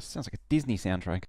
Sounds like a Disney soundtrack.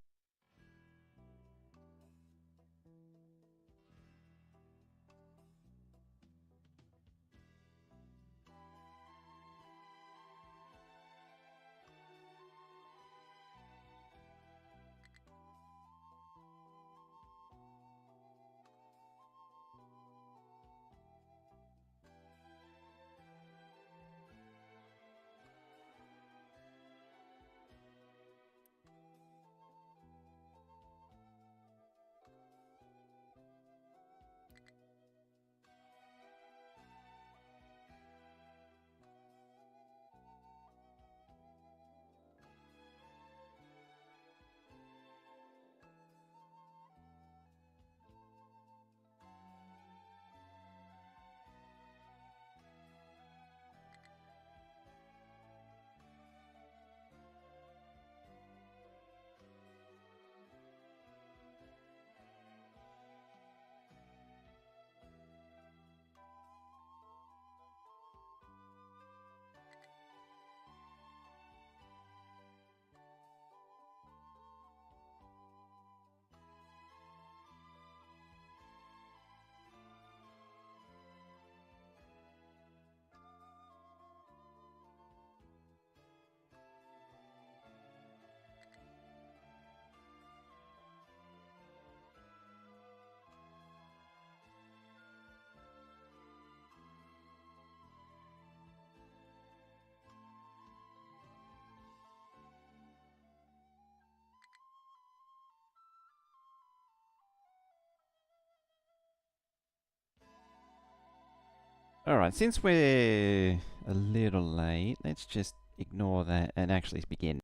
Alright, since we're a little late, let's just ignore that and actually begin.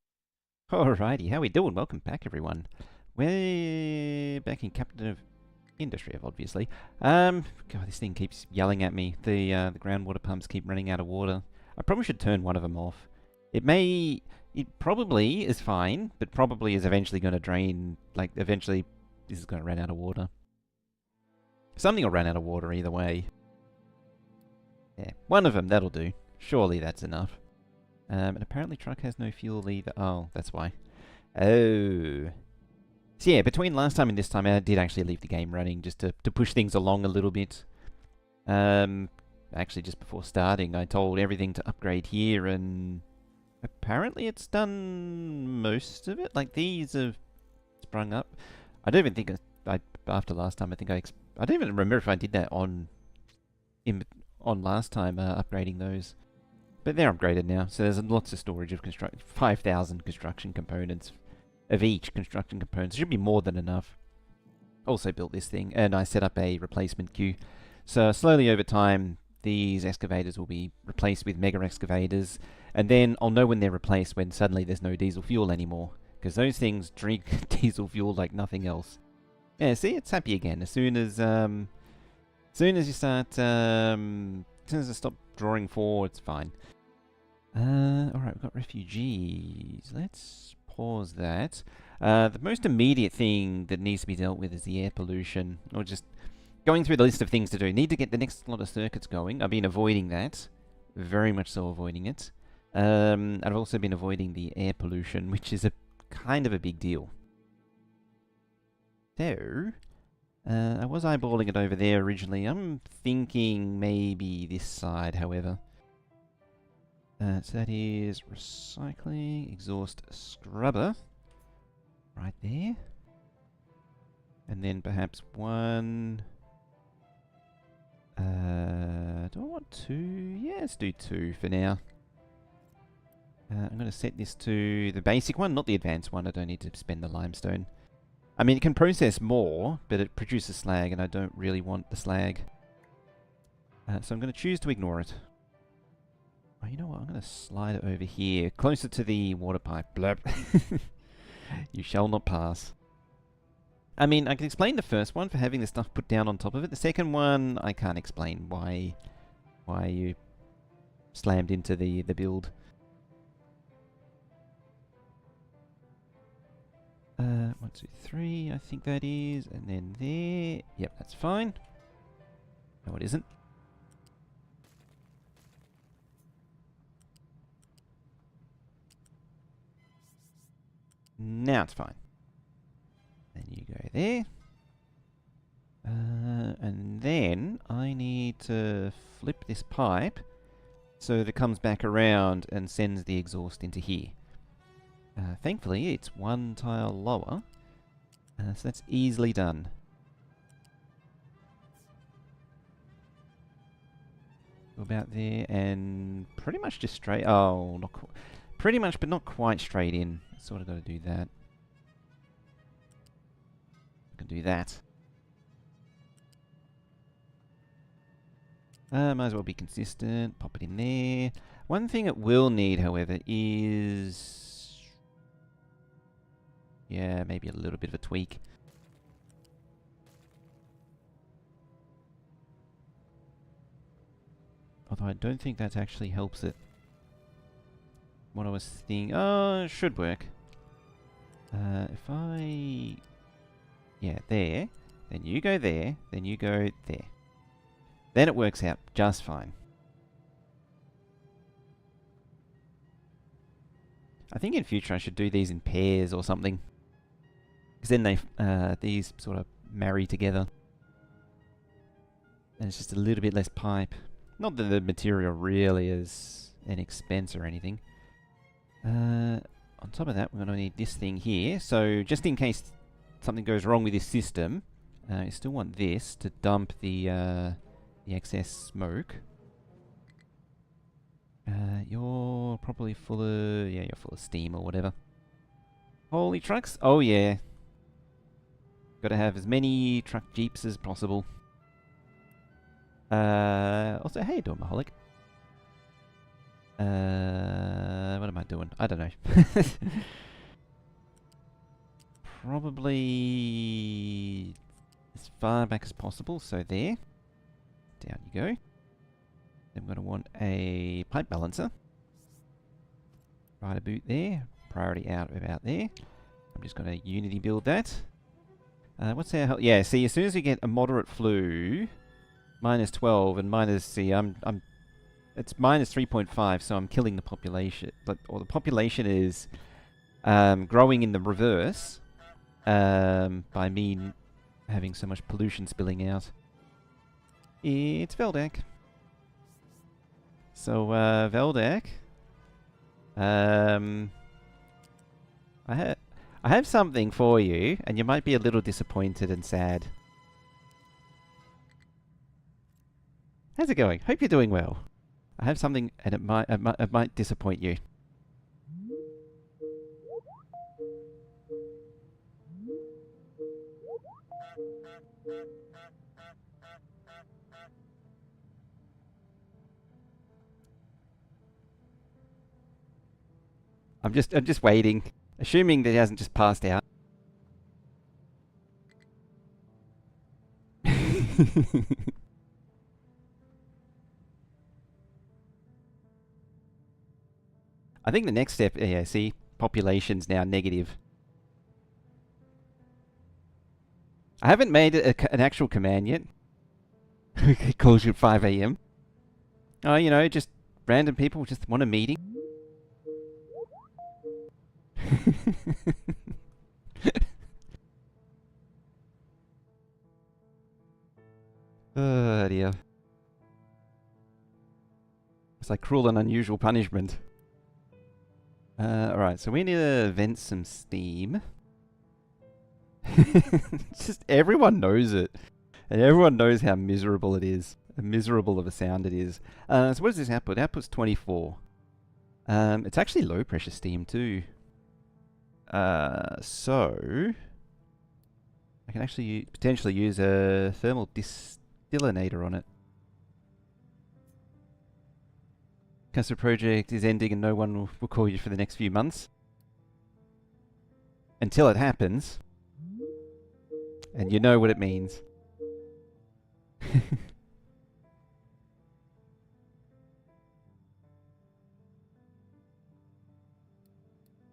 Alrighty, how we doing? Welcome back, everyone. We're back in Captain of Industry, obviously. God, this thing keeps yelling at me. The groundwater pumps keep running out of water. I probably should turn one of them off. It probably is fine, but probably is eventually going to drain, like, eventually this is going to run out of water. Something will run out of water either way. Yeah, one of them, that'll do. Surely that's enough. And apparently truck has no fuel either. Oh, that's why. Oh. So yeah, between last time and this time, I did actually leave the game running just to push things along a little bit. Actually, just before starting, I told everything to upgrade here, and apparently it's done most of it. Like, these have sprung up. I don't even think after last time, I don't even remember if I did that on last time, upgrading those. But they're upgraded now, so there's lots of storage of 5,000 construction components. Of each construction component. Should be more than enough. Also built this thing, and I set up a replacement queue. So slowly over time, these excavators will be replaced with mega excavators, and then I'll know when they're replaced when suddenly there's no diesel fuel anymore. Because those things drink diesel fuel like nothing else. Yeah, see, it's happy again. As soon as you start, as soon as I stop drawing forward, it's fine. Alright, we've got refugees. Let's pause that. The most immediate thing that needs to be dealt with is the air pollution. Or just going through the list of things to do. Need to get the next lot of circuits going. I've been avoiding that. Very much so avoiding it. I've also been avoiding the air pollution, which is a kind of a big deal. So, I was eyeballing it over there originally. I'm thinking maybe this side, however. So that is recycling, exhaust scrubber, right there. And then perhaps one... do I want two? Yeah, let's do two for now. I'm going to set this to the basic one, not the advanced one. I don't need to spend the limestone. I mean, it can process more, but it produces slag, and I don't really want the slag. So I'm going to choose to ignore it. Oh, you know what? I'm going to slide it over here, closer to the water pipe. Blurp. You shall not pass. I mean, I can explain the first one for having the stuff put down on top of it. The second one, I can't explain why you slammed into the build. 1, 2, 3, I think that is, and then there. Yep, that's fine. No, it isn't. Now it's fine. Then you go there. And then I need to flip this pipe so that it comes back around and sends the exhaust into here. Thankfully, it's one tile lower, so that's easily done. About there, and pretty much just straight. Oh, not pretty much, but not quite straight in. Sort of got to do that. Can do that. Might as well be consistent. Pop it in there. One thing it will need, however, is... yeah, maybe a little bit of a tweak. Although I don't think that actually helps it. What I was thinking... oh, it should work. If I... yeah, there. Then you go there. Then you go there. Then it works out just fine. I think in future I should do these in pairs or something. Because then these sort of marry together. And it's just a little bit less pipe. Not that the material really is an expense or anything. On top of that, we're going to need this thing here. So just in case something goes wrong with this system, you still want this to dump the excess smoke. You're probably full of... yeah, you're full of steam or whatever. Holy trucks! Oh yeah. Gotta have as many truck jeeps as possible. Also, how you doing, Maholic? What am I doing? I don't know. Probably as far back as possible, so there. Down you go. Then we're going to want a pipe balancer. Right about there. Priority out about there. I'm just going to unity build that. What's our health? Yeah, see, as soon as we get a moderate flu, minus 12 and minus, see, it's minus 3.5, so I'm killing the population. Or the population is growing in the reverse by me having so much pollution spilling out. It's Veldak. So, Veldak, I have something for you, and you might be a little disappointed and sad. How's it going? Hope you're doing well. I have something, and it might disappoint you. I'm just waiting, assuming that he hasn't just passed out. I think the next step, yeah, see, population's now negative. I haven't made an actual command yet. It calls you at 5 AM. Oh, you know, just random people just want a meeting. Oh dear. It's like cruel and unusual punishment. Alright, so we need to vent some steam. Just everyone knows it. And everyone knows how miserable it is. How miserable of a sound it is. So what is this output? Output's 24. It's actually low pressure steam too. So I can actually potentially use a thermal distillinator on it. Customer project is ending and no one will call you for the next few months. Until it happens. And you know what it means.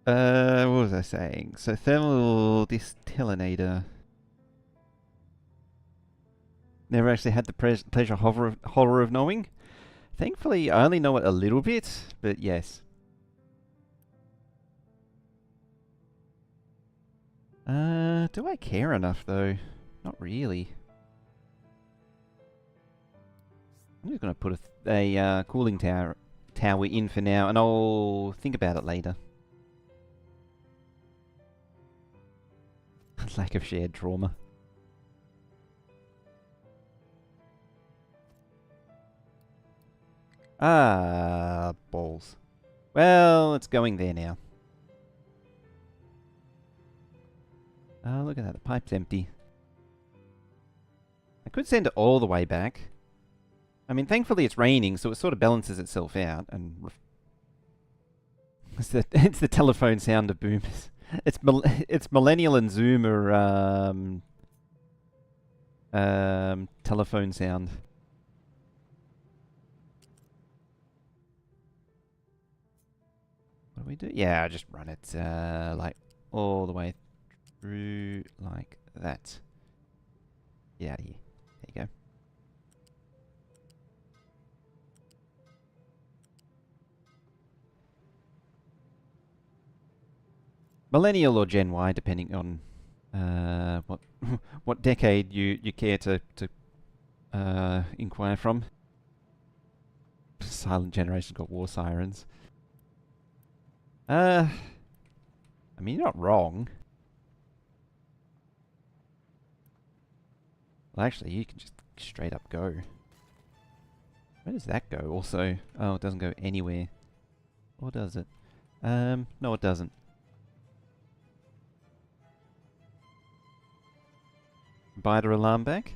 What was I saying? So thermal distillinator. Never actually had the pleasure horror of knowing. Thankfully, I only know it a little bit, but yes. Do I care enough though? Not really. I'm just gonna put a cooling tower in for now, and I'll think about it later. Lack of shared trauma. Ah, balls. Well, it's going there now. Oh, look at that. The pipe's empty. I could send it all the way back. I mean, thankfully it's raining, so it sort of balances itself out. And it's the telephone sound of boomers. It's Millennial and Zoomer telephone sound. What do we do? Yeah, I just run it like all the way through like that. Get out of here. There you go. Millennial or Gen Y, depending on what decade you care to inquire from. Silent Generation's got war sirens. I mean, you're not wrong. Well, actually, you can just straight up go. Where does that go? Also, oh, it doesn't go anywhere. Or does it? No, it doesn't. Biter alarm back.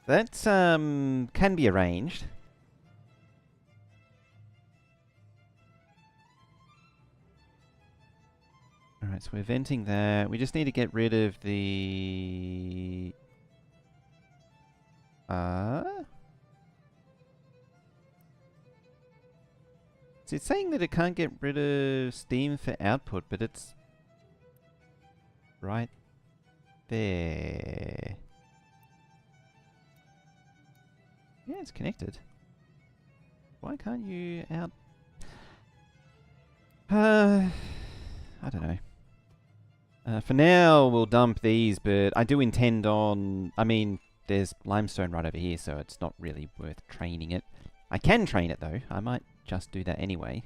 That can be arranged. Alright, so we're venting that. We just need to get rid of the... So it's saying that it can't get rid of steam for output, but it's... right there. Yeah, it's connected. Why can't you out... I don't know. For now, we'll dump these, but I do intend on... I mean, there's limestone right over here, so it's not really worth training it. I can train it, though. I might just do that anyway.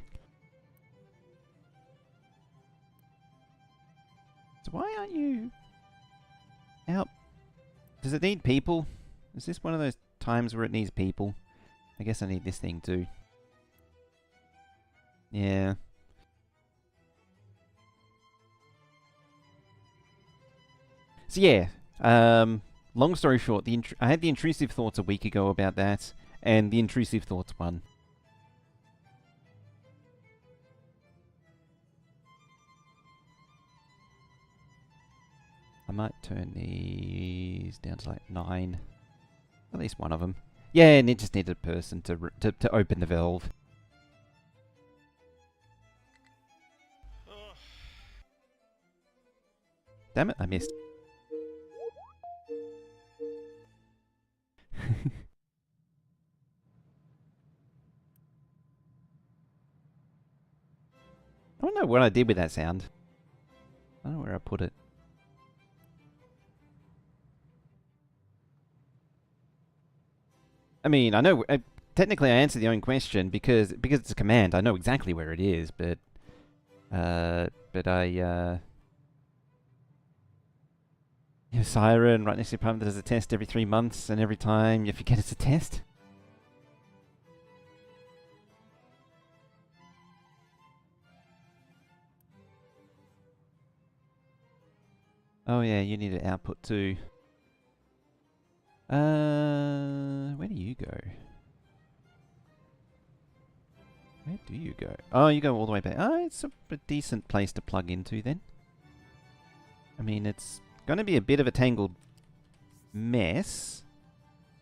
So why aren't you out? Does it need people? Is this one of those times where it needs people? I guess I need this thing too. Yeah. So yeah, long story short, I had the intrusive thoughts a week ago about that, and the intrusive thoughts won. I might turn these down to like 9. At least one of them. Yeah, and it just needed a person to open the valve. Damn it, I missed. I don't know what I did with that sound. I don't know where I put it. I mean, I know... technically I answered the own question because it's a command. I know exactly where it is, but I... You have Siren right next to your apartment that does a test every 3 months, and every time you forget it's a test. Oh yeah, you need an output too. Where do you go? Where do you go? Oh, you go all the way back. Oh, it's a decent place to plug into then. I mean, it's going to be a bit of a tangled mess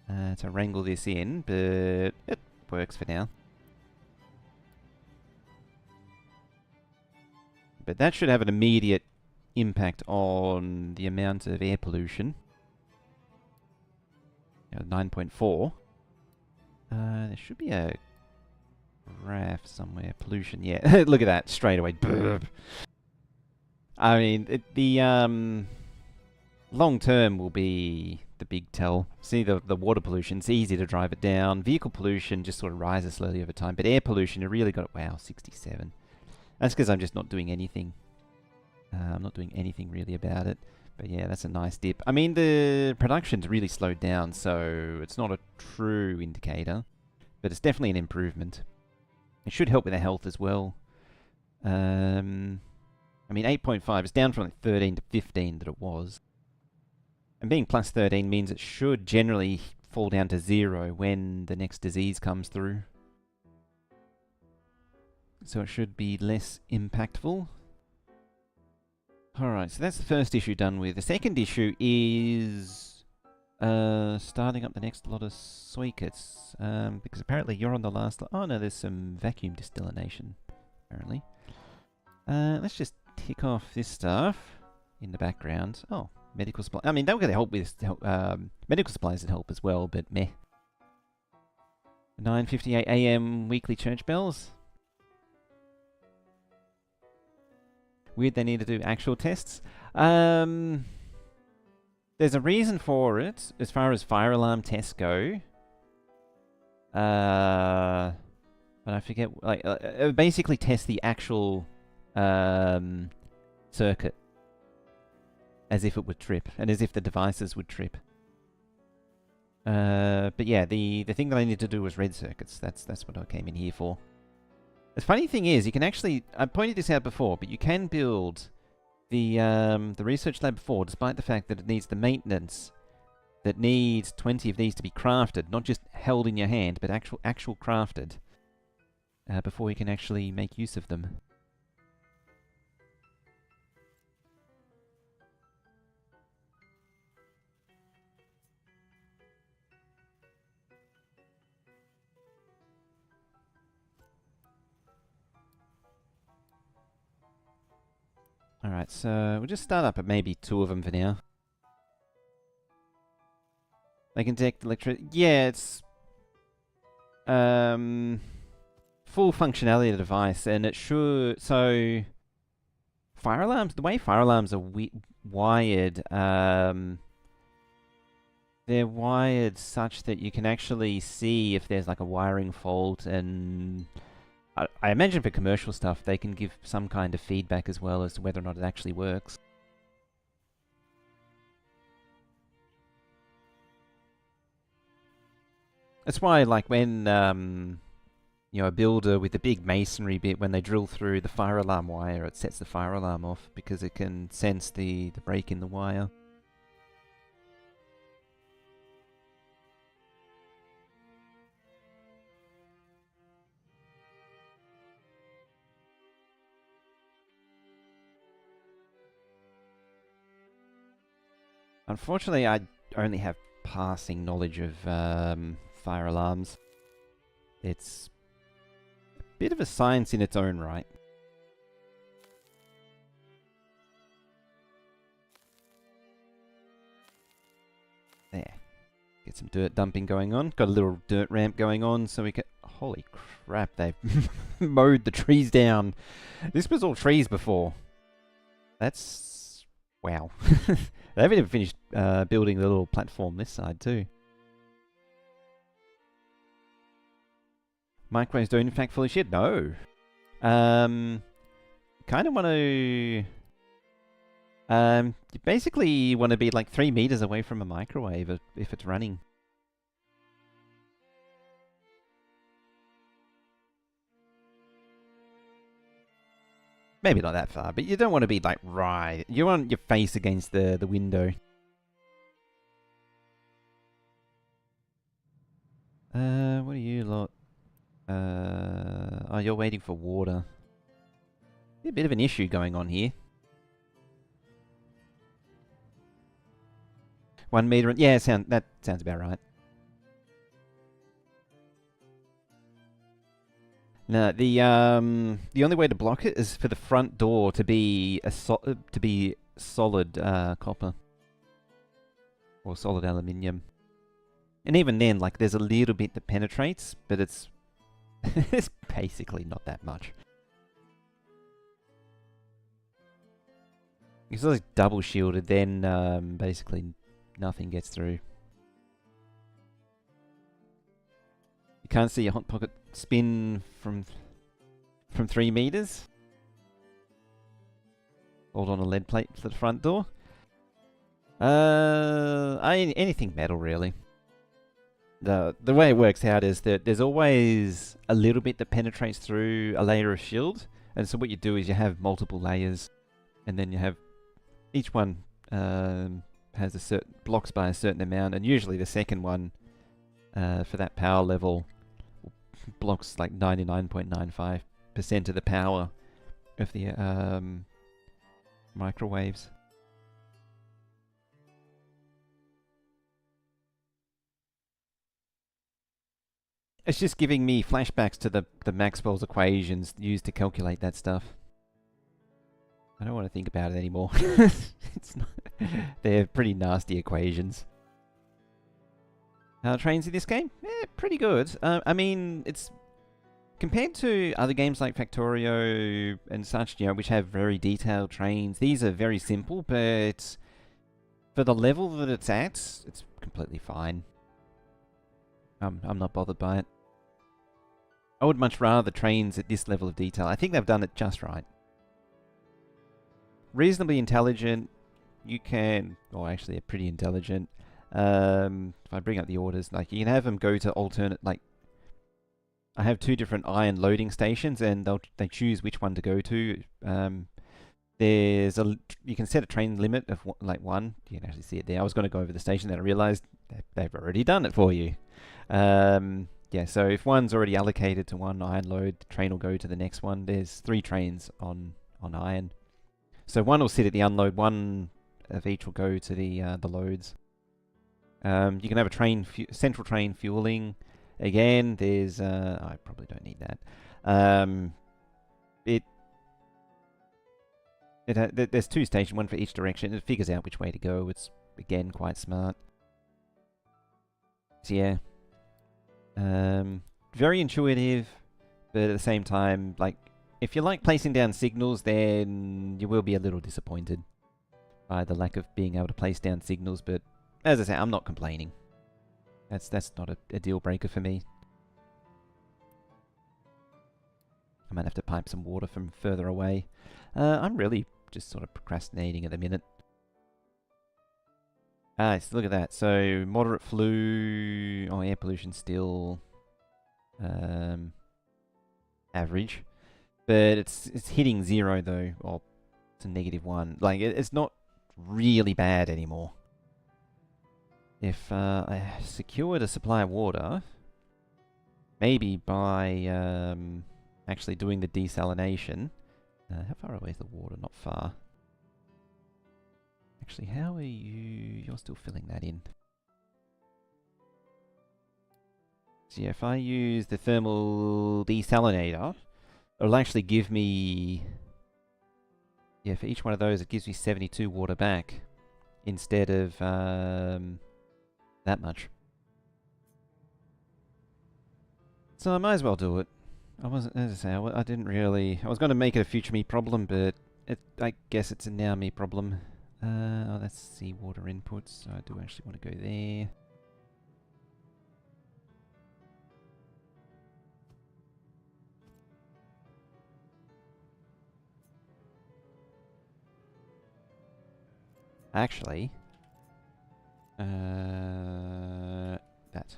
to wrangle this in, but it works for now. But that should have an immediate impact on the amount of air pollution. 9.4. There should be a graph somewhere. Pollution, yeah. Look at that, straight away. I mean, the long term will be the big tell. See, the water pollution, it's easy to drive it down. Vehicle pollution just sort of rises slowly over time. But air pollution, it really got it. Wow, 67. That's because I'm just not doing anything. I'm not doing anything really about it. But yeah, that's a nice dip. I mean, the production's really slowed down, so it's not a true indicator. But it's definitely an improvement. It should help with the health as well. I mean, 8.5 is down from like 13 to 15 that it was. And being plus 13 means it should generally fall down to 0 when the next disease comes through. So it should be less impactful. Alright, so that's the first issue done with. The second issue is starting up the next lot of Suicuts. Because apparently you're on the last... Oh no, there's some vacuum distillation, apparently. Let's just tick off this stuff in the background. Oh, medical supply. I mean, that would help with medical supplies that help as well, but meh. 9:58 AM weekly church bells. Weird they need to do actual tests. There's a reason for it as far as fire alarm tests go. But I forget. Like, basically test the actual circuit as if it would trip, and as if the devices would trip. But yeah, the thing that I need to do was red circuits. That's what I came in here for. The funny thing is, you can actually... I pointed this out before, but you can build the research lab 4, despite the fact that it needs the maintenance that needs 20 of these to be crafted, not just held in your hand, but actual crafted, before you can actually make use of them. Alright, so we'll just start up at maybe 2 of them for now. They can detect electricity. Yeah, it's full functionality of the device, and it should... So, fire alarms, the way fire alarms are wired, they're wired such that you can actually see if there's like a wiring fault, and I imagine for commercial stuff they can give some kind of feedback as well as to whether or not it actually works. That's why, like, when you know, a builder with a big masonry bit, when they drill through the fire alarm wire, it sets the fire alarm off because it can sense the break in the wire. Unfortunately, I only have passing knowledge of fire alarms. It's a bit of a science in its own right. There. Get some dirt dumping going on. Got a little dirt ramp going on so we can... Holy crap, they've mowed the trees down. This was all trees before. That's... Wow. They haven't even finished building the little platform this side too. Microwaves don't in fact fully shit? No. Kind of want to... you basically want to be like 3 meters away from a microwave if it's running. Maybe not that far, but you don't want to be like right. You want your face against the window. What are you lot? Oh, you're waiting for water. A bit of an issue going on here. 1 meter. Yeah, that sounds about right. No, the only way to block it is for the front door to be solid copper or solid aluminium, and even then, like, there's a little bit that penetrates, but it's it's basically not that much. It's like double shielded, then basically nothing gets through. You can't see a Hot Pocket spin from 3 meters. Hold on a lead plate for the front door. Anything metal really. The way it works out is that there's always a little bit that penetrates through a layer of shield, and so what you do is you have multiple layers, and then you have each one has a certain blocks by a certain amount, and usually the second one for that power level blocks like 99.95% of the power of the microwaves. It's just giving me flashbacks to the Maxwell's equations used to calculate that stuff. I don't want to think about it anymore. It's not, they're pretty nasty equations. Trains in this game? Pretty good. I mean, it's compared to other games like Factorio and such, which have very detailed trains. These are very simple, but for the level that it's at, it's completely fine. I'm not bothered by it. I would much rather the trains at this level of detail. I think they've done it just right. Reasonably intelligent. You can... Well, actually, they're pretty intelligent. If I bring up the orders, like, you can have them go to alternate... Like, I have 2 different iron loading stations, and they choose which one to go to. There's a... You can set a train limit of, like, 1. You can actually see it there. I was going to go over the station, then I realized they've already done it for you. Yeah, so if one's already allocated to one iron load, the train will go to the next one. There's 3 trains on iron. So one will sit at the unload, one of each will go to the loads. You can have a central train fueling. Again, there's... I probably don't need that. There's 2 stations, one for each direction. It figures out which way to go. It's, again, quite smart. So yeah. Very intuitive, but at the same time, like, if you like placing down signals, then you will be a little disappointed by the lack of being able to place down signals, but as I say, I'm not complaining. That's not a deal breaker for me. I might have to pipe some water from further away. I'm really just sort of procrastinating at the minute. So look at that. So moderate flu. Oh, air pollution still average, but it's hitting 0 though, or it's a -1. Like it's not really bad anymore. If I secured a supply of water, maybe by actually doing the desalination. How far away is the water? Not far. Actually, how are you? You're still filling that in. So yeah, if I use the thermal desalinator, it'll actually give me... Yeah, for each one of those, it gives me 72 water back instead of that much. So I might as well do it. I wasn't, as I say, I didn't really... I was going to make it a future me problem, but I guess it's a now me problem. Oh, that's seawater inputs, so I do actually want to go there. Actually, that.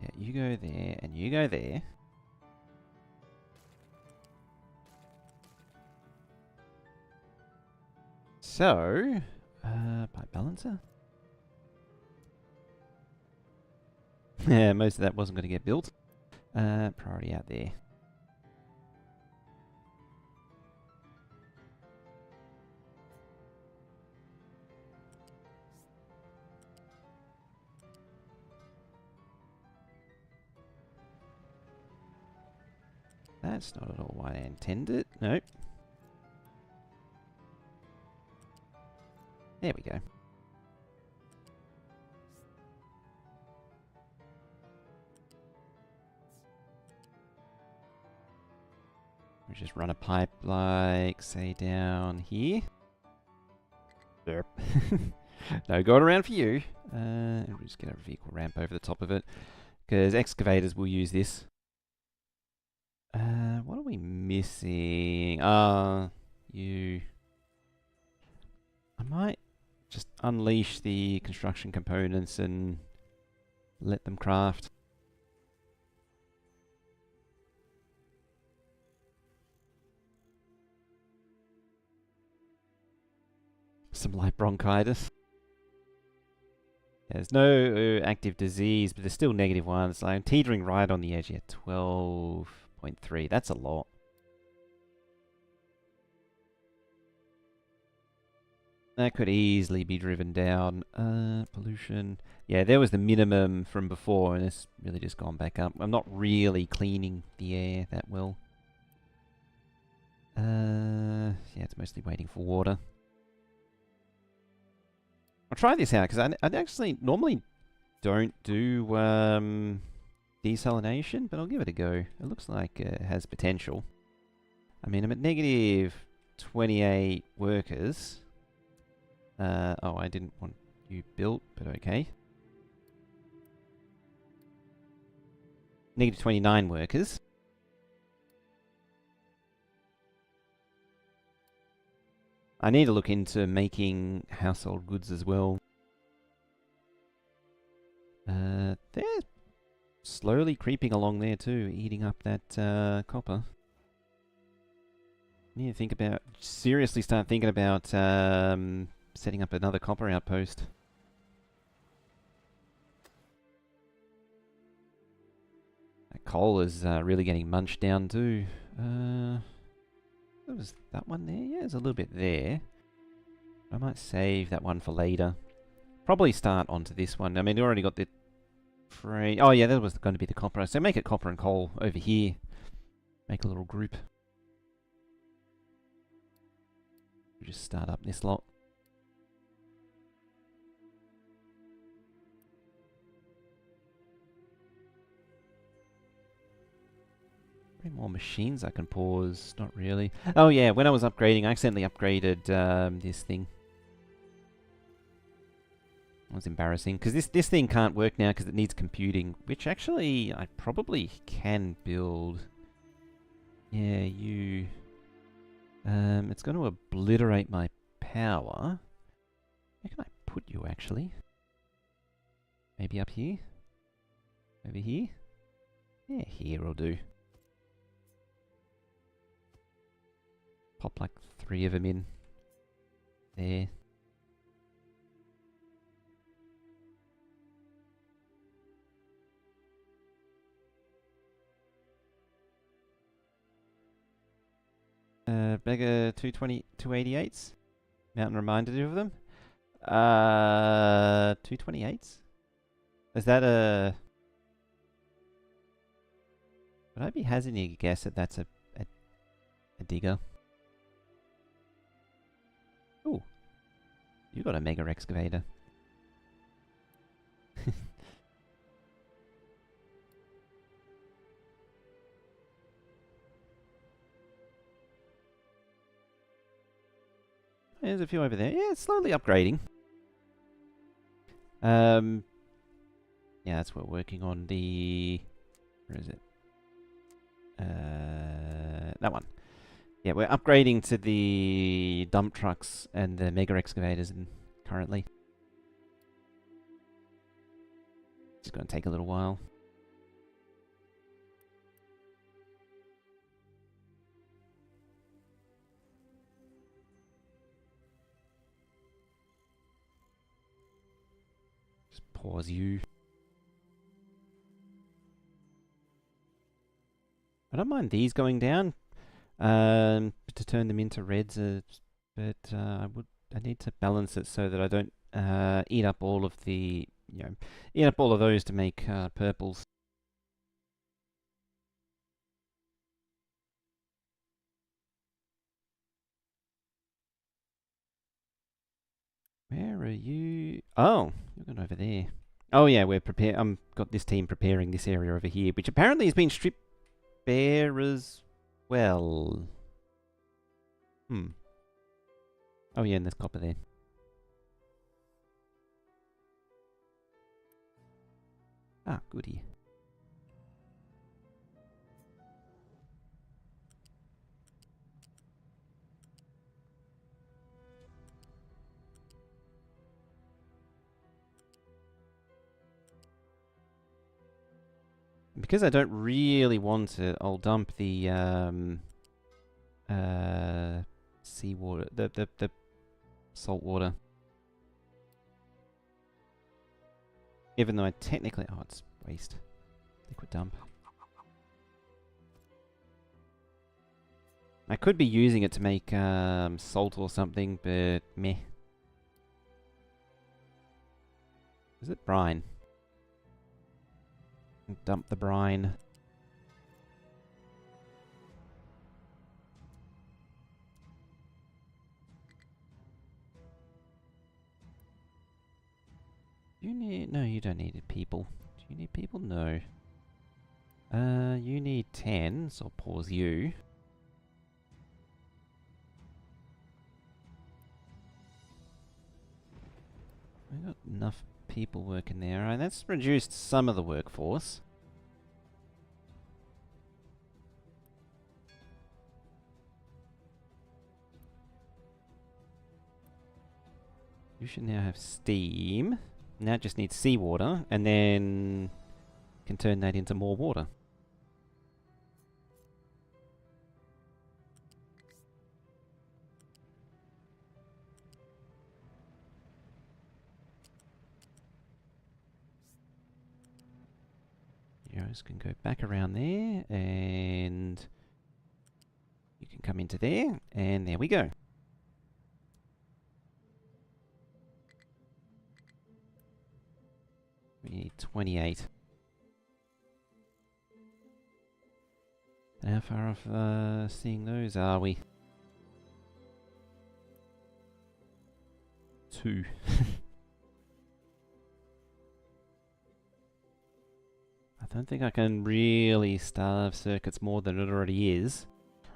Yeah, you go there, and you go there. So, pipe balancer? Yeah, most of that wasn't going to get built. Priority out there. That's not at all what I intended. Nope. There we go. We just run a pipe like, say, down here. Yep. No going around for you. And we'll just get a vehicle ramp over the top of it. Because excavators will use this. What are we missing? You... I might just unleash the construction components and let them craft. Some light bronchitis. Yeah, there's no active disease, but there's still negative ones. So I'm teetering right on the edge here. 12.3. That's a lot. That could easily be driven down. Pollution. Yeah, there was the minimum from before, and it's really just gone back up. I'm not really cleaning the air that well. Yeah, it's mostly waiting for water. I'll try this out, because I actually normally don't do desalination, but I'll give it a go. It looks like it has potential. I mean, I'm at negative 28 workers. Oh, I didn't want you built, but okay. Negative 29 workers. I need to look into making household goods as well. They're slowly creeping along there too, eating up that copper. Need to think about, seriously start thinking about setting up another copper outpost. That coal is really getting munched down too. There was that one there? Yeah, there's a little bit there. I might save that one for later. Probably start onto this one. I mean, we already got the free... Oh yeah, that was going to be the copper. So make it copper and coal over here. Make a little group. We'll just start up this lot. Any more machines I can pause? Not really. Oh yeah, when I was upgrading, I accidentally upgraded this thing. That was embarrassing, because this thing can't work now because it needs computing, which actually I probably can build. Yeah, you... it's going to obliterate my power. Where can I put you, actually? Maybe up here? Over here? Yeah, here will do. Pop like 3 of them in. There. Beggar 288s. Mountain reminder of them. 228s? Is that a... Would I be hazarding a guess that that's a digger? Ooh. You got a mega excavator. There's a few over there. Yeah, it's slowly upgrading. Yeah, that's what we're working on. The... Where is it? That one. Yeah, we're upgrading to the dump trucks and the mega excavators currently. It's going to take a little while. Just pause you. I don't mind these going down. To turn them into reds, but I need to balance it so that I don't eat up all of the, eat up all of those to make purples. Where are you? Oh, you're going over there. Oh yeah, we're got this team preparing this area over here, which apparently has been stripped bare as well. Oh yeah, and there's copper there. Ah, goody. Because I don't really want it, I'll dump the seawater, the salt water. Even though I technically, oh, it's waste. Liquid dump. I could be using it to make salt or something, but meh. Is it brine? Dump the brine. You need... No, you don't need people. Do you need people? No. You need 10, so I'll pause you. We've got enough people working there. Alright, that's reduced some of the workforce. You should now have steam. Now it just needs seawater, and then can turn that into more water. Yours can go back around there, and you can come into there, and there we go. We need 28. How far off seeing those are we? 2. I don't think I can really starve circuits more than it already is.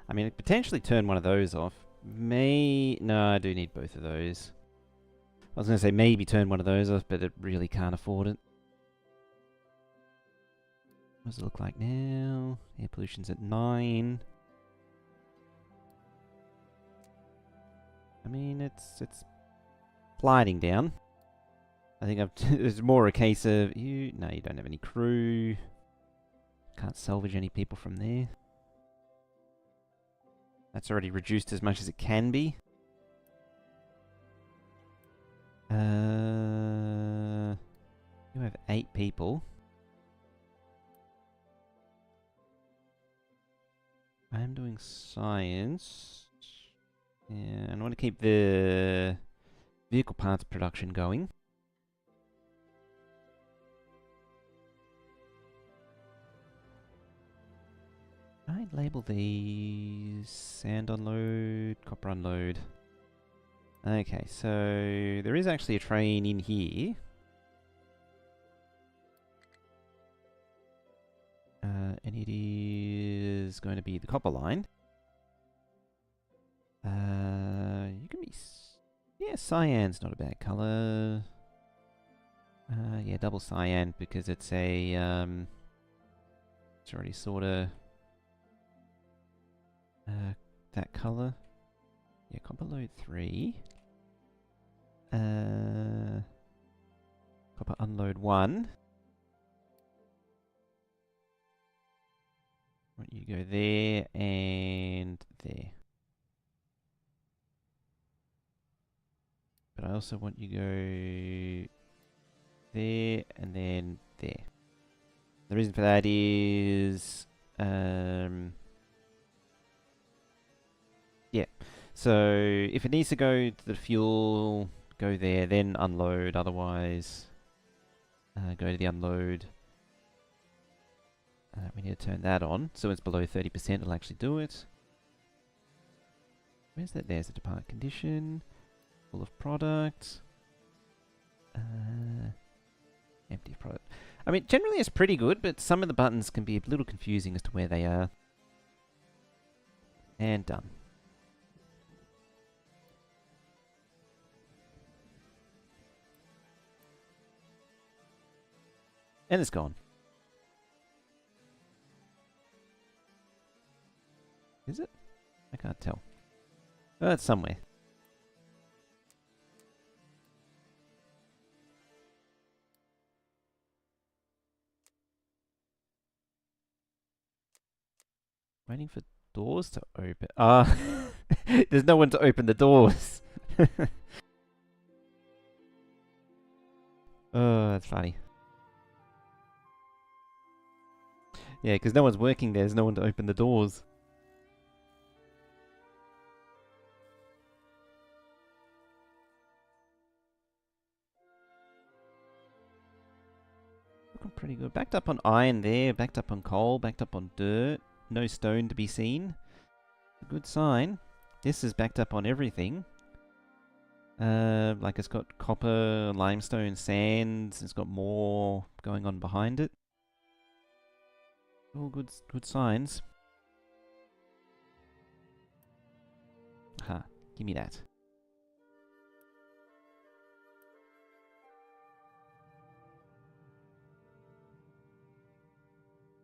I mean, I could potentially turn one of those off. No, I do need both of those. I was going to say maybe turn one of those off, but it really can't afford it. What does it look like now? Air pollution's at 9. I mean, it's gliding down. I think it's more a case of you. No, you don't have any crew. Can't salvage any people from there. That's already reduced as much as it can be. You have 8 people. I am doing science. Yeah, I want to keep the vehicle parts production going. I'd label these sand unload, copper unload. Okay, so there is actually a train in here. And it is going to be the copper line. You can be... Yeah, cyan's not a bad colour. Yeah, double cyan because it's a... it's already sort of... that colour. Yeah, copper load 3. Copper unload 1. I want you to go there and there. But I also want you to go there and then there. The reason for that is yeah. So if it needs to go to the fuel, go there, then unload. Otherwise, go to the unload. We need to turn that on, so it's below 30%. It'll actually do it. Where's that? There's the depart condition. Full of product. Empty product. I mean, generally it's pretty good, but some of the buttons can be a little confusing as to where they are. And done. And it's gone. Is it? I can't tell. Oh, it's somewhere. Waiting for doors to open. Ah, there's no one to open the doors. Oh, that's funny. Yeah, because no one's working there. There's no one to open the doors. Looking pretty good. Backed up on iron there. Backed up on coal. Backed up on dirt. No stone to be seen. A good sign. This is backed up on everything. Like it's got copper, limestone, sand. It's got more going on behind it. All good signs. Aha, give me that.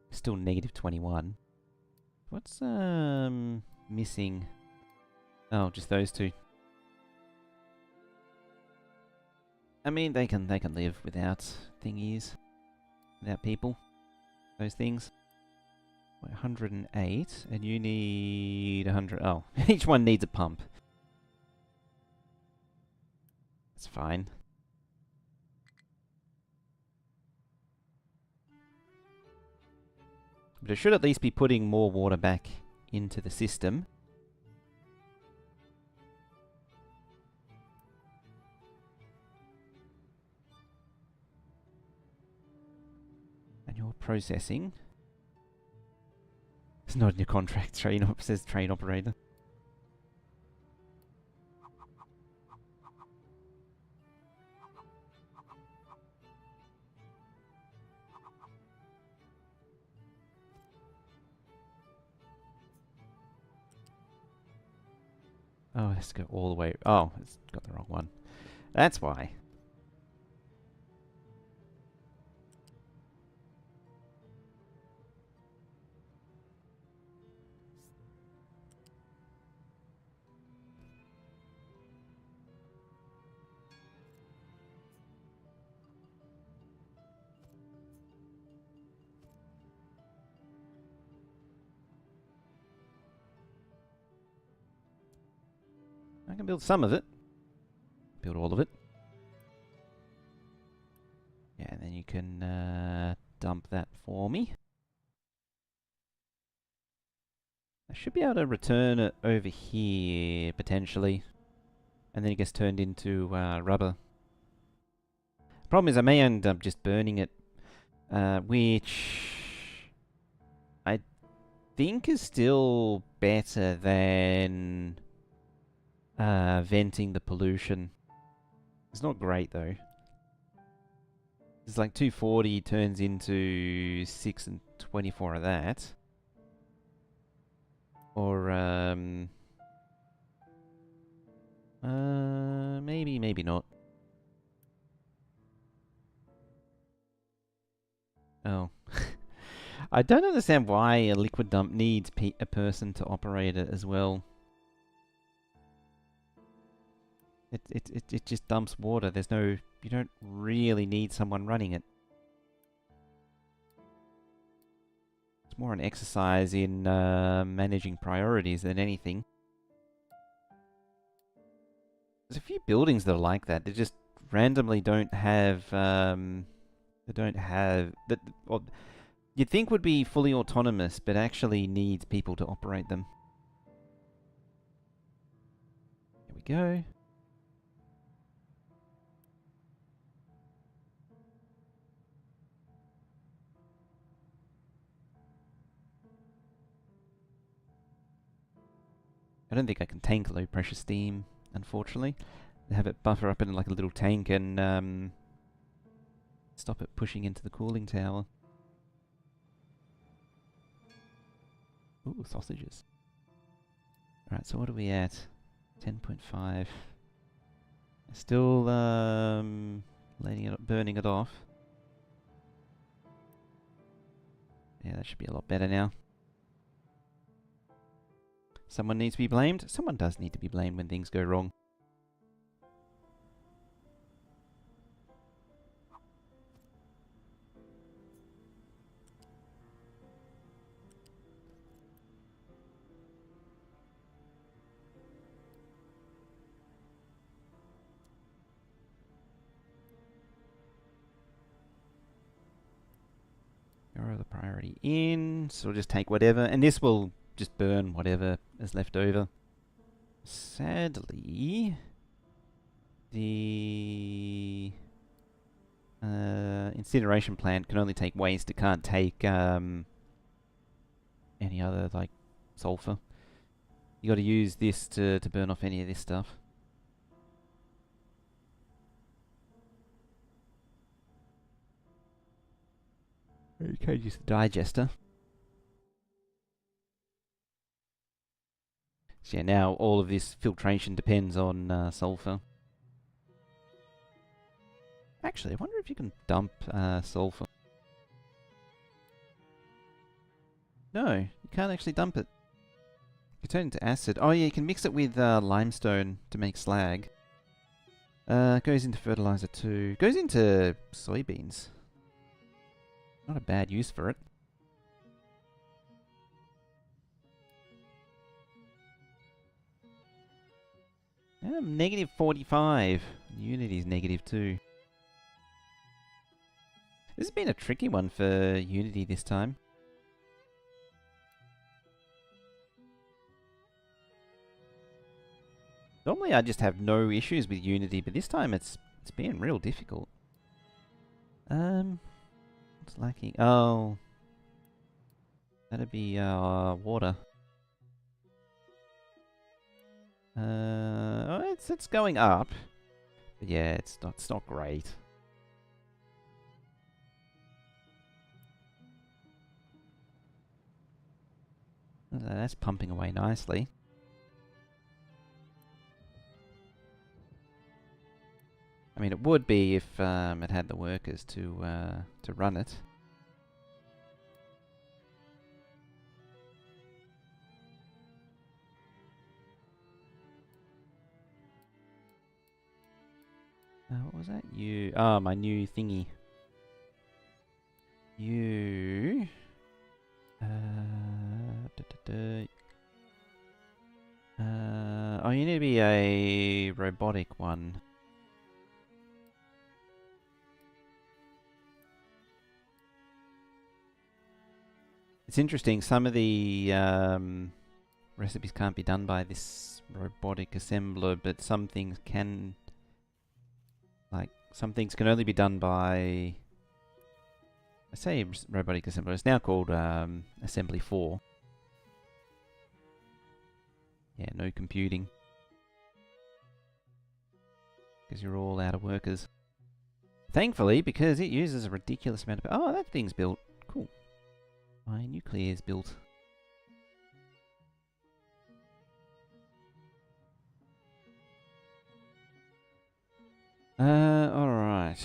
Still negative 21. What's missing? Oh, just those two. I mean, they can live without thingies, without people. Those things. 108, and you need 100. Oh, each one needs a pump. That's fine. But it should at least be putting more water back into the system. And you're processing. It's not in your contract. Says train operator. Oh, it has to go all the way. Oh, it's got the wrong one. That's why. I can build some of it. Build all of it. Yeah, and then you can dump that for me. I should be able to return it over here, potentially. And then it gets turned into rubber. Problem is I may end up just burning it, which I think is still better than venting the pollution. It's not great though. It's like 240 turns into 6 and 24 of that. Or maybe not. Oh. I don't understand why a liquid dump needs a person to operate it as well. It just dumps water. There's no... You don't really need someone running it. It's more an exercise in managing priorities than anything. There's a few buildings that are like that. They just randomly don't have... they don't have... Well, you'd think would be fully autonomous, but actually needs people to operate them. Here we go. I don't think I can tank low pressure steam, unfortunately. They have it buffer up in like a little tank and stop it pushing into the cooling tower. Ooh, sausages. Right, so what are we at? 10.5. Still letting it, burning it off. Yeah, that should be a lot better now. Someone needs to be blamed. Someone does need to be blamed when things go wrong. Throw the priority in, so we'll just take whatever, and this will just burn whatever is left over. Sadly, the incineration plant can only take waste. It can't take any other, like, sulfur. You got to use this to burn off any of this stuff. You can use the digester. So yeah, now all of this filtration depends on sulfur. Actually, I wonder if you can dump sulfur. No, you can't actually dump it. You turn it into acid. Oh yeah, you can mix it with limestone to make slag. Goes into fertilizer too. Goes into soybeans. Not a bad use for it. Negative 45. Unity's negative 2. This has been a tricky one for Unity this time. Normally I just have no issues with Unity, but this time it's been real difficult. What's lacking? Oh, that'd be water. Oh, it's going up. But yeah, it's not great. That's pumping away nicely. I mean, it would be if it had the workers to run it. What was that? My new thingy. Oh, you need to be a robotic one. It's interesting, some of the recipes can't be done by this robotic assembler, but some things can. Like, some things can only be done by... I say robotic assembler, it's now called Assembly 4. Yeah, no computing. Because you're all out of workers. Thankfully, because it uses a ridiculous amount of... Oh, that thing's built. Cool. My nuclear's built. Alright.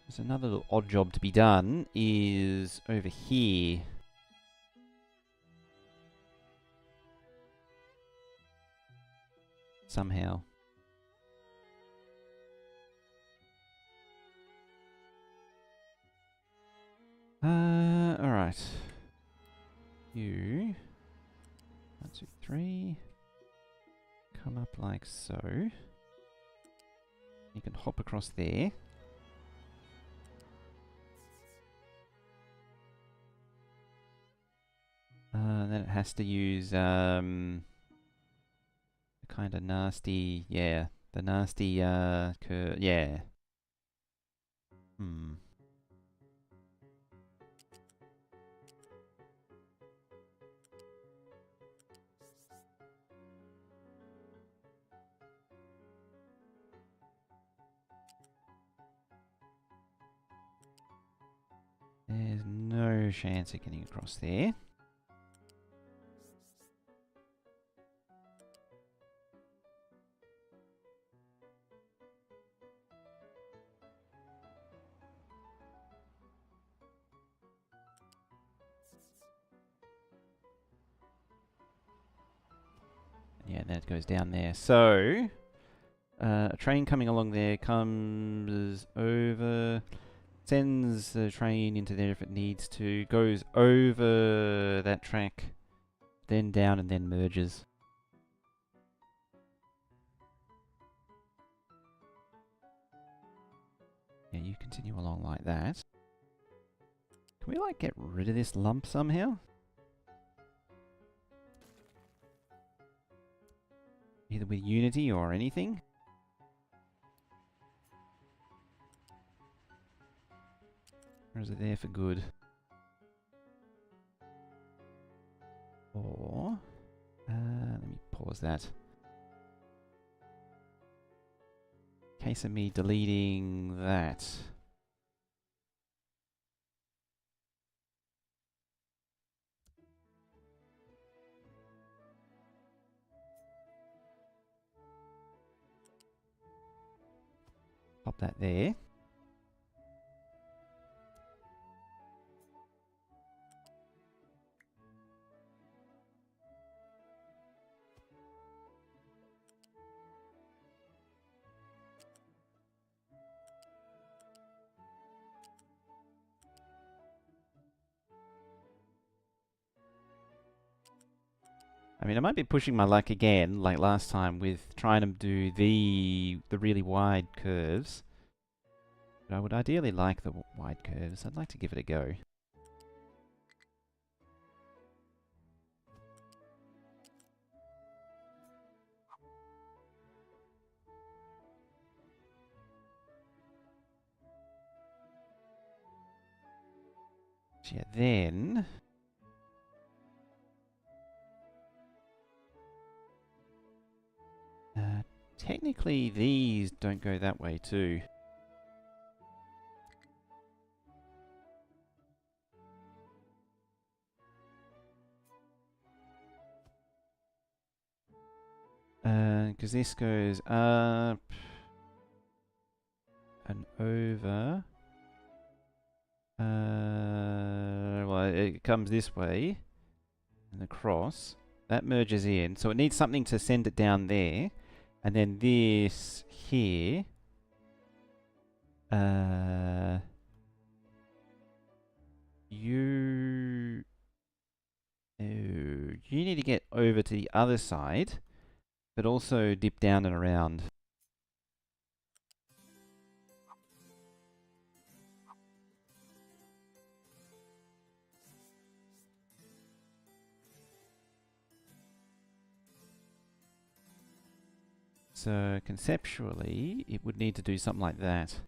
There's another little odd job to be done, is over here. Somehow. Alright. You... 1, 2, 3... Come up like so. You can hop across there. Then it has to use the kind of nasty, yeah, the nasty yeah. There's no chance of getting across there. Yeah, and then it goes down there. So, a train coming along there comes over, sends the train into there if it needs to, goes over that track, then down and then merges. Yeah, you continue along like that. Can we, like, get rid of this lump somehow? Either with Unity or anything? Or is it there for good? Or... let me pause that. Case of me deleting that. Pop that there. I mean, I might be pushing my luck again, like last time, with trying to do the really wide curves. But I would ideally like the wide curves. I'd like to give it a go. Yeah, then... technically, these don't go that way too. Because this goes up and over. Well, it comes this way and across. That merges in, so it needs something to send it down there. And then this here. You need to get over to the other side, but also dip down and around. So conceptually, it would need to do something like that.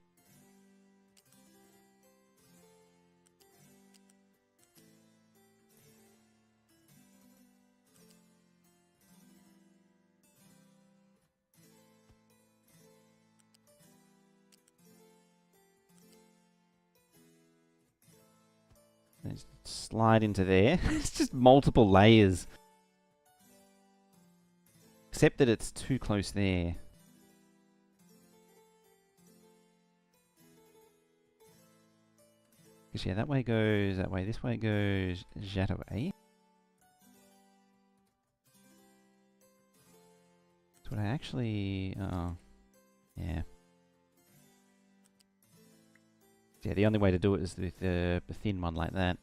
And slide into there. It's just multiple layers. Except that it's too close there. Because yeah, that way goes that way, this way goes that way. That's what I actually... oh, yeah. Yeah, the only way to do it is with a thin one like that.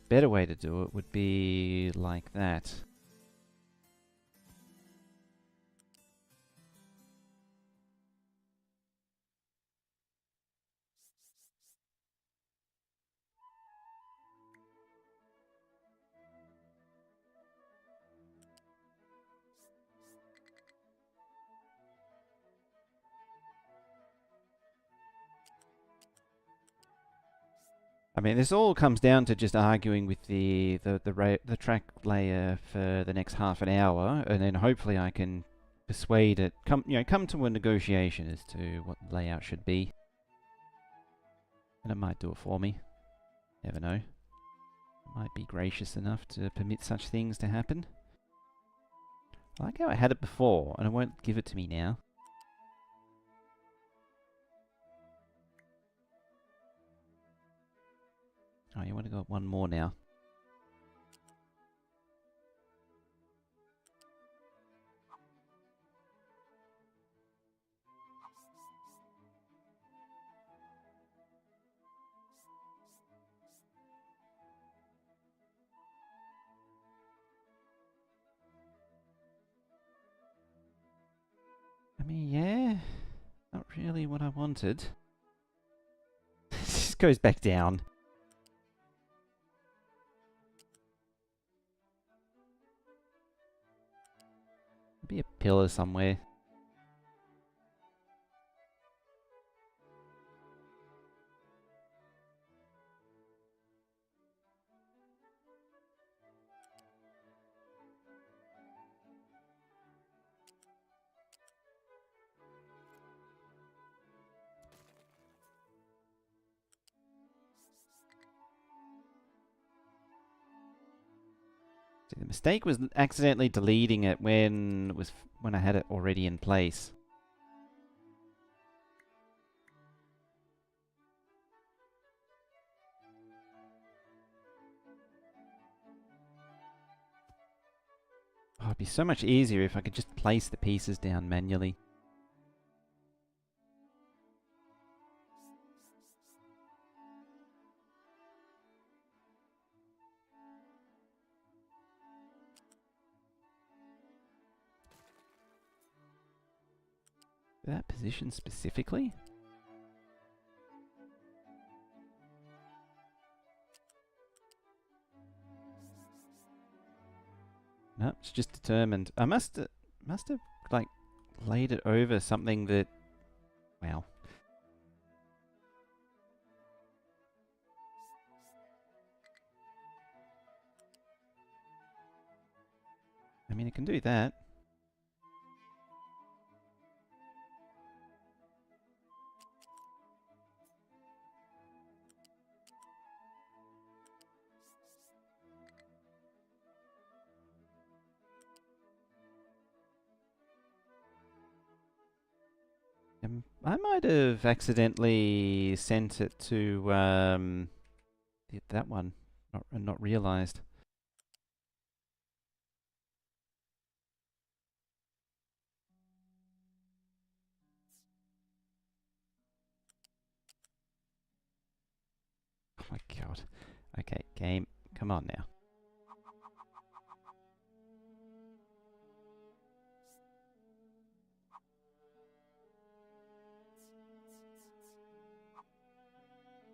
Better way to do it would be like that. I mean, this all comes down to just arguing with the track layer for the next half an hour, and then hopefully I can persuade it, come to a negotiation as to what the layout should be. And it might do it for me. Never know. It might be gracious enough to permit such things to happen. I like how I had it before, and it won't give it to me now. Oh, you want to go one more now? I mean, yeah, not really what I wanted. This goes back down. Be a pillar somewhere. See, the mistake was accidentally deleting it when I had it already in place. Oh, it'd be so much easier if I could just place the pieces down manually. That position specifically? No, it's just determined. I must have like laid it over something that, wow. I mean, it can do that. I might have accidentally sent it to that one, not realized. Oh my god. Okay, game, come on now.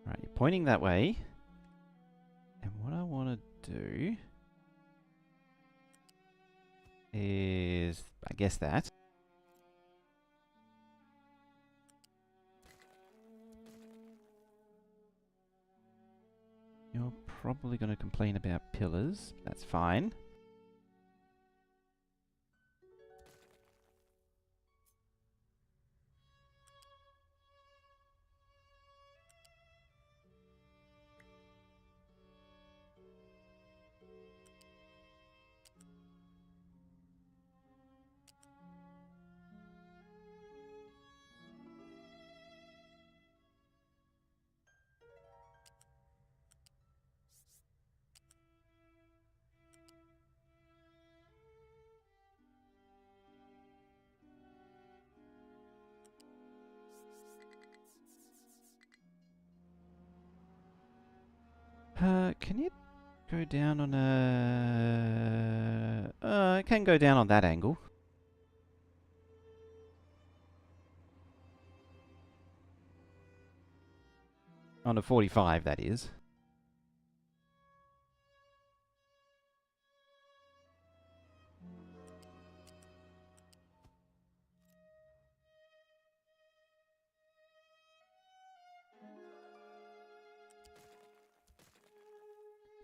Right, you're pointing that way. And what I want to do is, I guess that. You're probably going to complain about pillars. That's fine. Can you go down on a... it can go down on that angle. On a 45, that is.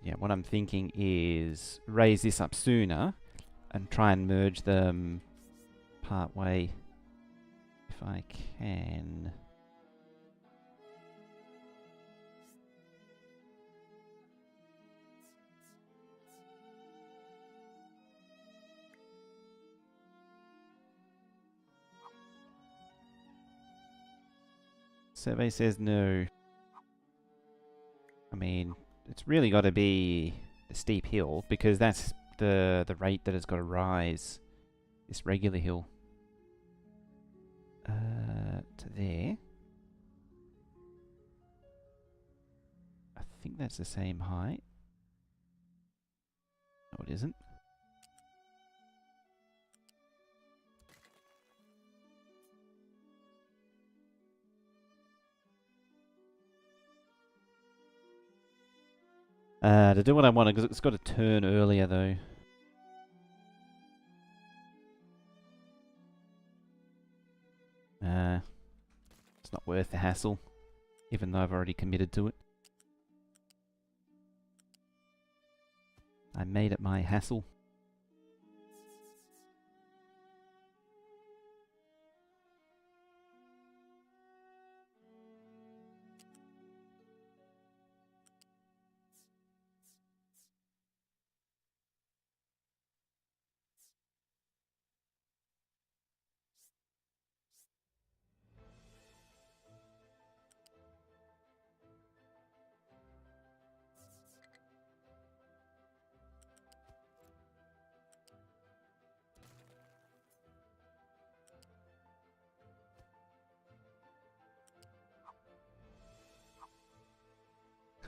Yeah, what I'm thinking is raise this up sooner and try and merge them part way if I can. Survey says no. I mean, it's really got to be a steep hill, because that's the rate that it's got to rise. This regular hill. To there. I think that's the same height. No, it isn't. To do what I want, because it's got to turn earlier though. It's not worth the hassle, even though I've already committed to it. I made it my hassle.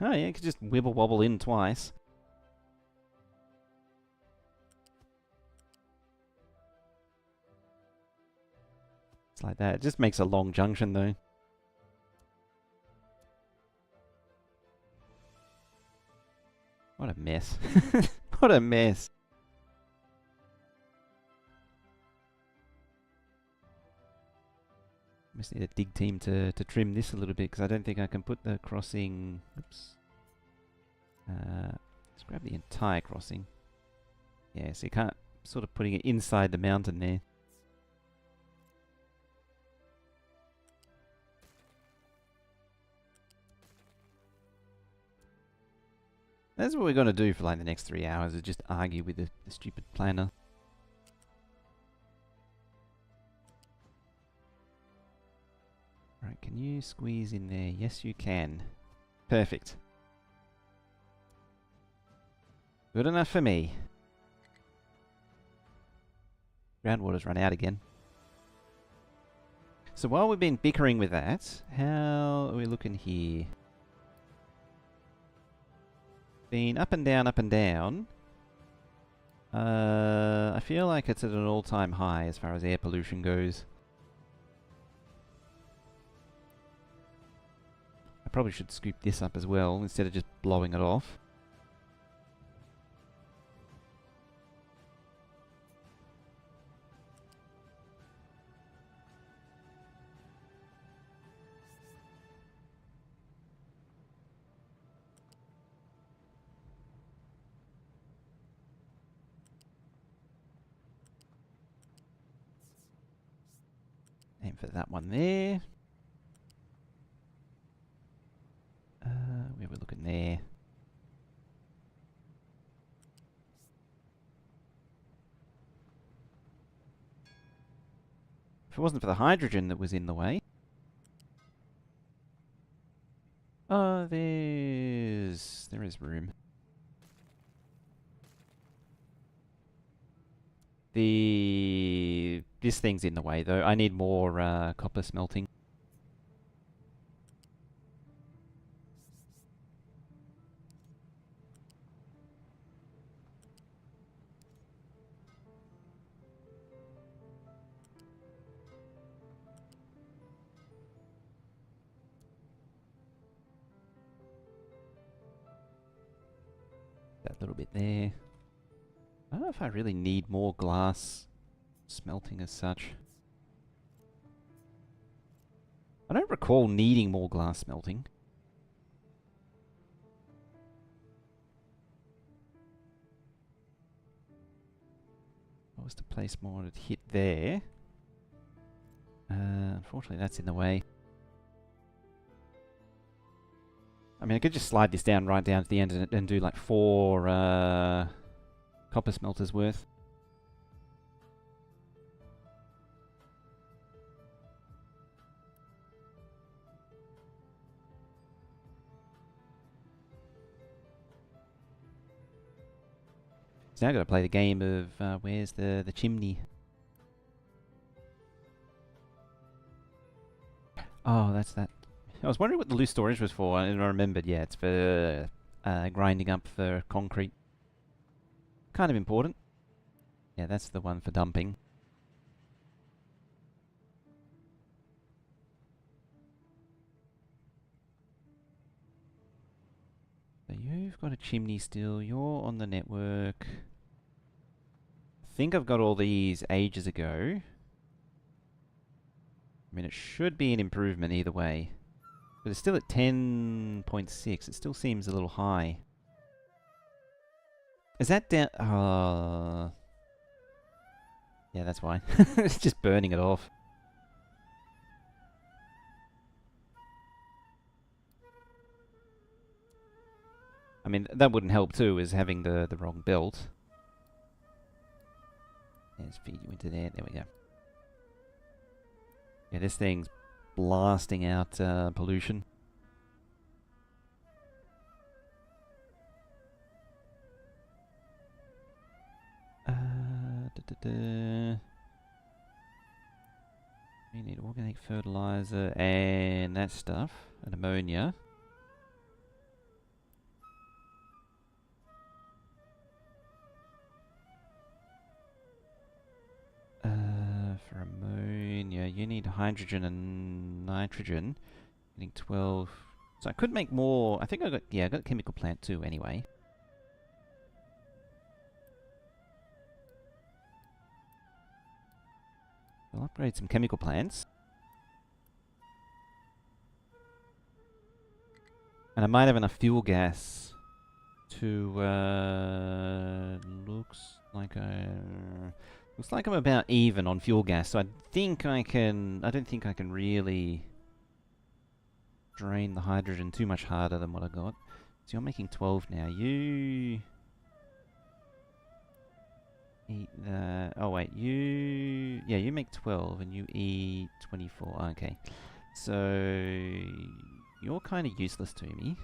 Oh yeah, you could just wibble wobble in twice. It's like that. It just makes a long junction though. What a mess. What a mess. Just need a dig team to trim this a little bit, because I don't think I can put the crossing... Oops. Let's grab the entire crossing. Yeah, so you can't... Sort of putting it inside the mountain there. That's what we're going to do for like the next 3 hours, is just argue with the stupid planner. Right, can you squeeze in there? Yes, you can. Perfect. Good enough for me. Groundwater's run out again. So while we've been bickering with that, how are we looking here? Been up and down, up and down. I feel like it's at an all-time high as far as air pollution goes. I probably should scoop this up as well, instead of just blowing it off. Aim for that one there. Where we're looking there. If it wasn't for the hydrogen that was in the way. Oh, there is room. This thing's in the way though. I need more copper smelting. That little bit there. I don't know if I really need more glass smelting as such. I don't recall needing more glass smelting. What was the place more wanted to hit there? Unfortunately that's in the way. I mean, I could just slide this down right down to the end and do like 4 copper smelters worth. now I've got to play the game of where's the chimney. Oh, that's that. I was wondering what the loose storage was for, and I remembered, yeah, it's for grinding up for concrete. Kind of important. Yeah, that's the one for dumping. So you've got a chimney still, you're on the network. I think I've got all these ages ago. I mean, it should be an improvement either way. But it's still at 10.6. It still seems a little high. Is that down... yeah, that's why. It's just burning it off. I mean, that wouldn't help too, is having the wrong belt. Let's feed you into there. There we go. Yeah, this thing's blasting out pollution. We need organic fertilizer and that stuff, and ammonia. For ammonia, you need hydrogen and nitrogen. Getting 12. So I could make more. I think I got a chemical plant too anyway. I'll upgrade some chemical plants. And I might have enough fuel gas to, looks like I'm about even on fuel gas, so I don't think I can really drain the hydrogen too much harder than what I got. So you're making 12 now. You eat that. Oh wait, you make 12 and you eat 24. Okay. So you're kind of useless to me.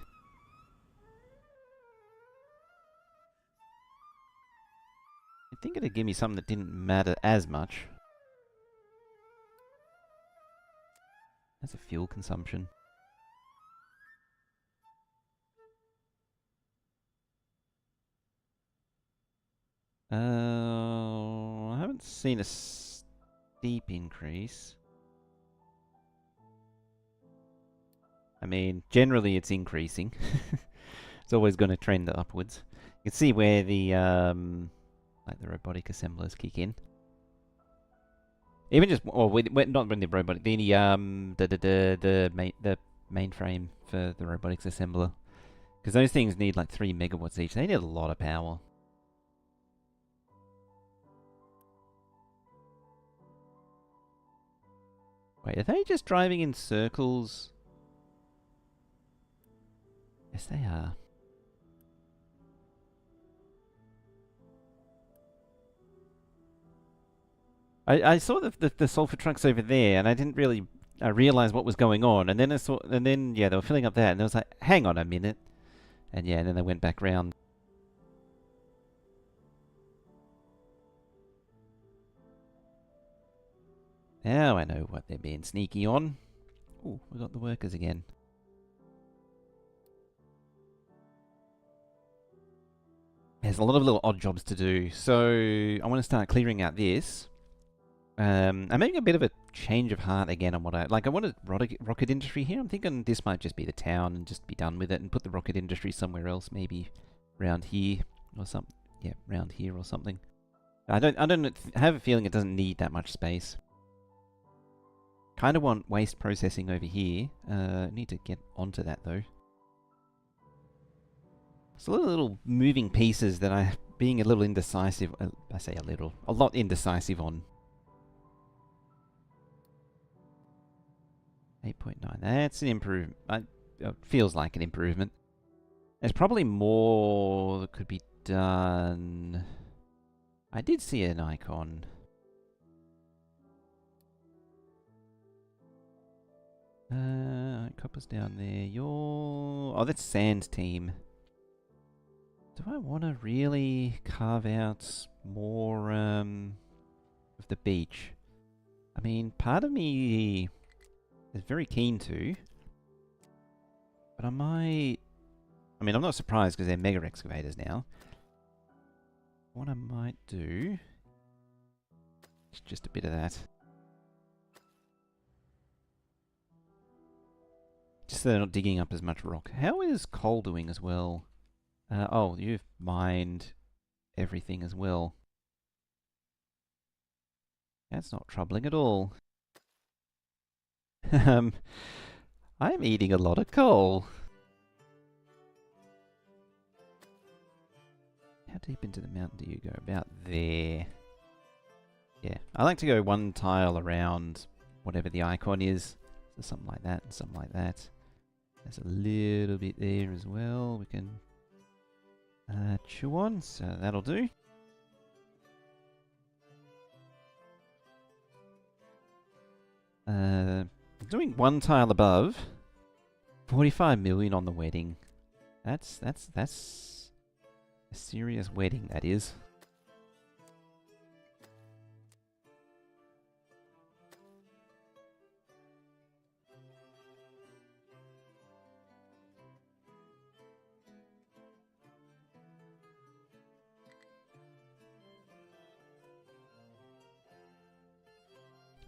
I think it'd give me something that didn't matter as much. That's a fuel consumption. I haven't seen a steep increase. I mean, generally it's increasing. It's always going to trend upwards. You can see where the like the robotic assemblers kick in. Even just, or not when the robotic, the mainframe for the robotics assembler, because those things need like 3 megawatts each. They need a lot of power. Wait, are they just driving in circles? Yes, they are. I saw the sulfur trucks over there, and I didn't really realize what was going on. And then yeah, they were filling up that, and I was like, hang on a minute. And yeah, and then they went back round. Now I know what they're being sneaky on. Ooh, we got the workers again. There's a lot of little odd jobs to do, so I want to start clearing out this. I'm making a bit of a change of heart again on what I wanted rocket industry here. I'm thinking this might just be the town and just be done with it and put the rocket industry somewhere else, maybe around here or something. Yeah, around here or something. I have a feeling it doesn't need that much space. Kind of want waste processing over here. Need to get onto that though. It's a little moving pieces that I'm being a little indecisive. I say a lot indecisive on. 8.9. That's an improvement. It feels like an improvement. There's probably more that could be done. I did see an icon. Copper's down there. Oh, that's Sand's team. Do I want to really carve out more of the beach? I mean, part of me is very keen to, but I might... I mean, I'm not surprised because they're mega excavators now. What I might do is just a bit of that. Just so they're not digging up as much rock. How is coal doing as well? Oh, you've mined everything as well. That's not troubling at all. I'm eating a lot of coal. How deep into the mountain do you go? About there. Yeah, I like to go one tile around whatever the icon is. So something like that and something like that. There's a little bit there as well. We can chew on, so that'll do. Doing one tile above. 45 million on the wedding. That's a serious wedding, that is.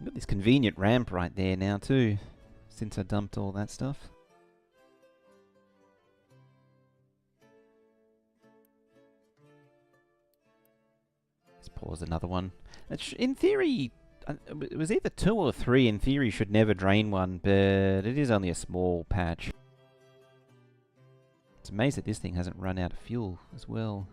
I've got this convenient ramp right there now too, since I dumped all that stuff. Let's pause another one. In theory, it was either 2 or 3 in theory should never drain one, but it is only a small patch. It's amazing that this thing hasn't run out of fuel as well.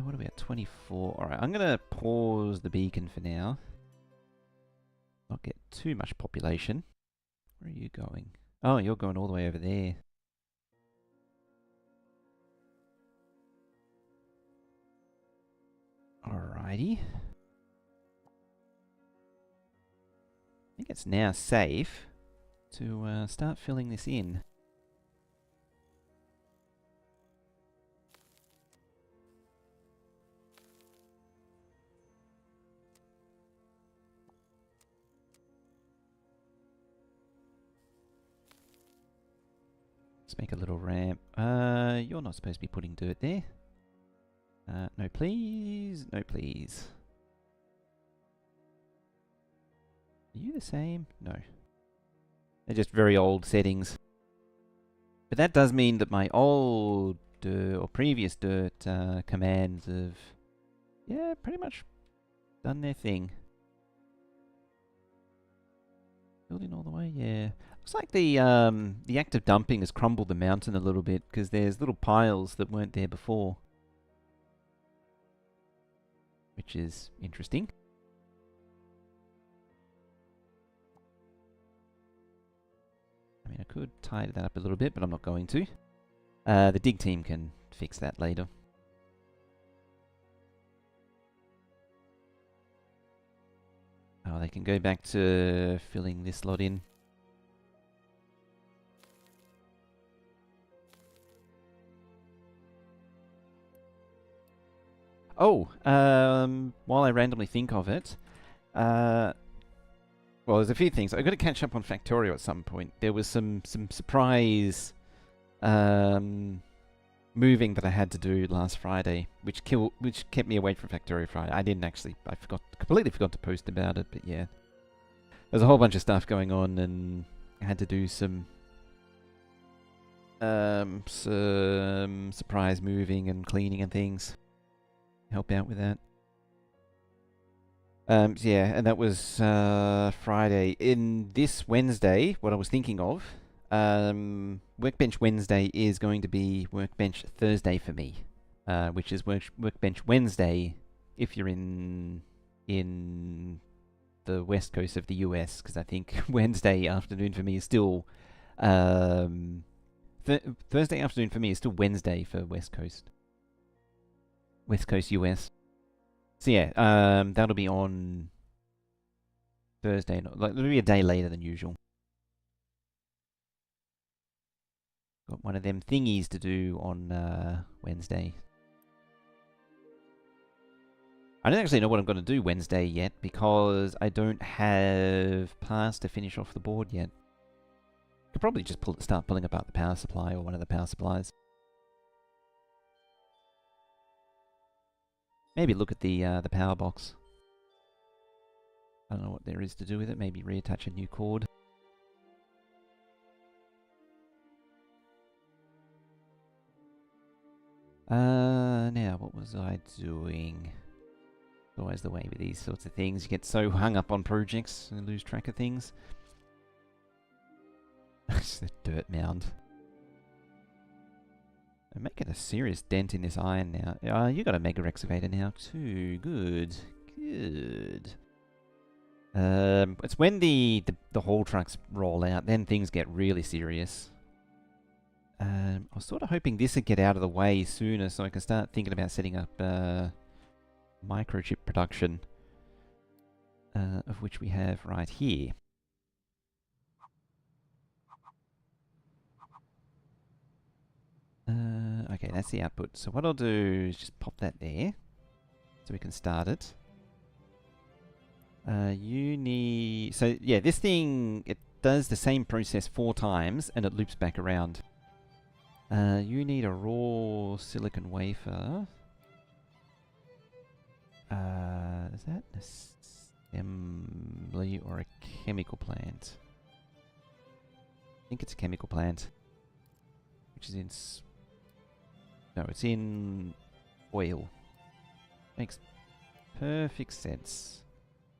What are we at? 24. Alright, I'm going to pause the beacon for now. Not get too much population. Where are you going? Oh, you're going all the way over there. Alrighty. I think it's now safe to start filling this in. Let's make a little ramp. You're not supposed to be putting dirt there. No please, no please. Are you the same? No. They're just very old settings. But that does mean that my old or previous dirt commands have, yeah, pretty much done their thing. Building all the way, yeah. Looks like the act of dumping has crumbled the mountain a little bit because there's little piles that weren't there before, which is interesting. I mean, I could tidy that up a little bit, but I'm not going to. The dig team can fix that later. Oh, they can go back to filling this lot in. Oh, while I randomly think of it, well, there's a few things. I've got to catch up on Factorio at some point. There was some surprise moving that I had to do last Friday, which kept me away from Factorio Friday. I completely forgot to post about it, but yeah. There's a whole bunch of stuff going on, and I had to do some surprise moving and cleaning and things. Help out with that. So yeah, and that was Friday. In this Wednesday, what I was thinking of, Workbench Wednesday is going to be Workbench Thursday for me, which is Workbench Wednesday if you're in the west coast of the US, because I think Wednesday afternoon for me is still Thursday afternoon for me is still Wednesday for West Coast US. So yeah, that'll be on Thursday. Like, it'll be a day later than usual. Got one of them thingies to do on Wednesday. I don't actually know what I'm going to do Wednesday yet because I don't have parts to finish off the board yet. Could probably just start pulling apart the power supply or one of the power supplies. Maybe look at the power box. I don't know what there is to do with it. Maybe reattach a new cord. Now, what was I doing? It's always the way with these sorts of things. You get so hung up on projects and lose track of things. It's the dirt mound. I'm making a serious dent in this iron now. You got a mega excavator now too. Good. Good. It's when the haul trucks roll out, then things get really serious. I was sort of hoping this would get out of the way sooner so I can start thinking about setting up microchip production, of which we have right here. Okay, that's the output. So what I'll do is just pop that there so we can start it. You need... So, yeah, this thing, it does the same process 4 times and it loops back around. You need a raw silicon wafer. Is that an assembly or a chemical plant? I think it's a chemical plant. Which is in... No, it's in oil. Makes perfect sense.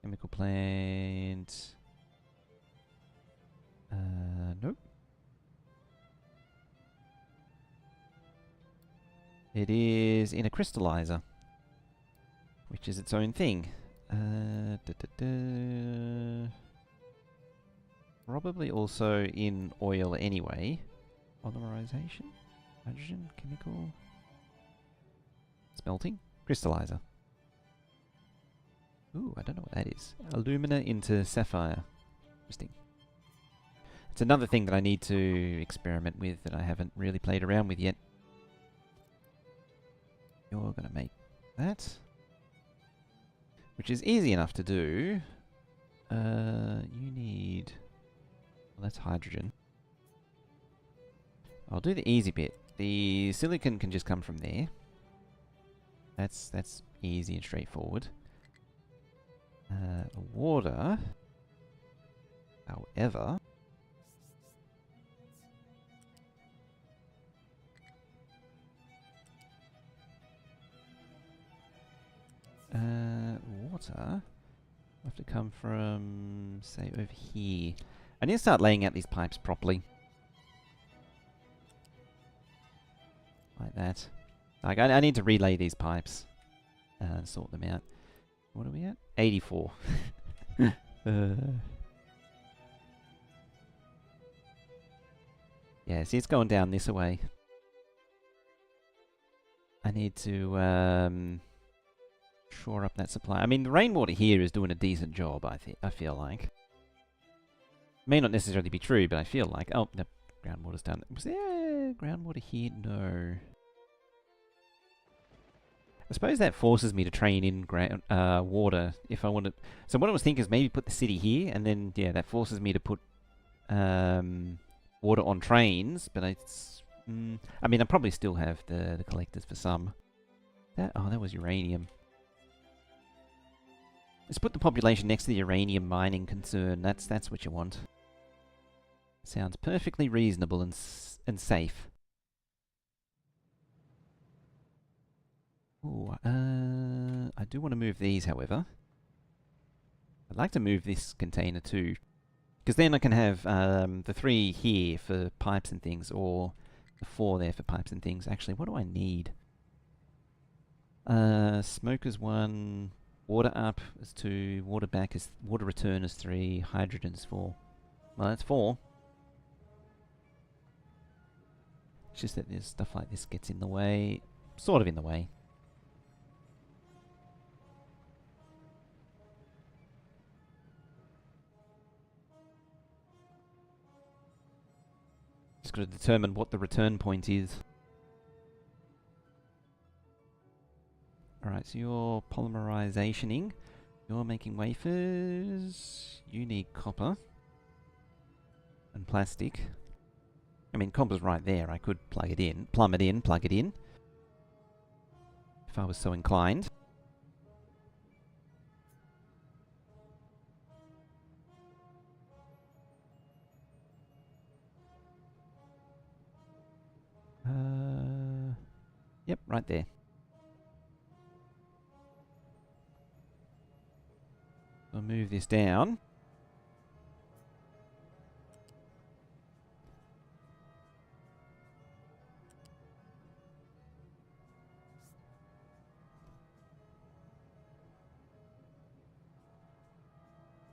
Chemical plant... nope. It is in a crystallizer, which is its own thing. Probably also in oil anyway. Polymerization? Hydrogen? Chemical? Smelting? Crystallizer. Ooh, I don't know what that is. Alumina into sapphire. Interesting. It's another thing that I need to experiment with that I haven't really played around with yet. You're going to make that, which is easy enough to do. You need... Well, that's hydrogen. I'll do the easy bit. The silicon can just come from there. That's easy and straightforward. Water, however... water will have to come from, say, over here. I need to start laying out these pipes properly. Like that. Like, I need to relay these pipes and sort them out. What are we at? 84. Yeah, see, it's going down this way. I need to shore up that supply. I mean, the rainwater here is doing a decent job, I feel like. May not necessarily be true, but I feel like... Oh, no, groundwater's done. Was there groundwater here? No. I suppose that forces me to train in water if I want to... So what I was thinking is maybe put the city here, and then, yeah, that forces me to put water on trains, but I mean, I probably still have the collectors for some. Oh, that was uranium. Let's put the population next to the uranium mining concern. That's what you want. Sounds perfectly reasonable and safe. Ooh, I do want to move these, however. I'd like to move this container too, because then I can have the 3 here for pipes and things, or the 4 there for pipes and things. Actually, what do I need? Smokers 1, water up is 2, water back is... water return is 3, hydrogen is 4. Well, that's 4. It's just that there's stuff like this gets in the way. Sort of in the way. got to determine what the return point is. Alright, so you're polymerizationing. You're making wafers. You need copper. And plastic. I mean, copper's right there. I could plug it in. Plumb it in, plug it in. If I was so inclined. Yep, right there. I'll move this down.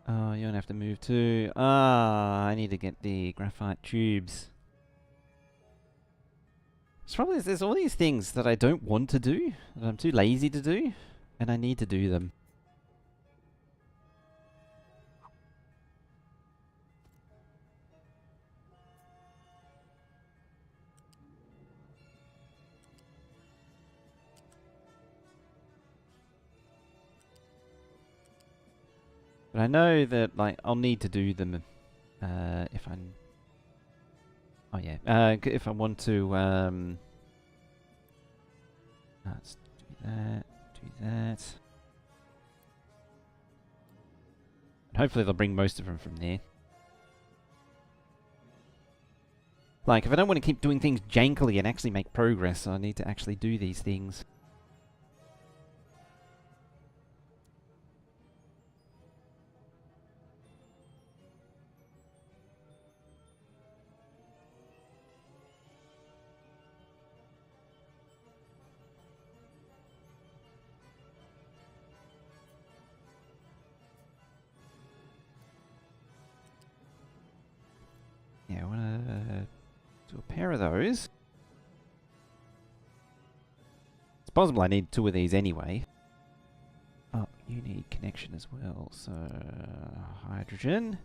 Oh, you're gonna have to move too. Ah, I need to get the graphite tubes. It's probably there's all these things that I don't want to do, that I'm too lazy to do, and I need to do them. But I know that like I'll need to do them if I'm. Oh yeah, if I want to. Let's do that. Do that. And hopefully they'll bring most of them from there. Like, if I don't want to keep doing things jankily and actually make progress, I need to actually do these things. Yeah, I want to do a pair of those. It's possible I need 2 of these anyway. Oh, you need connection as well. So, hydrogen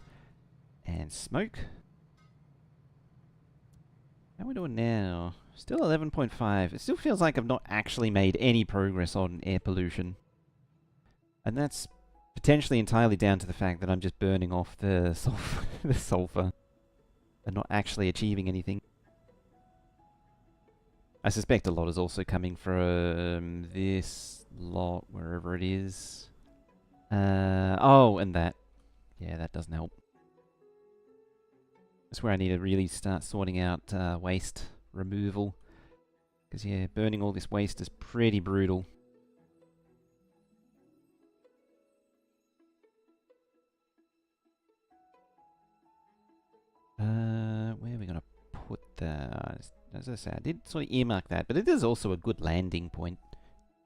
and smoke. How are we doing now? Still 11.5. It still feels like I've not actually made any progress on air pollution. And that's potentially entirely down to the fact that I'm just burning off the sulfur and not actually achieving anything. I suspect a lot is also coming from this lot, wherever it is. Oh, and that. Yeah, that doesn't help. That's where I need to really start sorting out waste removal. Because, yeah, burning all this waste is pretty brutal. Where are we going to put that? As I say, I did sort of earmark that, but it is also a good landing point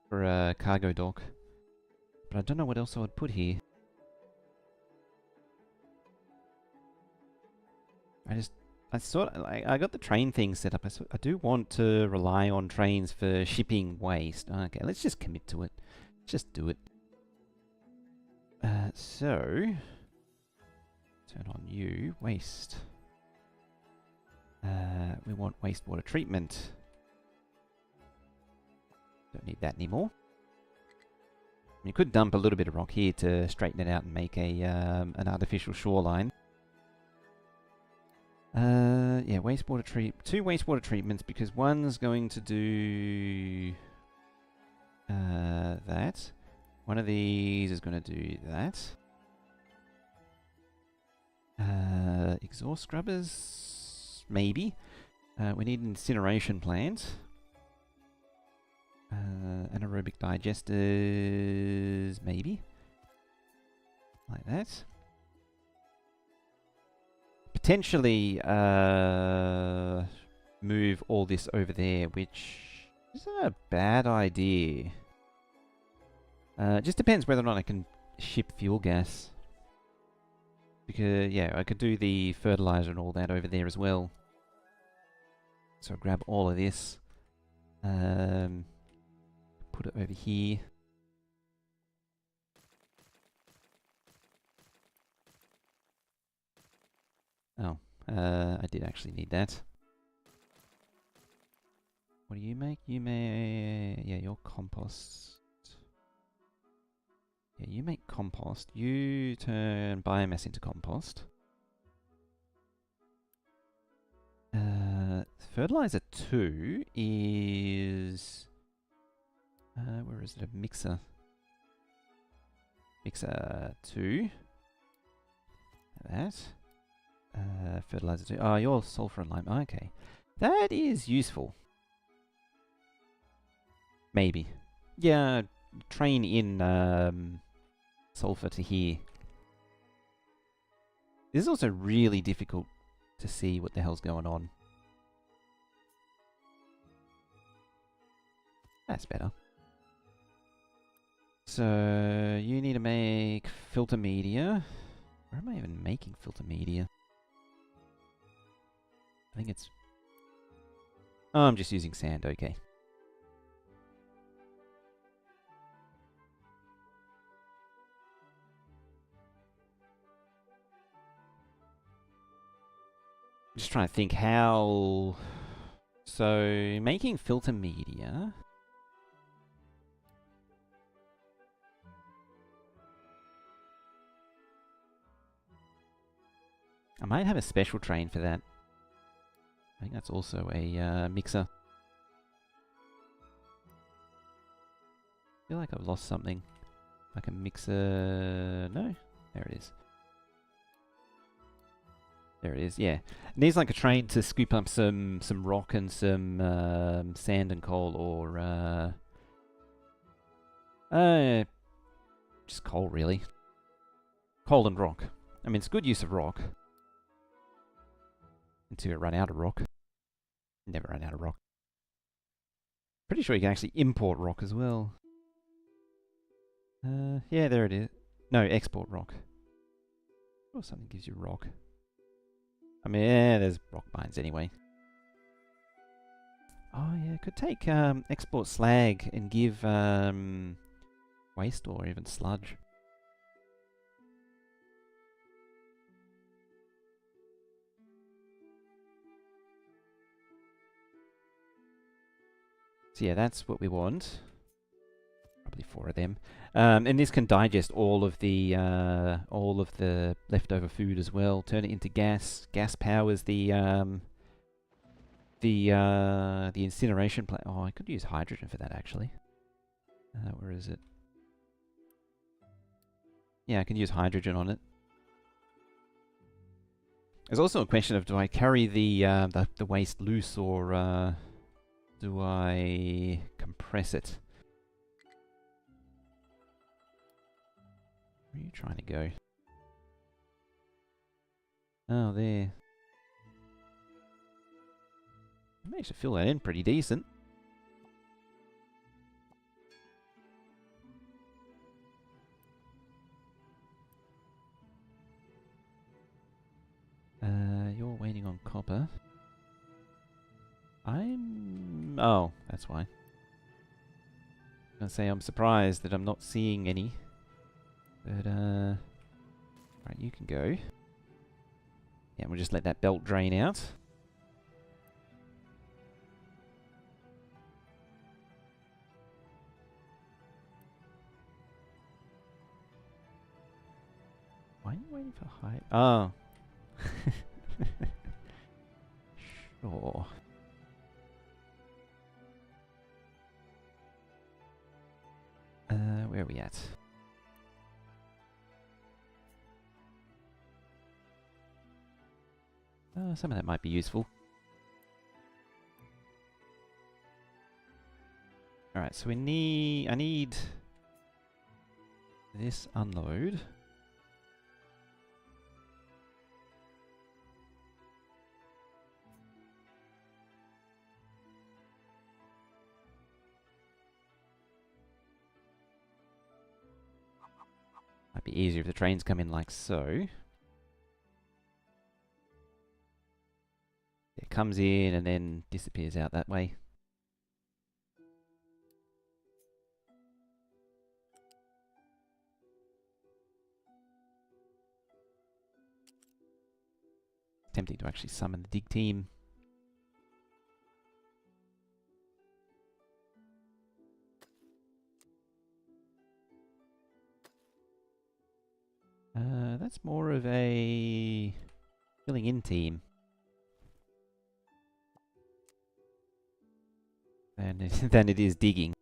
for a cargo dock. But I don't know what else I would put here. I got the train thing set up. I do want to rely on trains for shipping waste. Okay, let's just commit to it. Just do it. So, turn on you, waste. We want wastewater treatment. Don't need that anymore. You could dump a little bit of rock here to straighten it out and make a an artificial shoreline. Yeah, wastewater treat 2 wastewater treatments because one's going to do that. One of these is going to do that. Exhaust scrubbers, maybe. We need an incineration plant. Anaerobic digesters, maybe. Like that. Potentially move all this over there, which isn't a bad idea. It just depends whether or not I can ship fuel gas. Because, yeah, I could do the fertilizer and all that over there as well. So I'll grab all of this. Put it over here. Oh, I did actually need that. What do you make? You make... Yeah, your compost. Yeah, you make compost. You turn biomass into compost. Fertilizer 2 is... where is it? A mixer. Mixer 2. That. Fertilizer 2. Oh, you're sulfur and lime. Okay. That is useful. Maybe. Yeah, train in sulfur to here. This is also really difficult to see what the hell's going on. That's better. So, you need to make filter media. Where am I even making filter media? I think it's... Oh, I'm just using sand, okay. I'm just trying to think how... So, making filter media... I might have a special train for that. I think that's also a mixer. I feel like I've lost something. Like a mixer... No? There it is. There it is, yeah. It needs like a train to scoop up some rock and some sand and coal, or just coal really. Coal and rock. I mean, it's good use of rock. Until you run out of rock. Never run out of rock. Pretty sure you can actually import rock as well. Yeah, there it is. No, export rock. Or something gives you rock. I mean, yeah, there's rock mines anyway. Oh yeah, could take export slag and give waste or even sludge. So yeah, that's what we want. Probably 4 of them. And this can digest all of the leftover food as well. Turn it into gas. Gas powers the incineration plant. Oh, I could use hydrogen for that actually. Where is it? Yeah, I can use hydrogen on it. There's also a question of, do I carry the waste loose, or do I compress it? Where are you trying to go? Oh, there. I managed to fill that in pretty decent. You're waiting on copper. Oh, that's why. I was gonna say I'm surprised that I'm not seeing any. But, right, you can go. Yeah, we'll just let that belt drain out. Why are you waiting for high? Oh. Sure. Where are we at? Some of that might be useful. Alright, so I need this unload. Might be easier if the trains come in like so. It comes in and then disappears out that way. Tempting to actually summon the dig team. That's more of a filling in team than it is digging.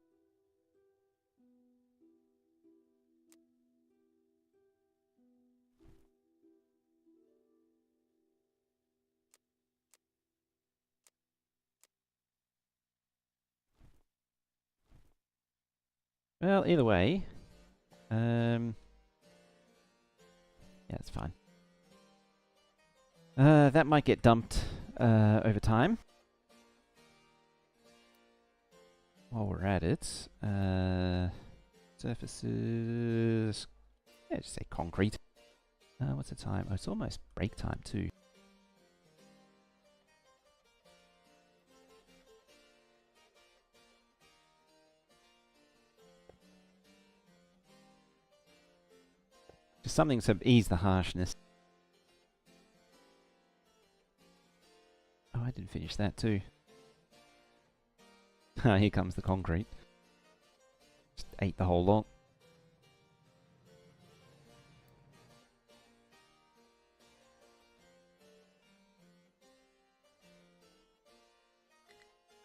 Well, either way, yeah, it's fine. That might get dumped over time. While we're at it, surfaces, yeah, just say concrete. What's the time? Oh, it's almost break time too. Just something to ease the harshness. Oh, I didn't finish that too. Here comes the concrete. Just ate the whole lot.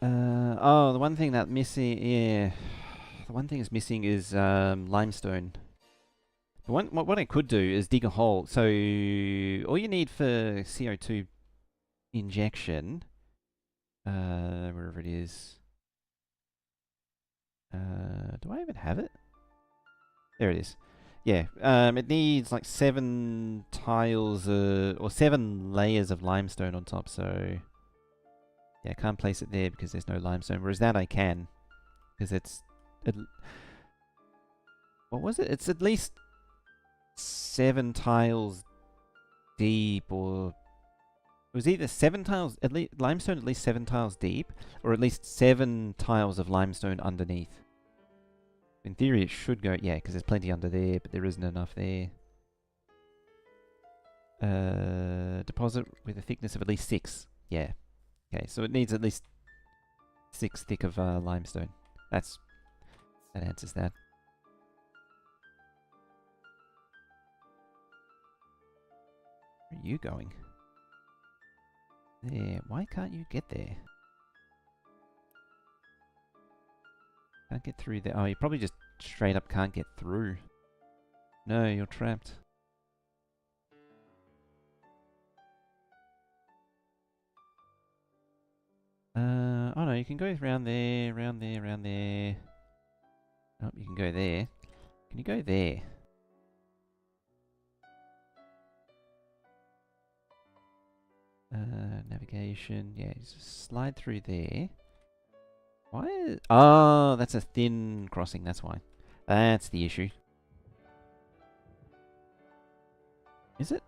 Oh, the one thing that missing, yeah, the one thing that's missing is limestone. What I could do is dig a hole. So all you need for CO2 injection, wherever it is. Do I even have it? There it is. Yeah, it needs like 7 tiles, or 7 layers of limestone on top, so... Yeah, I can't place it there because there's no limestone, whereas that I can. Because it's... what was it? It's at least 7 tiles deep, or... It was either 7 tiles, at least limestone at least 7 tiles deep, or at least 7 tiles of limestone underneath. In theory it should go, yeah, because there's plenty under there, but there isn't enough there. Deposit with a thickness of at least 6. Yeah. Okay, so it needs at least 6 thick of limestone. That answers that. Where are you going? There. Why can't you get there? Can't get through there. Oh, you probably just straight up can't get through. No, you're trapped. Oh no, you can go around there, around there, around there. Oh, you can go there. Can you go there? Navigation. Yeah, just slide through there. Why? Oh, that's a thin crossing. That's why. That's the issue. Is it?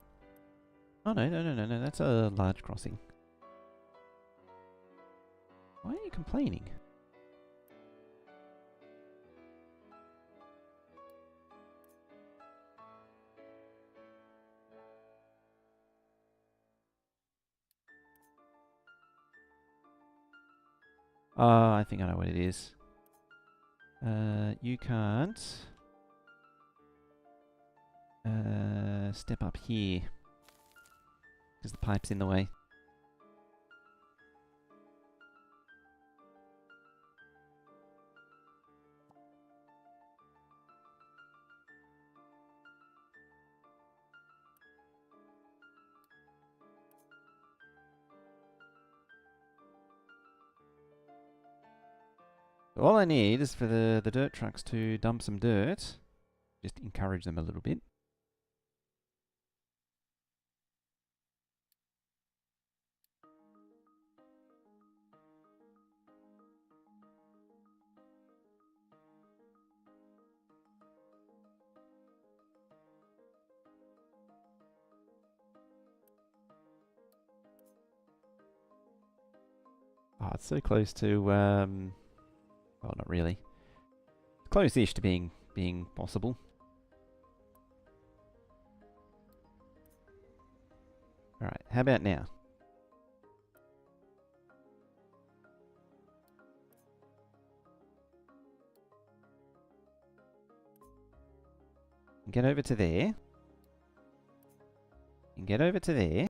Oh no, no, no, no, no. That's a large crossing. Why are you complaining? Oh, I think I know what it is. You can't step up here because the pipe's in the way. All I need is for the dirt trucks to dump some dirt. Just encourage them a little bit. Oh, it's so close to, well, not really. Close-ish to being possible. Alright, how about now? Get over to there. get over to there.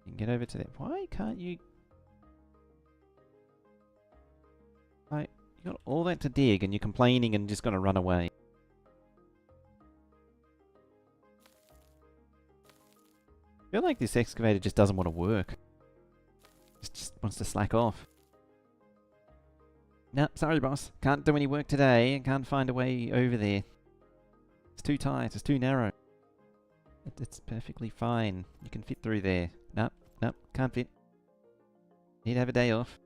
You can get over to there. Why can't you... Like, you got all that to dig and you're complaining and just gonna run away. I feel like this excavator just doesn't want to work. It just wants to slack off. No, sorry boss. Can't do any work today and can't find a way over there. It's too tight, it's too narrow. It's perfectly fine. You can fit through there. Nope, nope, can't fit. Need to have a day off.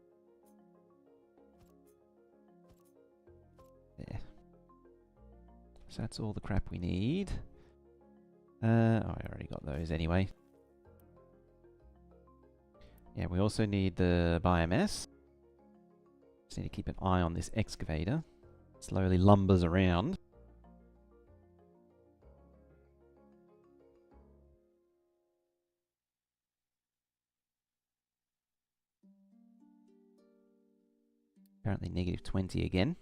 There. So that's all the crap we need. Oh, I already got those anyway. Yeah, we also need the biomass. Just need to keep an eye on this excavator. Slowly lumbers around. Apparently negative 20 again.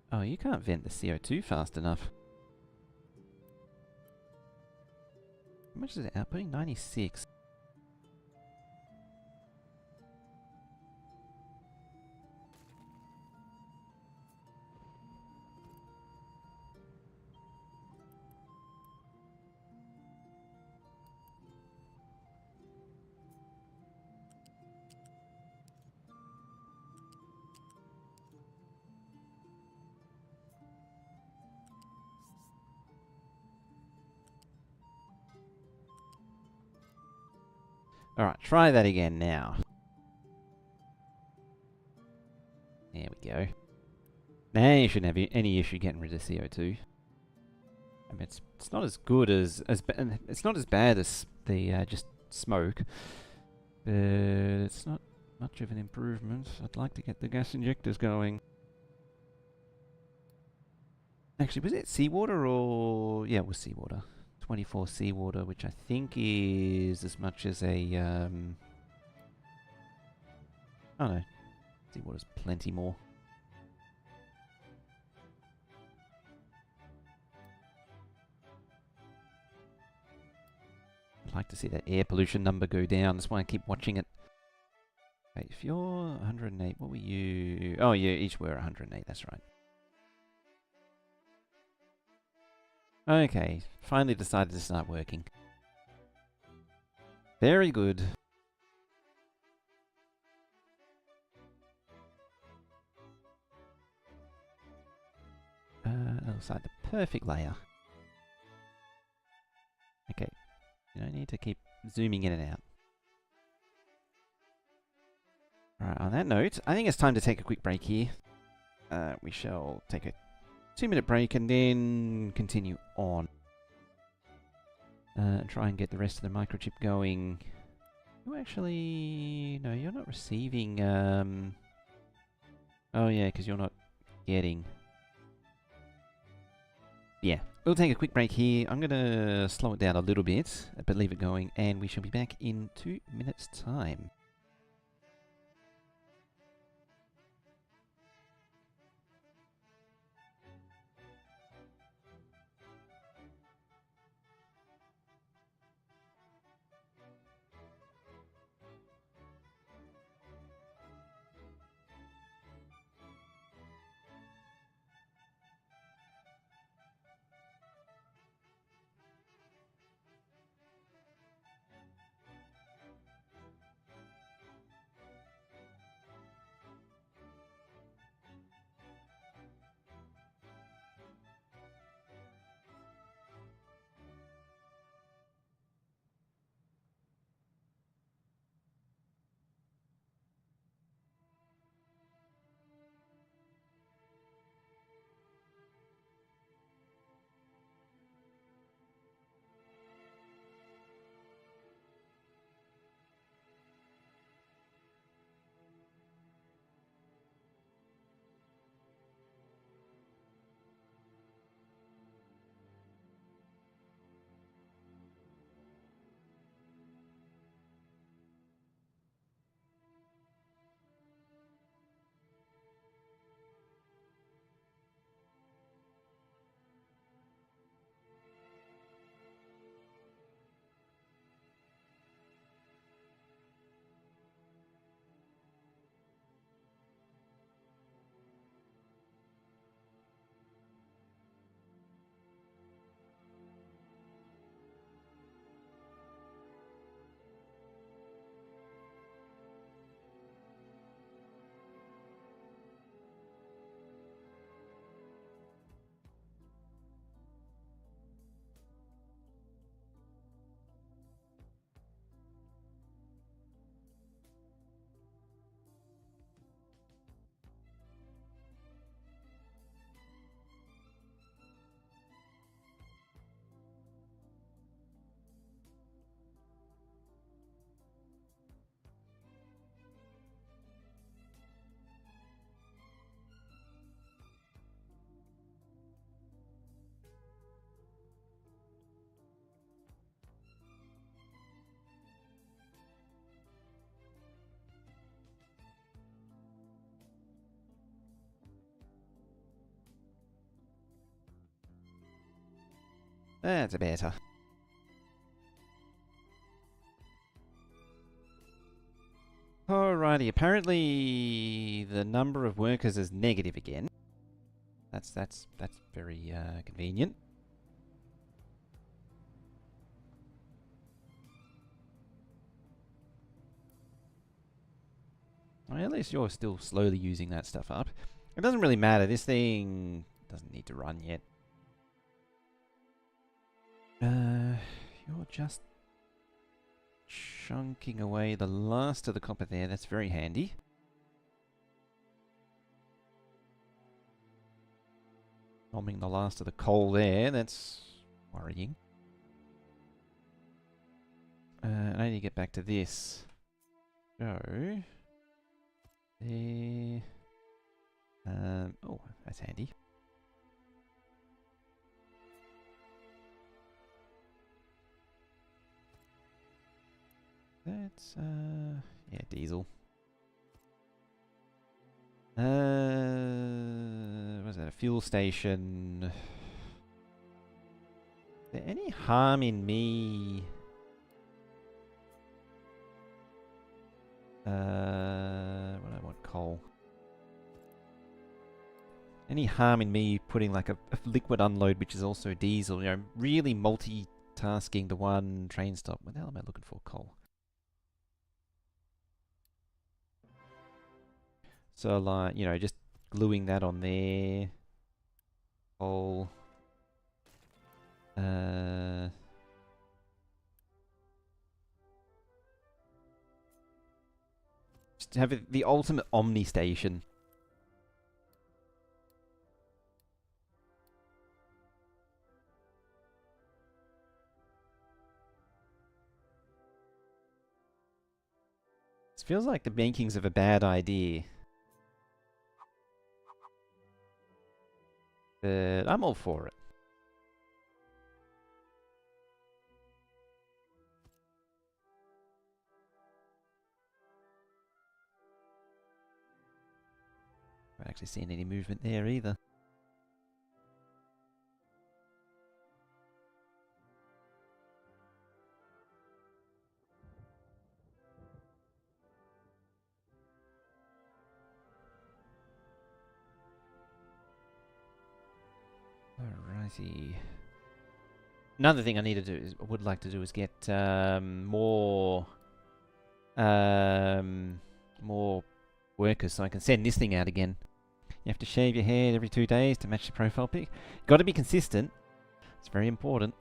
Oh, you can't vent the CO2 fast enough. How much is it outputting? 96. Alright, try that again now. There we go. Now you shouldn't have any issue getting rid of CO2. I mean, it's not as good as it's not as bad as the just smoke, but it's not much of an improvement. I'd like to get the gas injectors going. Actually, was it seawater or... Yeah, it was seawater. 24 seawater, which I think is as much as a... Oh no, seawater's plenty more. I'd like to see that air pollution number go down. That's why I keep watching it. Wait, if you're 108, what were you? Oh, yeah, each were 108, that's right. Okay, finally decided to start working. Very good. Other side, the perfect layer. Okay, you don't need to keep zooming in and out. Alright, on that note, I think it's time to take a quick break here. We shall take a 2-minute break and then continue on. Try and get the rest of the microchip going. You actually... No, you're not receiving... Oh yeah, because you're not getting... Yeah, we'll take a quick break here. I'm going to slow it down a little bit, but leave it going, and we shall be back in 2 minutes' time. That's better. Alrighty, apparently the number of workers is negative again. That's very convenient. Well, at least you're still slowly using that stuff up. It doesn't really matter. This thing doesn't need to run yet. You're just chunking away the last of the copper there. That's very handy. Bombing the last of the coal there. That's worrying. I need to get back to this. Go. There. Oh, that's handy. That's, yeah, diesel. Was that a fuel station? Is there any harm in me? What do I want? Coal. Any harm in me putting like a liquid unload, which is also diesel? You know, really multitasking the one train stop. What the hell am I looking for? Coal. So, like, you know, just gluing that on there. Coal. Just have it, the ultimate Omni station. This feels like the makings of a bad idea. But I'm all for it. I haven't actually seen any movement there either. Alrighty. Another thing I need to do is, would like to do is get more workers so I can send this thing out again. You have to shave your head every 2 days to match the profile pic. Got to be consistent. It's very important.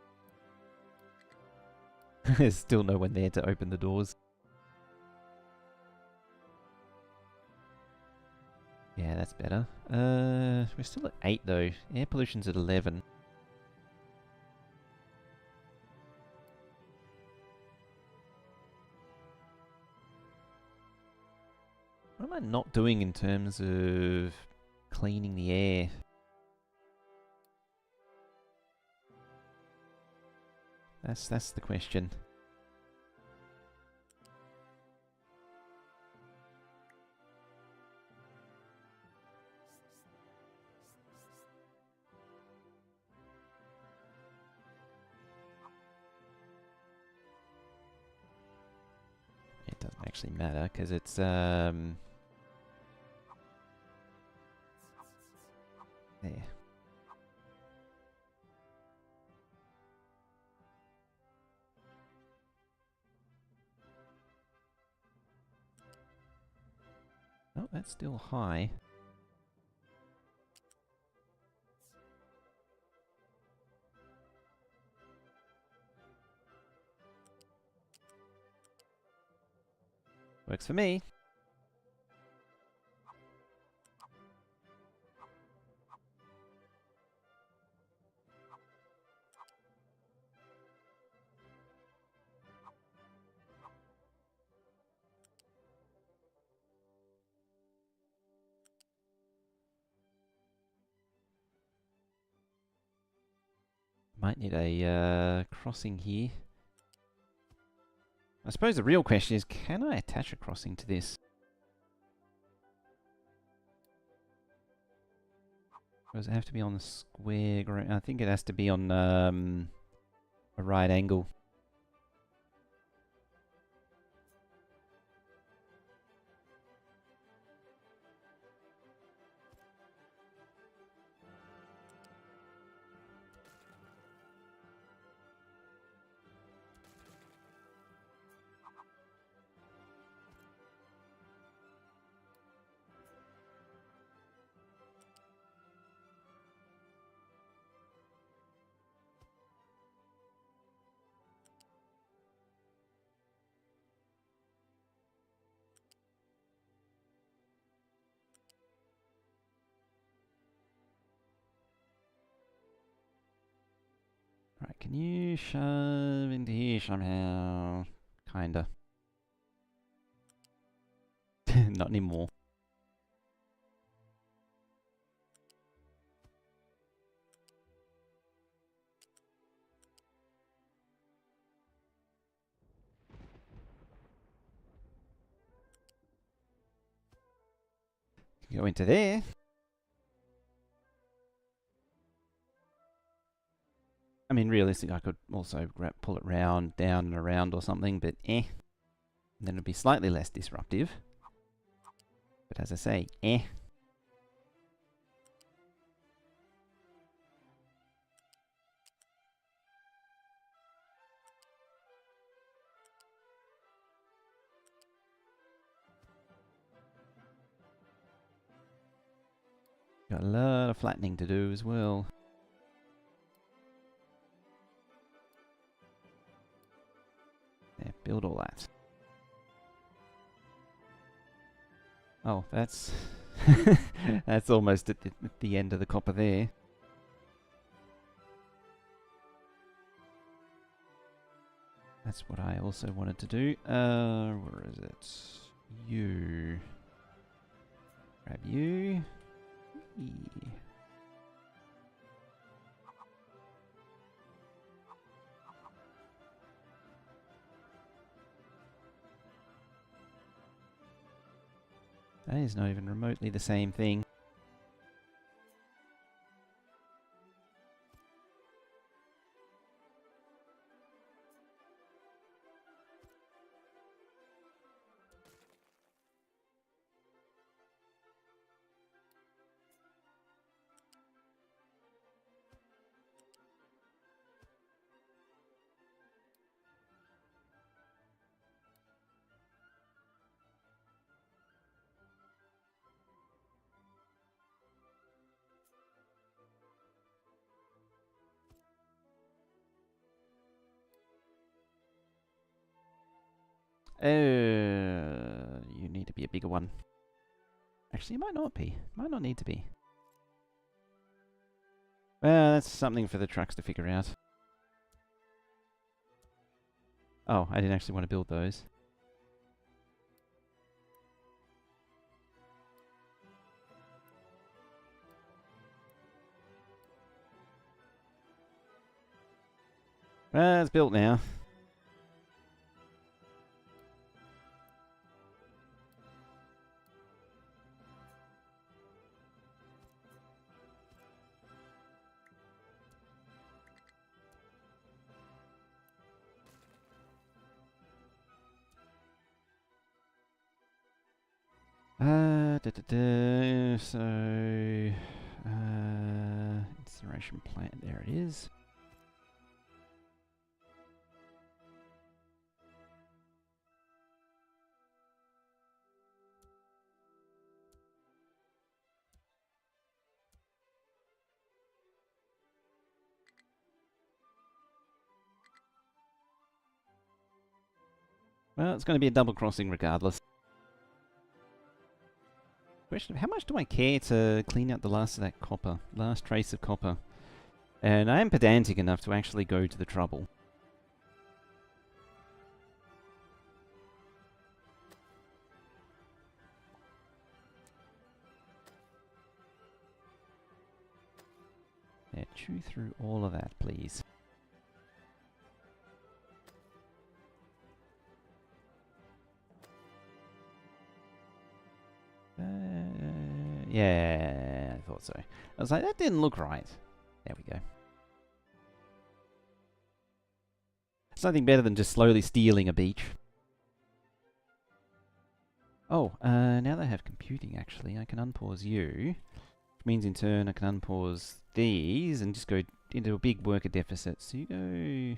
There's still no one there to open the doors. Yeah, that's better. We're still at 8 though. Air pollution's at 11. What am I not doing in terms of cleaning the air? That's the question. It doesn't actually matter because it's there. Oh, that's still high. Works for me. Might need a crossing here. I suppose the real question is, can I attach a crossing to this? Or does it have to be on the square ground? I think it has to be on a right angle. Right, can you shove into here somehow? Kinda. Not anymore. Go into there. I mean, realistically, I could also pull it round, down and around or something, but eh. And then it'd be slightly less disruptive. But as I say, eh. Got a lot of flattening to do as well. There, build all that. Oh, that's... that's almost at the end of the copper there. That's what I also wanted to do. Where is it? You. Grab you. Eee. That is not even remotely the same thing. You need to be a bigger one. Actually, it might not be. Might not need to be. Well, that's something for the trucks to figure out. Oh, I didn't actually want to build those. Well, it's built now. So, incineration plant, there it is. Well, it's going to be a double crossing regardless. Question of how much do I care to clean out the last of that copper, last trace of copper? And I am pedantic enough to actually go to the trouble. Yeah, chew through all of that, please. Yeah, I thought so. I was like, that didn't look right. There we go. It's nothing better than just slowly stealing a beach. Oh, now they have computing, actually. I can unpause you. Which means in turn I can unpause these and just go into a big worker deficit. So you go... You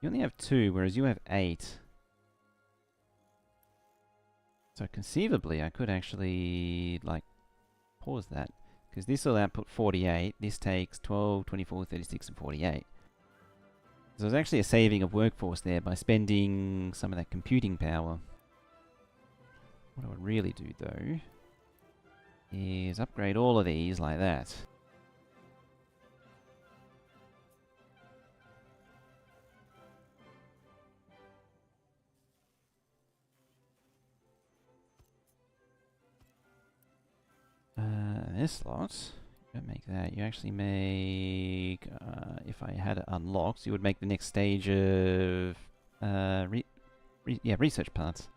only have 2, whereas you have 8. So conceivably I could actually, like, pause that. Because this will output 48. This takes 12, 24, 36, and 48. So there's actually a saving of workforce there by spending some of that computing power. What I would really do, though, is upgrade all of these like that. This lot, you don't make that. You actually make, if I had it unlocked, you would make the next stage of, research parts.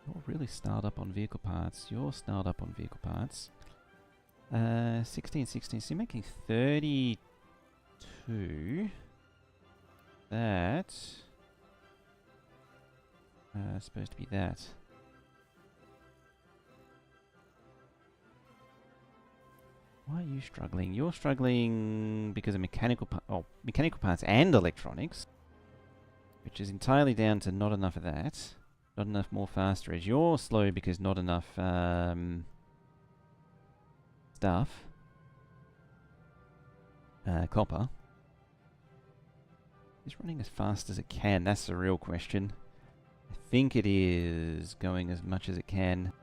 You're really styled up on vehicle parts. You're styled up on vehicle parts. 16, 16. So you're making 32. That... supposed to be that. Why are you struggling? You're struggling because of mechanical parts and electronics, which is entirely down to not enough of that. Not enough more faster as you're slow because not enough stuff. Copper. Is running as fast as it can? That's the real question. I think it is going as much as it can.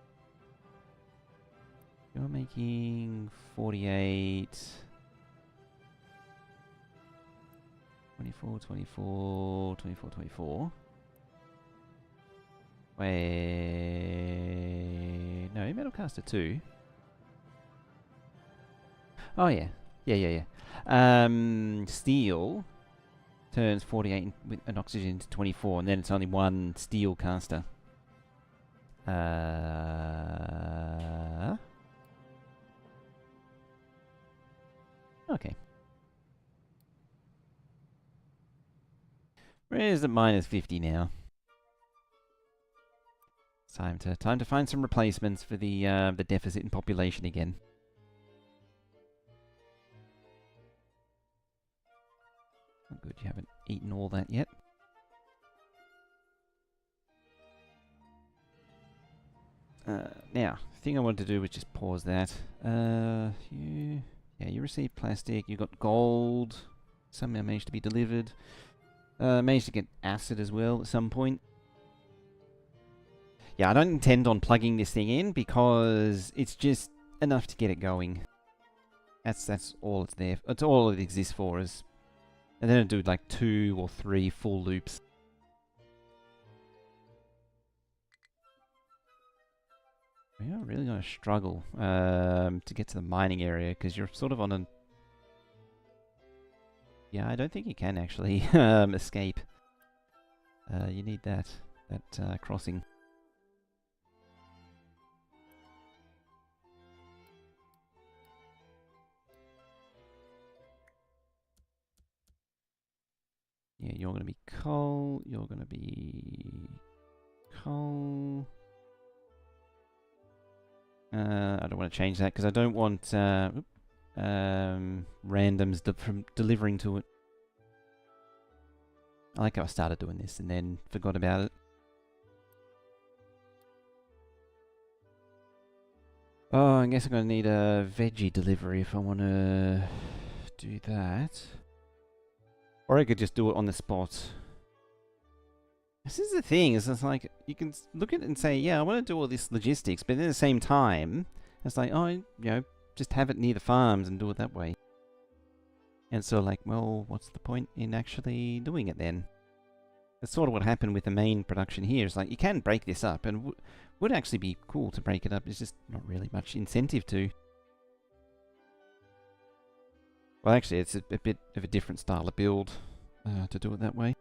You're making 48... 24, 24, 24, 24. Wait... No, Metalcaster 2. Oh yeah. Yeah. Steel turns 48 with an oxygen to 24, and then it's only one steel caster. Okay. Where is it minus 50 now? It's time to find some replacements for the deficit in population again. Oh, good, you haven't eaten all that yet. Now, the thing I wanted to do was just pause that. You received plastic. You got gold. Somehow managed to be delivered. Managed to get acid as well at some point. Yeah, I don't intend on plugging this thing in because it's just enough to get it going. That's all it's there. That's all it exists for. Is, and then it'll do like 2 or 3 full loops. You're really going to struggle to get to the mining area because you're sort of on a... Yeah, I don't think you can actually escape. You need that crossing. Yeah, you're going to be coal. You're going to be coal. I don't want to change that because I don't want randoms from delivering to it. I like how I started doing this and then forgot about it. Oh, I guess I'm going to need a veggie delivery if I want to do that. Or I could just do it on the spot. This is the thing, is it's like, you can look at it and say, yeah, I want to do all this logistics, but at the same time, it's like, oh, you know, just have it near the farms and do it that way. And so like, well, what's the point in actually doing it then? That's sort of what happened with the main production here. It's like, you can break this up, and would actually be cool to break it up. There's just not really much incentive to. Well, actually, it's a bit of a different style of build to do it that way.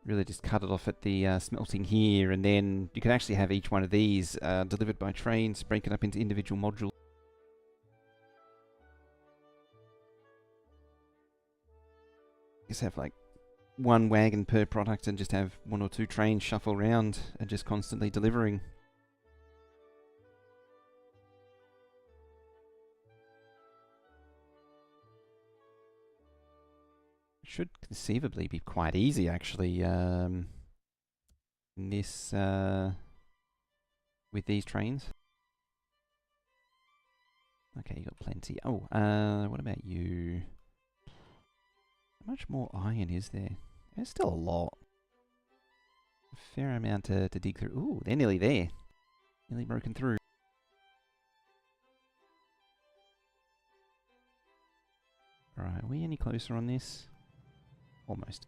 Really just cut it off at the smelting here, and then you can actually have each one of these delivered by trains, break it up into individual modules. Just have like one wagon per product and just have one or two trains shuffle around and just constantly delivering. Should conceivably be quite easy actually in this with these trains. Okay, you got plenty. Oh, what about you? How much more iron is there? There's still a lot. A fair amount to dig through. Ooh, they're nearly there. Nearly broken through. Alright, are we any closer on this? Almost.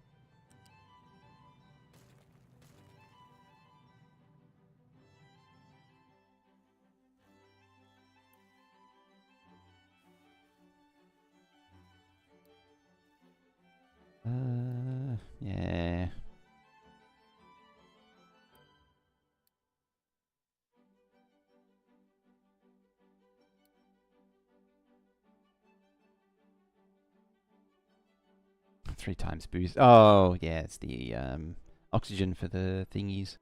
Yeah. Three times boost. Oh, yeah, it's the oxygen for the thingies.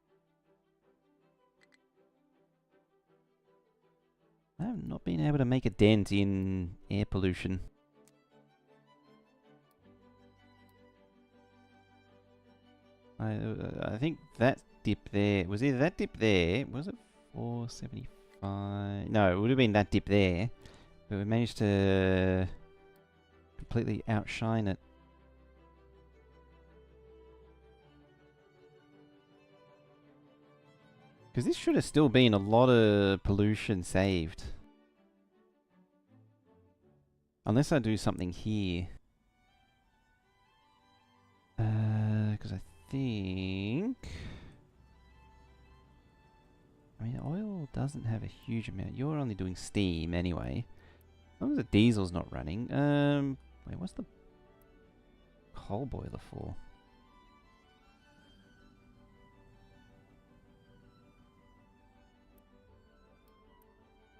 I have not been able to make a dent in air pollution. I think that dip there, was either that dip there, was it 475? No, it would have been that dip there, but we managed to completely outshine it. Because this should have still been a lot of pollution saved. Unless I do something here. Because I think... I mean, oil doesn't have a huge amount. You're only doing steam anyway. As long as the diesel's not running. Wait, what's the coal boiler for?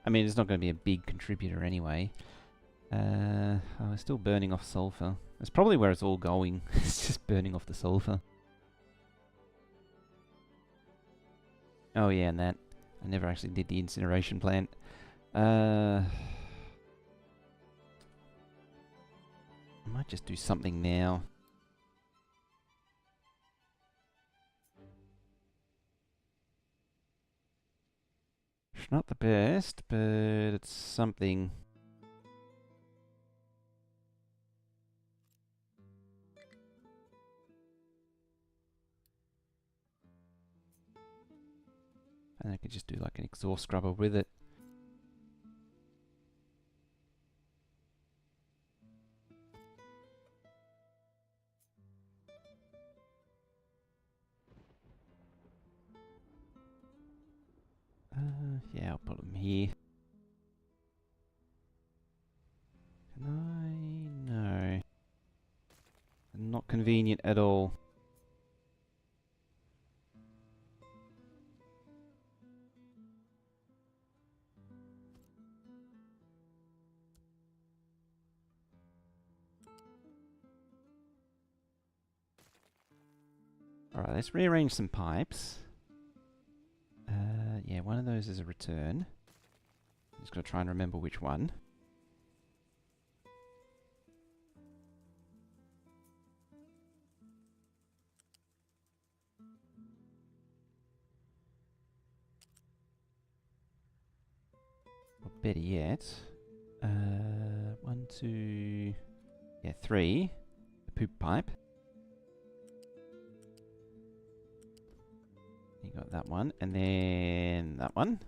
I mean, it's not going to be a big contributor anyway. Oh, it's still burning off sulfur. That's probably where it's all going. It's just burning off the sulfur. Oh yeah, and that. I never actually did the incineration plant. I might just do something now. It's not the best, but it's something. And I could just do like an exhaust scrubber with it. Yeah, I'll put them here. Can I? No. Not convenient at all. Alright, let's rearrange some pipes. Yeah, one of those is a return. Just gotta try and remember which one. Or better yet, one, two, yeah, three. The poop pipe. You got that one, and then that one.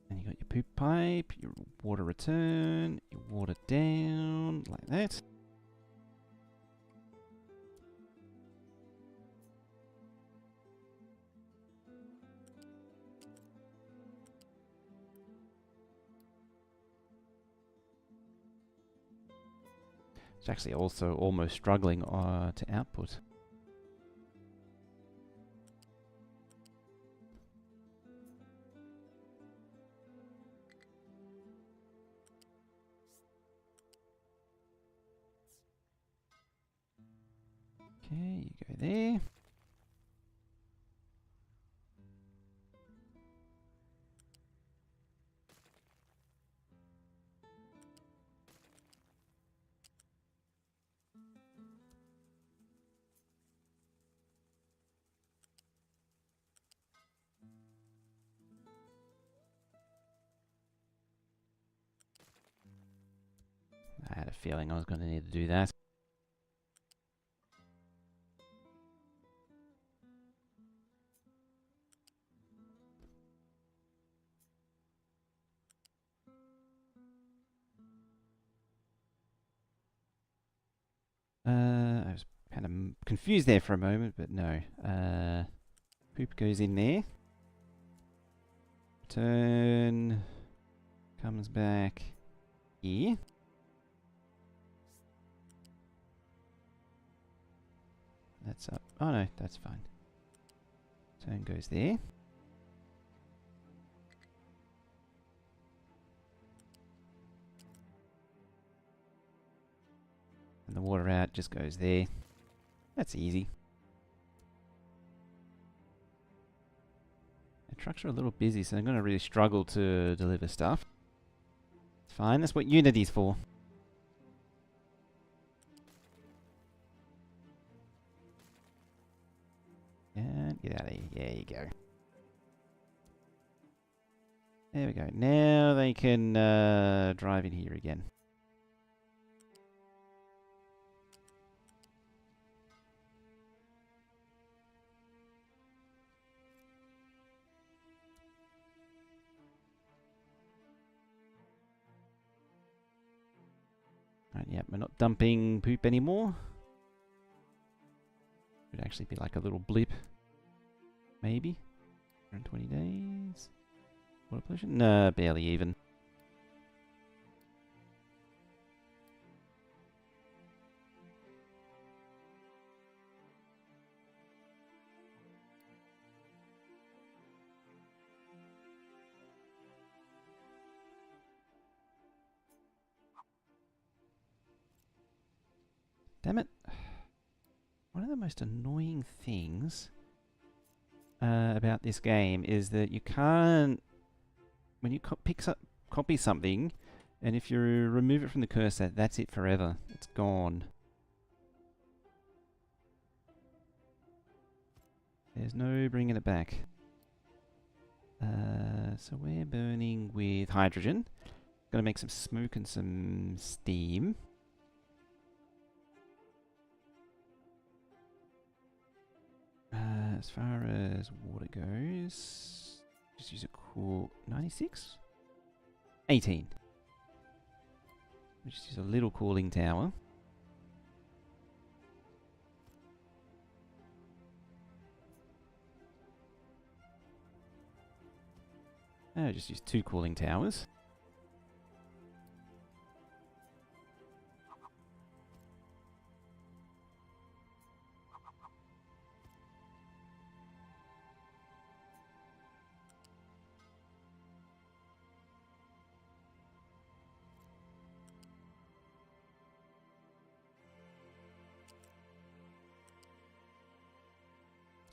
And you got your poop pipe, your water return, your water down, like that. It's actually also almost struggling to output. Okay, you go there. I had a feeling I was going to need to do that. I was kind of confused there for a moment, but no. Poop goes in there. Turn. Comes back here. That's up. Oh no, that's fine. Turn goes there. And the water out just goes there. That's easy. The trucks are a little busy, so I'm going to really struggle to deliver stuff. It's fine, that's what Unity's for. And get out of here. There you go. There we go. Now they can drive in here again. Right, yeah, we're not dumping poop anymore. Could actually be like a little blip. Maybe. 120 days. Water pollution? No, barely even. Damn it. One of the most annoying things about this game is that you can't... When you copy something, and if you remove it from the cursor, that's it forever. It's gone. There's no bringing it back. So we're burning with hydrogen. Gonna make some smoke and some steam. As far as water goes, just use a cool 96? 18. We just use a little cooling tower. Just use 2 cooling towers.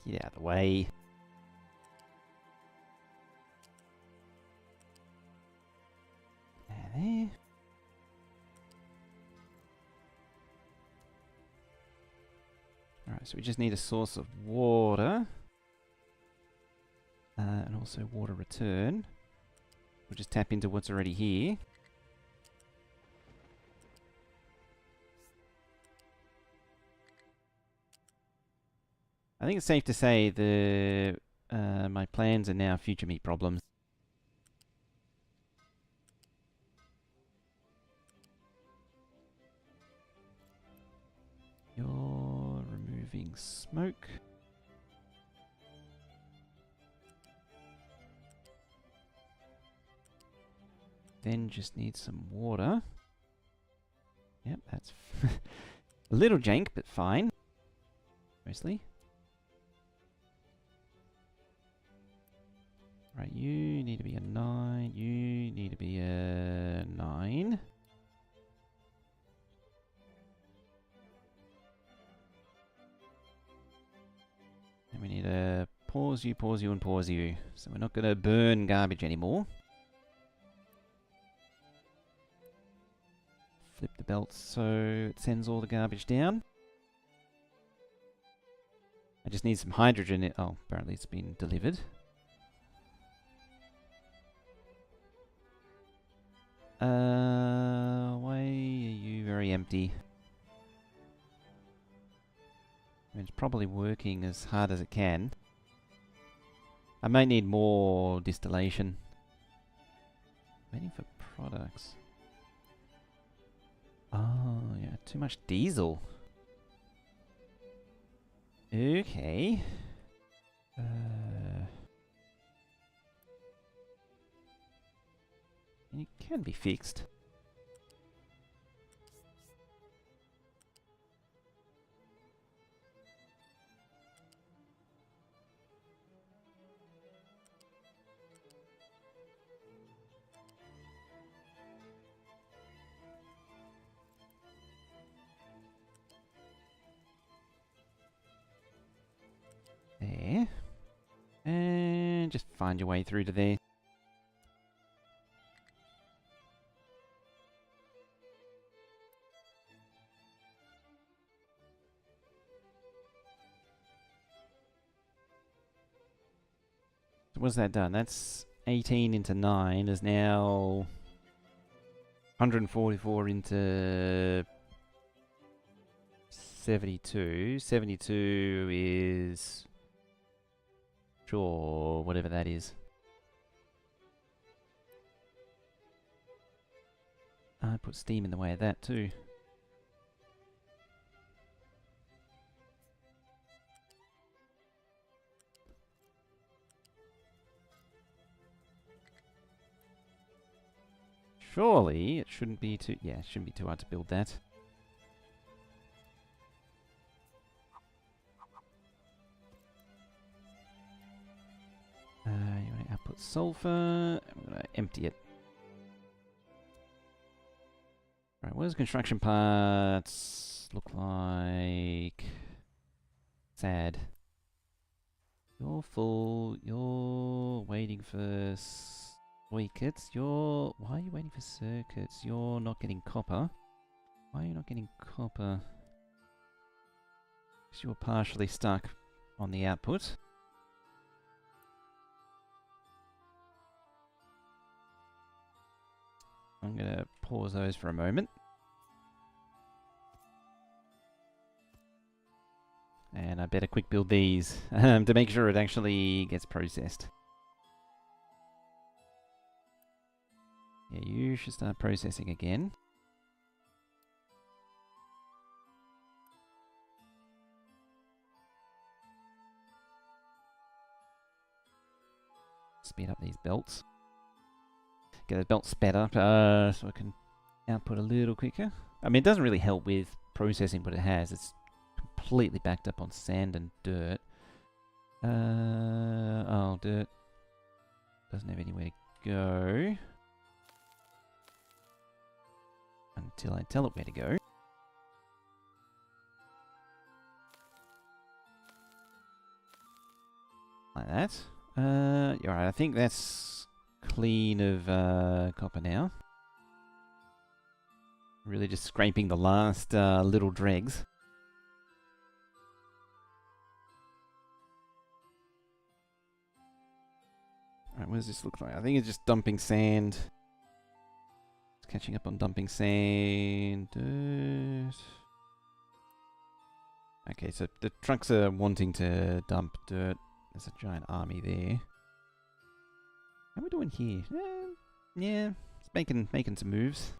Get out of the way. There. Alright, so we just need a source of water. And also water return. We'll just tap into what's already here. I think it's safe to say the my plans are now future me problems. You're removing smoke. Then just need some water. Yep, that's A little jank, but fine. Mostly. Right, you need to be a 9. You need to be a 9. And we need to pause you, and pause you. So we're not going to burn garbage anymore. Flip the belt so it sends all the garbage down. I just need some hydrogen. Oh, apparently it's been delivered. Why are you very empty? I mean, it's probably working as hard as it can. I might need more distillation. Waiting for products. Oh, yeah, too much diesel. Okay. It can be fixed. There. And just find your way through to there. So what's that done? That's 18 into 9 is now 144 into 72. 72 is... Sure, whatever that is. I put steam in the way of that too. Surely it shouldn't be too... Yeah, it shouldn't be too hard to build that. You want to output sulfur. I'm going to empty it. Right, what does construction parts look like? Sad. You're full. You're waiting for circuits. Why are you waiting for circuits? You're not getting copper. Why are you not getting copper? Because you're partially stuck on the output. I'm going to pause those for a moment. And I better quick build these to make sure it actually gets processed. Yeah, you should start processing again. Speed up these belts. Get the belt sped up so I can output a little quicker. I mean, it doesn't really help with processing what it has. It's completely backed up on sand and dirt. Oh, dirt doesn't have anywhere to go until I tell it where to go. Like that. You're right. I think that's clean of copper now. Really just scraping the last little dregs. Alright, what does this look like? I think it's just dumping sand. It's catching up on dumping sand. Dirt. Okay, so the trucks are wanting to dump dirt. There's a giant army there. How are we doing here? Yeah, it's making some moves.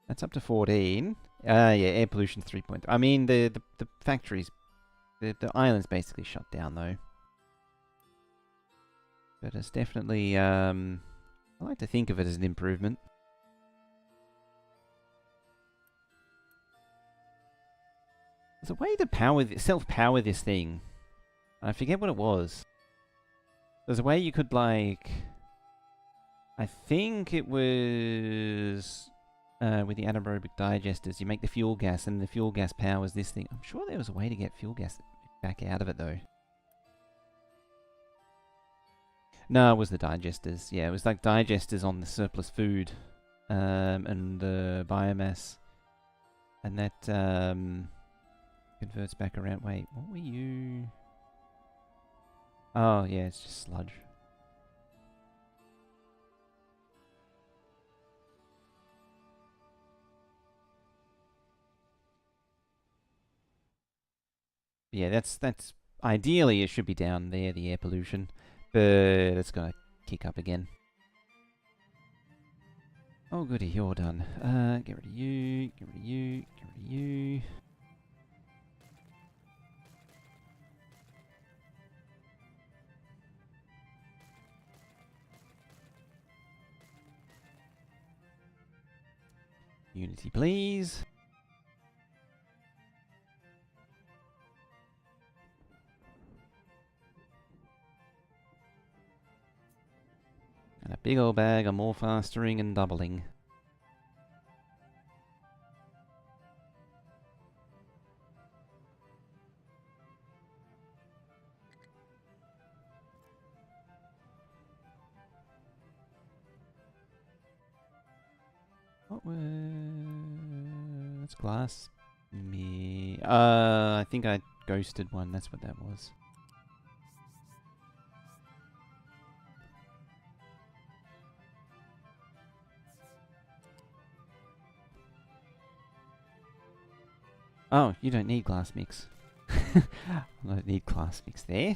That's up to 14. Yeah, air pollution 3.3. I mean, the factories, the island's basically shut down though. But it's definitely, I like to think of it as an improvement. There's a way to self-power this thing. I forget what it was. There's a way you could, like... I think it was... with the anaerobic digesters, you make the fuel gas, and the fuel gas powers this thing. I'm sure there was a way to get fuel gas back out of it, though. No, it was the digesters. Yeah, it was like digesters on the surplus food, and the biomass. And that, converts back around. Wait, what were you? Oh, yeah, it's just sludge. Yeah, that's ideally it should be down there, the air pollution, but it's gonna kick up again. Oh goody, you're done. Get rid of you, get rid of you, get rid of you. Unity, please. And a big old bag of more fastering and doubling. What was... That's glass. Me... I think I ghosted one, that's what that was. Oh, you don't need glass mix. I don't need glass mix there.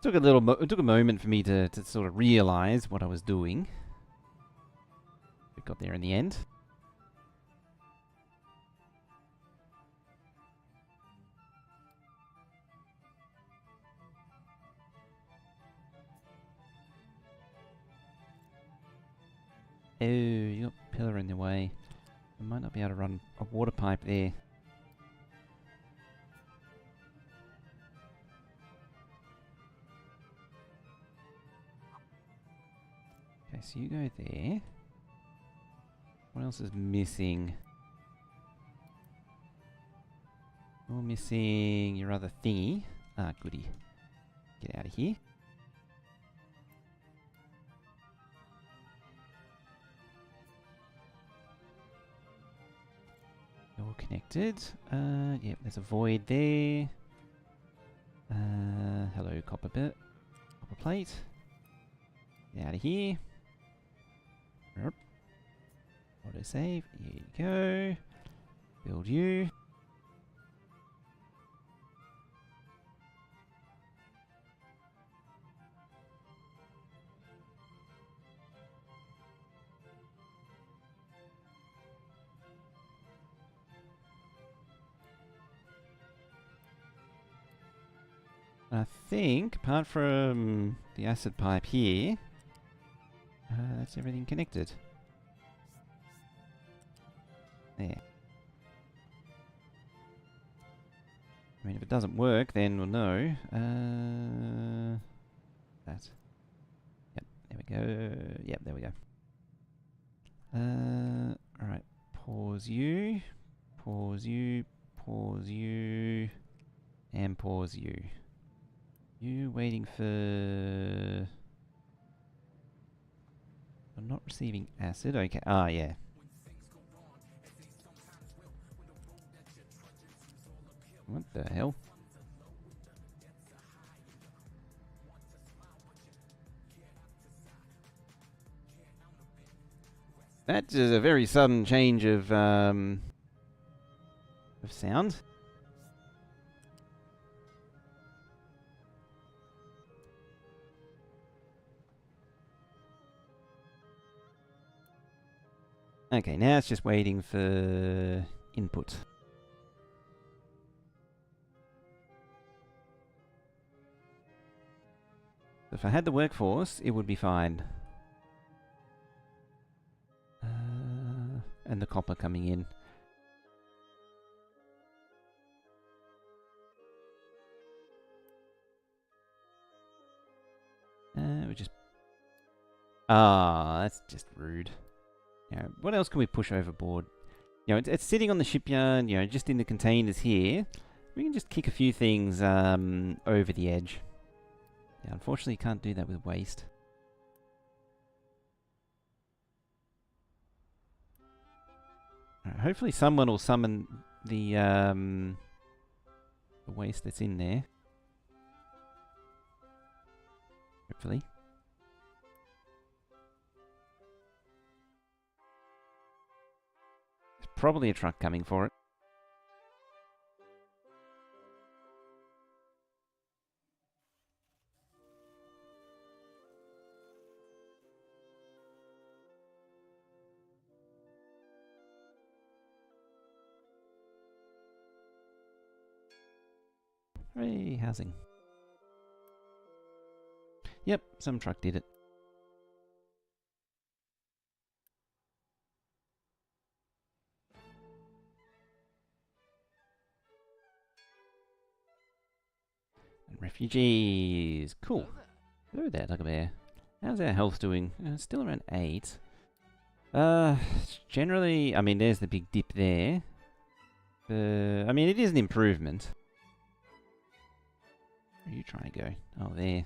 Took it took a moment for me to sort of realize what I was doing. We got there in the end. Oh, you got a pillar in the way. I might not be able to run a water pipe there. Okay, so you go there. What else is missing? You're missing your other thingy. Ah, goody. Get out of here. You're connected. Yep, there's a void there. Hello, copper bit. Copper plate. Get out of here. Auto save. Here you go. Build you. I think, apart from the acid pipe here, that's everything connected. There. I mean, if it doesn't work, then we'll know. That. Yep, there we go. Yep, there we go. Alright. Pause you. Pause you. Pause you. And pause you. You waiting for... I'm not receiving acid. Okay. Ah, yeah. What the hell? That is a very sudden change of sound. Okay, now it's just waiting for input. If I had the workforce, it would be fine. And the copper coming in. We just... Ah, that's just rude. You know, what else can we push overboard? You know, it's sitting on the shipyard, you know, just in the containers here. We can just kick a few things over the edge. Yeah, unfortunately, you can't do that with waste. Right, hopefully someone will summon the waste that's in there. Hopefully. There's probably a truck coming for it. Hey, housing. Yep, some truck did it. And refugees. Cool. Hello there, Duggar Bear. How's our health doing? Still around 8. Generally, I mean, there's the big dip there. I mean, it is an improvement. Where are you trying to go? Oh, there.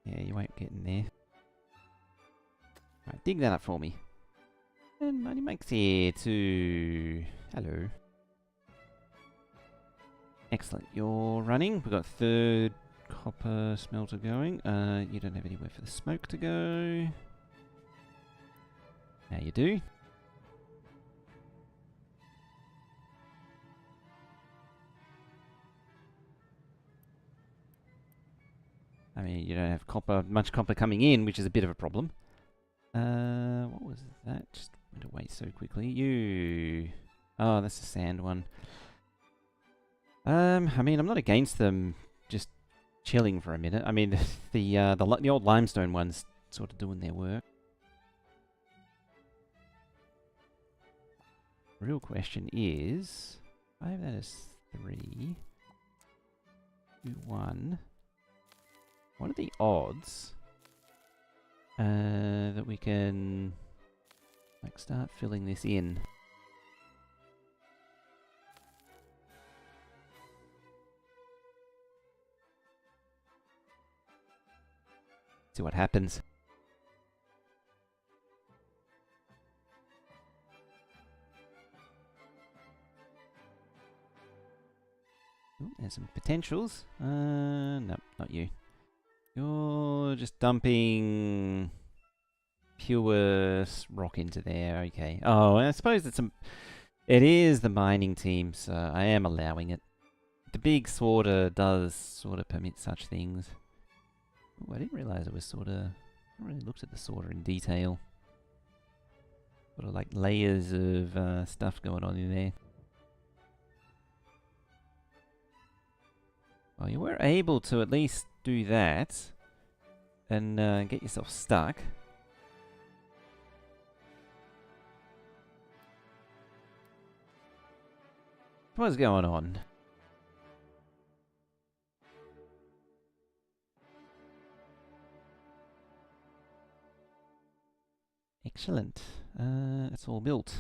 Yeah, you won't get in there. Right, dig that up for me. And Money Mike's here too. Hello. Excellent. You're running. We've got third copper smelter going. You don't have anywhere for the smoke to go. Now you do. I mean, you don't have much copper coming in, which is a bit of a problem. What was that? Just went away so quickly. You... Oh, that's the sand one. I mean, I'm not against them just chilling for a minute. I mean, the old limestone ones sort of doing their work. Real question is, I have that as 3, 2, 1. What are the odds that we can like start filling this in? See what happens. Ooh, there's some potentials. No, not you. You're just dumping pure rock into there. Okay. Oh, I suppose it is the mining team, so I am allowing it. The big sorter does sort of permit such things. Ooh, I didn't realise it was sort of... I really looked at the sorter in detail. Sort of like layers of stuff going on in there. Well, you were able to at least do that and get yourself stuck. What's going on? Excellent. It's all built.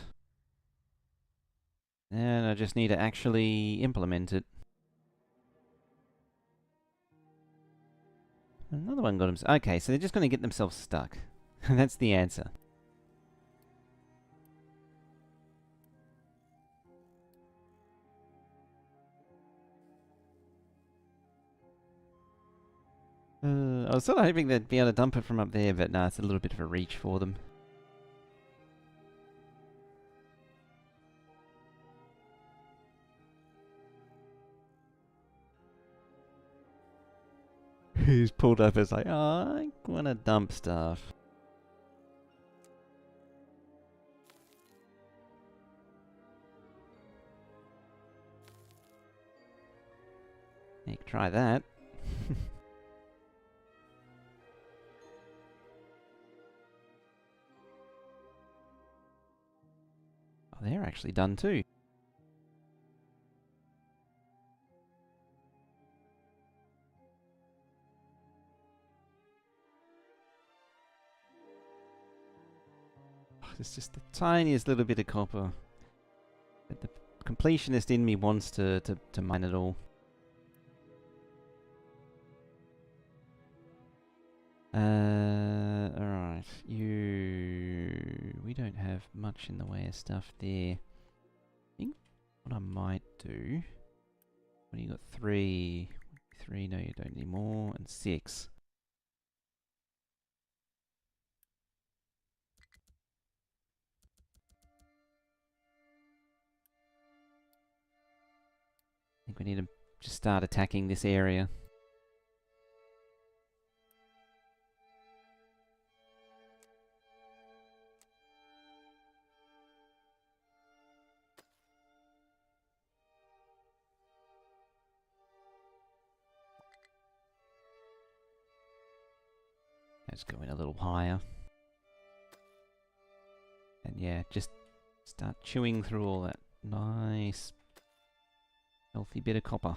And I just need to actually implement it. Another one got him... Okay, so they're just going to get themselves stuck. That's the answer. I was sort of hoping they'd be able to dump it from up there, but nah, it's a little bit of a reach for them. He's pulled up as like, oh, I want to dump stuff. You can try that. Oh, they're actually done too. There's just the tiniest little bit of copper. But the completionist in me wants to mine it all. Alright. We don't have much in the way of stuff there. I think what I might do... What do you got? 3. 3, no you don't need more. And 6. I think we need to just start attacking this area. Let's go in a little higher. And yeah, just start chewing through all that nice, healthy bit of copper.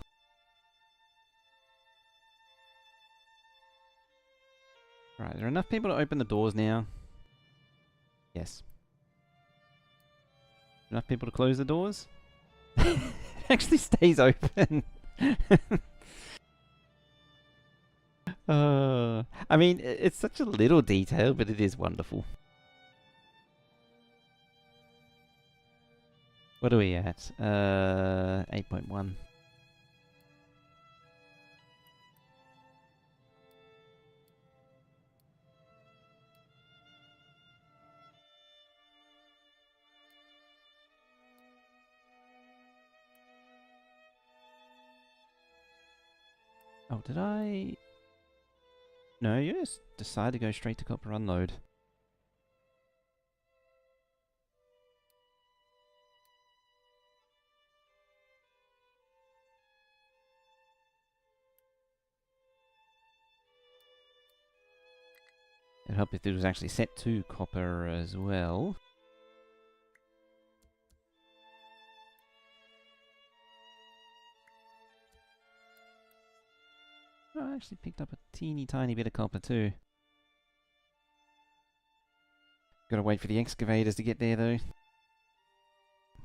Right, are there enough people to open the doors now? Yes. Enough people to close the doors? It actually stays open. I mean, it's such a little detail, but it is wonderful. What are we at? 8.1. Oh, did I... No, you just decide to go straight to copper unload. It'd help if it was actually set to copper as well. Oh, I actually picked up a teeny tiny bit of copper too. Gotta wait for the excavators to get there though.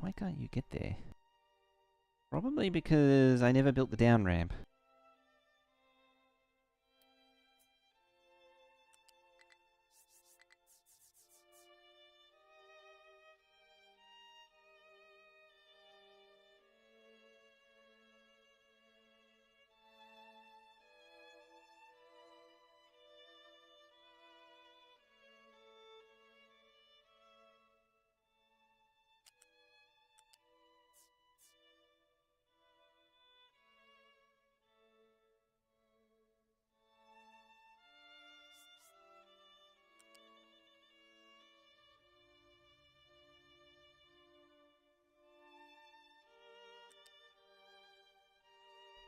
Why can't you get there? Probably because I never built the down ramp.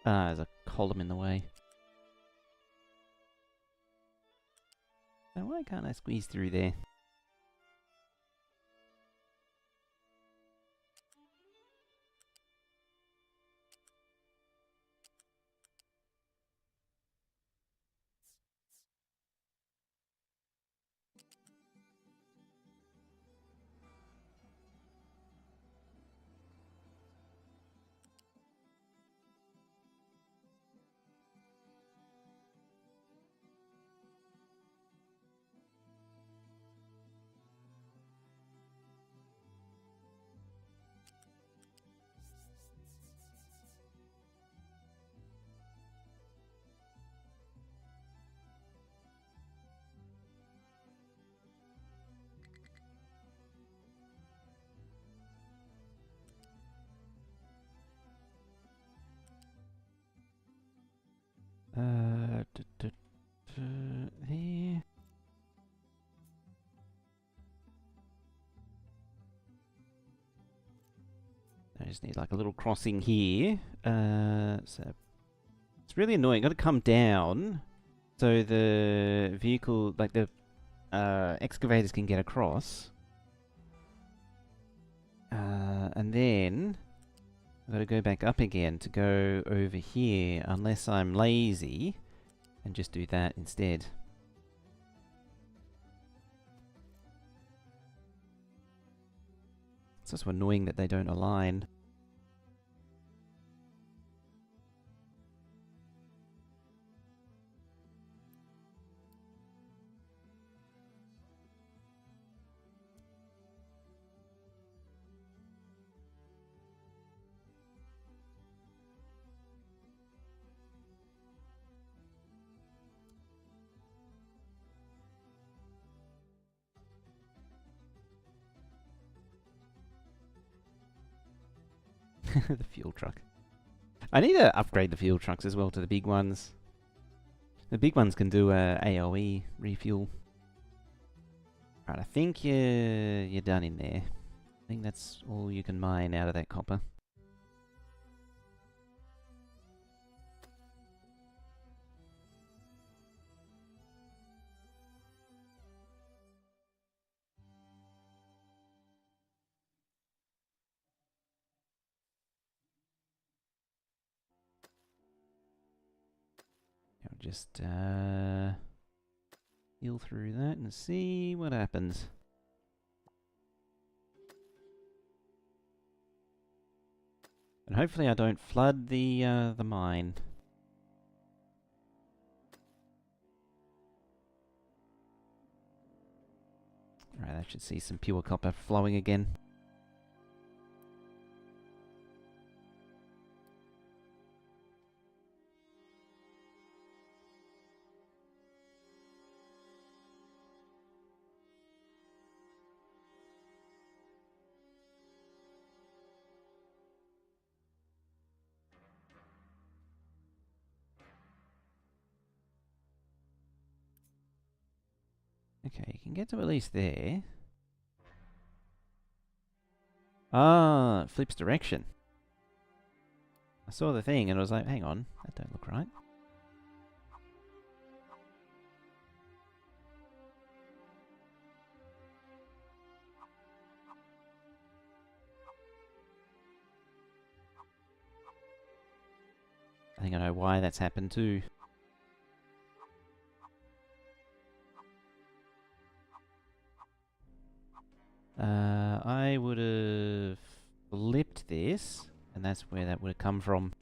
Ah, there's a column in the way. Now why can't I squeeze through there? There. I just need like a little crossing here. So it's really annoying. Got to come down so the vehicle, like the excavators, can get across. And then I've got to go back up again to go over here, unless I'm lazy and just do that instead. It's also annoying that they don't align. The fuel truck. I need to upgrade the fuel trucks as well to the big ones. The big ones can do a AOE refuel. Right, I think you're done in there. I think that's all you can mine out of that copper. I'll just heal through that and see what happens. And hopefully I don't flood the mine. Right, I should see some pure copper flowing again. Okay, you can get to at least there. Ah, it flips direction. I saw the thing and I was like, hang on, that don't look right. I think I know why that's happened too. I would have flipped this, and that's where that would have come from.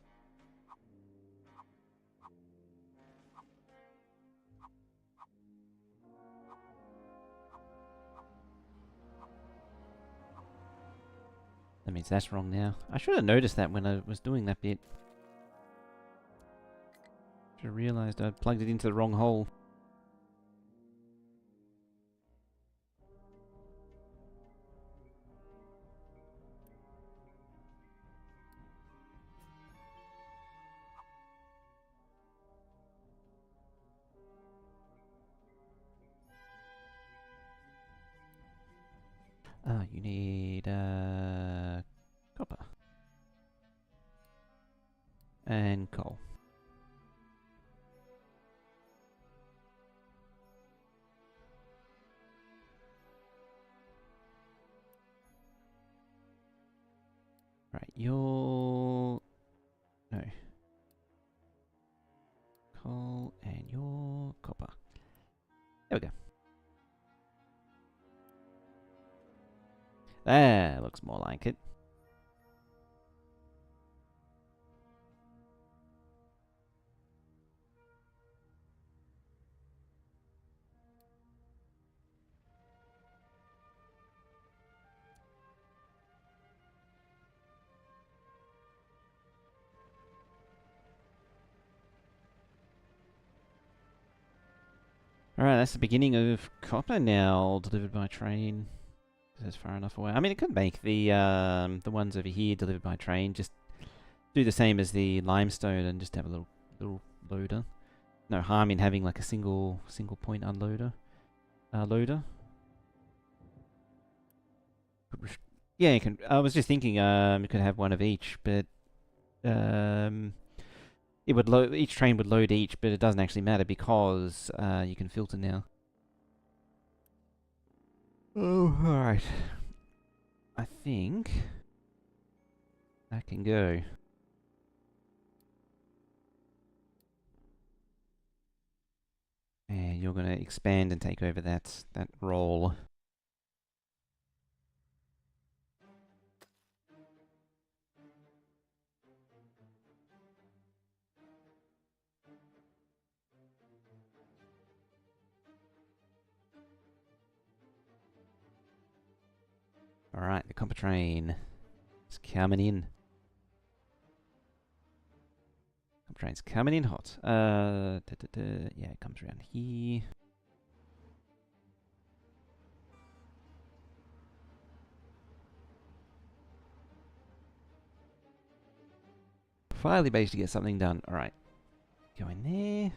That means that's wrong now. I should have noticed that when I was doing that bit. Should have realised I'd plugged it into the wrong hole. Ah, you need copper. And coal. Right, your... No. Coal and your copper. There we go. That looks more like it. Alright, that's the beginning of copper now, delivered by train. That's far enough away. I mean, it could make the ones over here delivered by train just do the same as the limestone and just have a little loader. No harm in having like a single point unloader loader. Yeah, you can. I was just thinking you could have one of each, but it would load each train would load each, but it doesn't actually matter because you can filter now. Oh, alright. I think that can go. And you're going to expand and take over that role. Alright, the copper train is coming in. Copper train's coming in hot. Yeah, it comes around here. Finally managed to get something done. Alright. Go in there.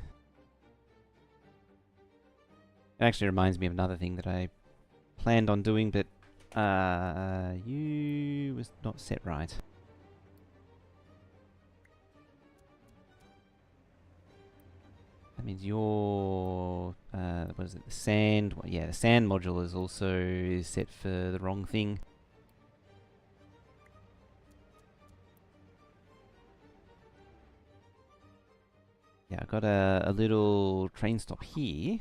It actually reminds me of another thing that I planned on doing, but you was not set right. That means your what is it? The sand. Well, yeah, the sand module is also set for the wrong thing. Yeah, I got a little train stop here.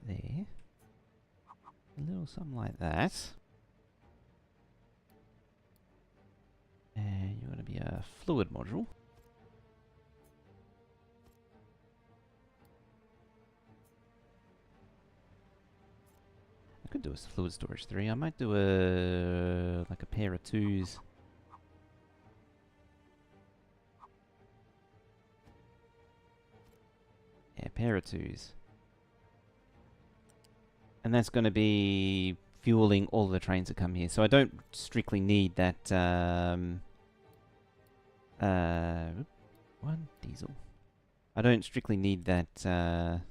There. A little something like that. And you want to be a fluid module. I could do a fluid storage 3. I might do like a pair of 2s. Yeah, pair of 2s. And that's going to be fueling all the trains that come here. So I don't strictly need that one diesel. I don't strictly need that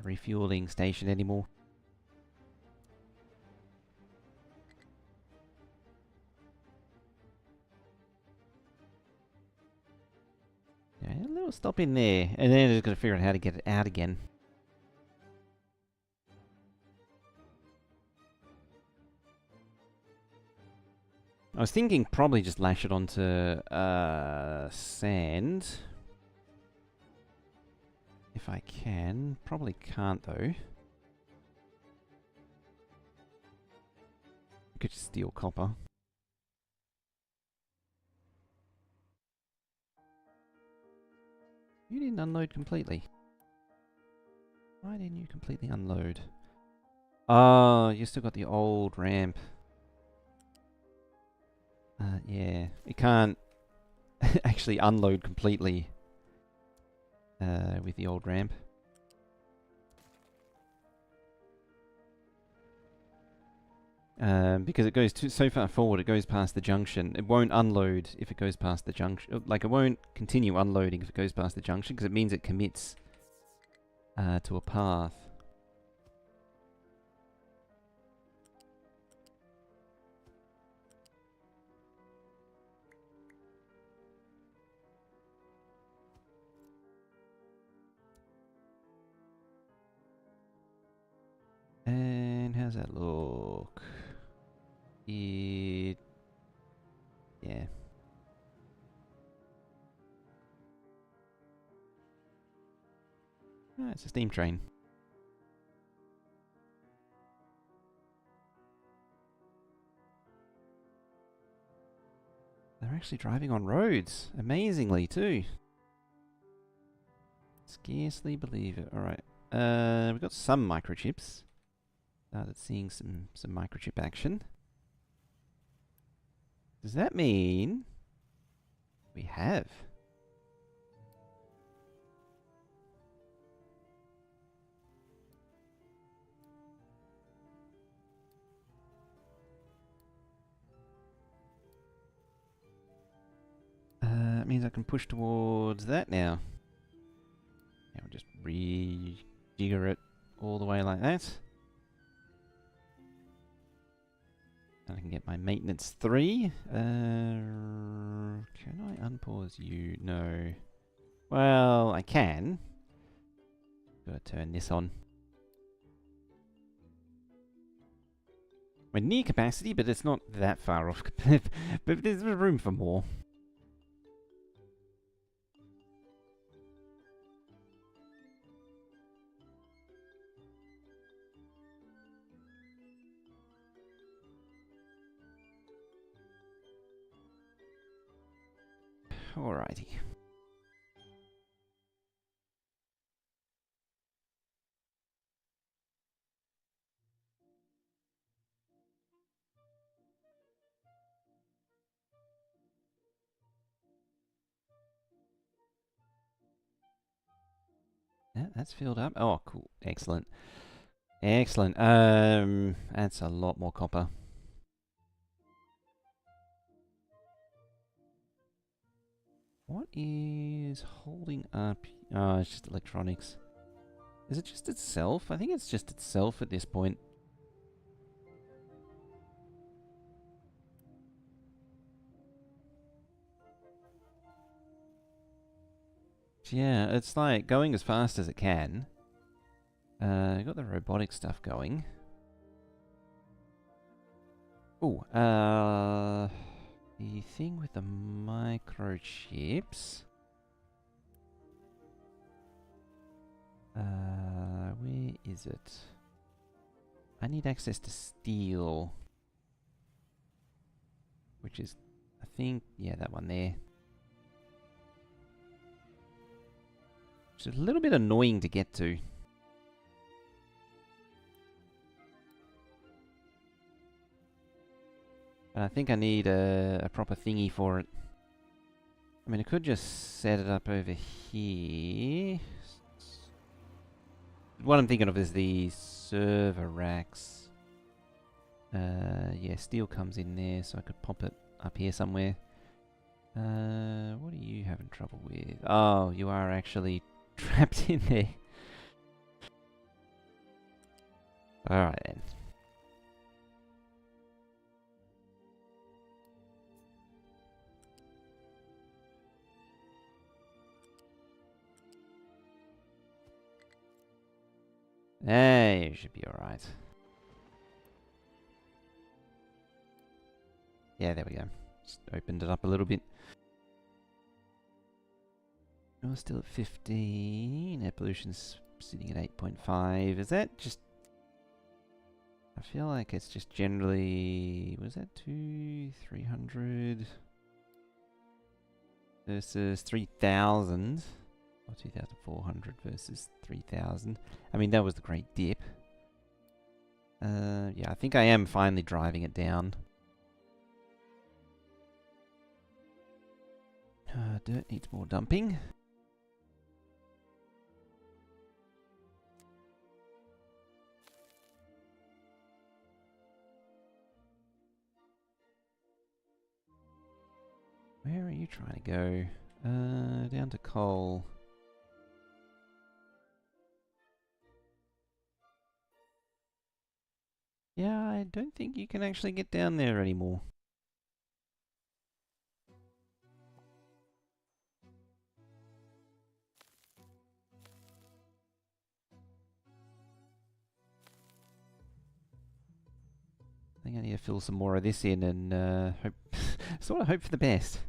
refueling station anymore. Yeah, a little stop in there, and then I just got to figure out how to get it out again. I was thinking probably just lash it onto sand. If I can. Probably can't though. I could just steal copper. You didn't unload completely. Why didn't you completely unload? Oh, you still got the old ramp. Yeah, it can't actually unload completely with the old ramp. Because it goes so far forward, it goes past the junction. It won't unload if it goes past the junction. Like, it won't continue unloading if it goes past the junction, because it means it commits to a path. And how's that look? Yeah. Ah, it's a steam train. They're actually driving on roads, amazingly too. Scarcely believe it. Alright. We've got some microchips. Started seeing some microchip action. Does that mean we have? It means I can push towards that now. Yeah, we'll just rejigger it all the way like that. And I can get my maintenance 3. Can I unpause you? No. Well, I can. Gotta turn this on. We're near capacity, but it's not that far off. But there's room for more. Alrighty. That's filled up. Oh, cool. Excellent. Excellent. That's a lot more copper. What is holding up? Oh, it's just electronics. Is it just itself? I think it's just itself at this point. Yeah, it's like going as fast as it can. Got the robotic stuff going. Oh, the thing with the microchips. Where is it? I need access to steel. Which is, I think, yeah, that one there. Which is a little bit annoying to get to. And I think I need a proper thingy for it. I mean, I could just set it up over here. What I'm thinking of is the server racks. Yeah, steel comes in there, so I could pop it up here somewhere. What are you having trouble with? Oh, you are actually trapped in there. Alright then. Hey, you should be alright. Yeah, there we go. Just opened it up a little bit. Oh, still at 15. Air pollution's sitting at 8.5. Is that just... I feel like it's just generally... Was that 300 versus 3,000? Or 2,400 versus 3,000. I mean, that was the great dip. Yeah, I think I am finally driving it down. Dirt needs more dumping. Where are you trying to go? Down to coal. Yeah, I don't think you can actually get down there anymore. I think I need to fill some more of this in and hope, sort of hope for the best.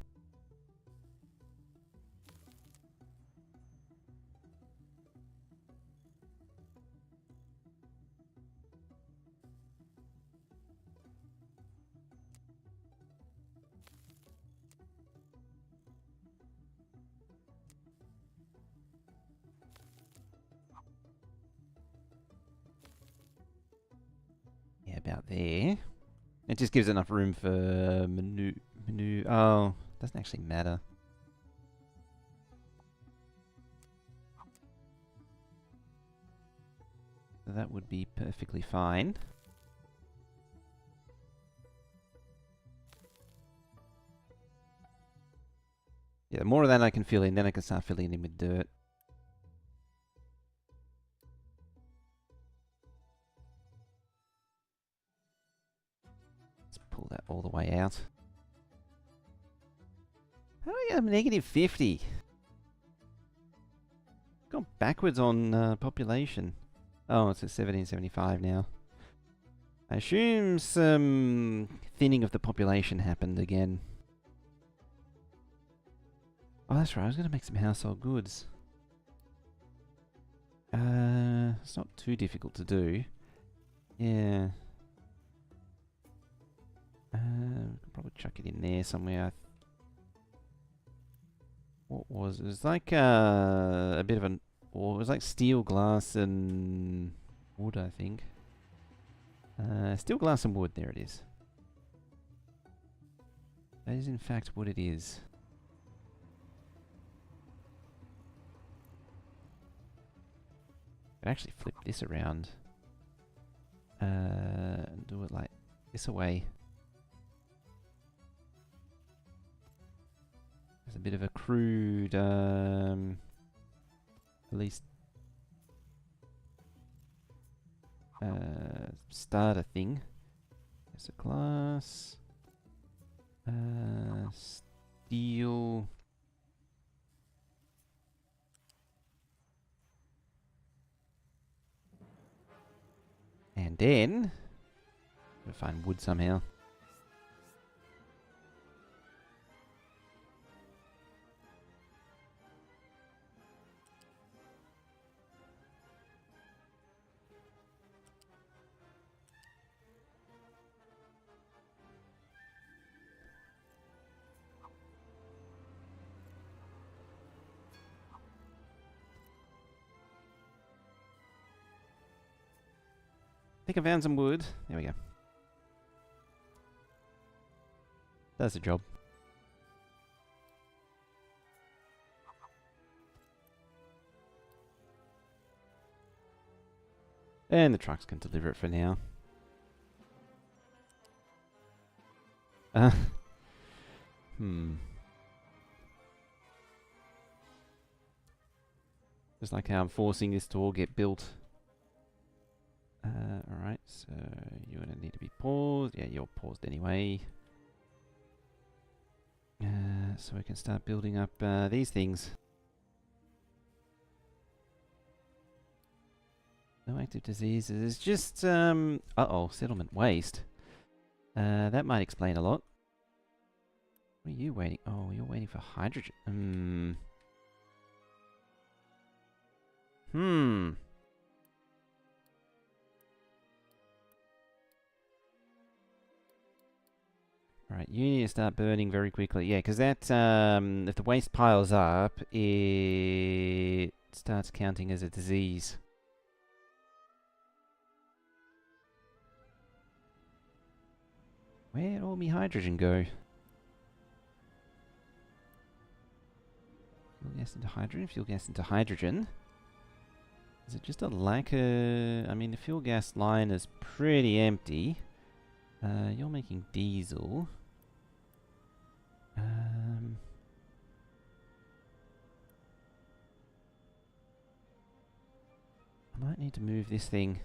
Yeah, about there. It just gives enough room for menu. Oh, doesn't actually matter. So that would be perfectly fine. Yeah, the more of that I can fill in, then I can start filling in with dirt. Let's pull that all the way out. How do I get a negative 50? Gone backwards on population. Oh, it's at 1775 now. I assume some thinning of the population happened again. Oh, that's right. I was going to make some household goods. It's not too difficult to do. Yeah. Could probably chuck it in there somewhere. What was it? It was like a bit of an... Or it was like steel, glass, and wood, I think. Steel, glass, and wood. There it is. That is in fact what it is. I actually flip this around. And do it like this away. There's a bit of a crude, at least, starter thing. There's a glass. Steel. And then, gotta find wood somehow. I think I found some wood. There we go. Does the job. And the trucks can deliver it for now. Just like how I'm forcing this to all get built. Alright, so you're gonna need to be paused. Yeah, you're paused anyway. So we can start building up these things. No active diseases. It's just, uh-oh, settlement waste. That might explain a lot. What are you waiting? Oh, you're waiting for hydrogen. Right, you need to start burning very quickly. Yeah, because that, if the waste piles up, it starts counting as a disease. Where'd all my hydrogen go? Fuel gas into hydrogen, fuel gas into hydrogen. Is it just a lack of... I mean, the fuel gas line is pretty empty. You're making diesel. I might need to move this thing.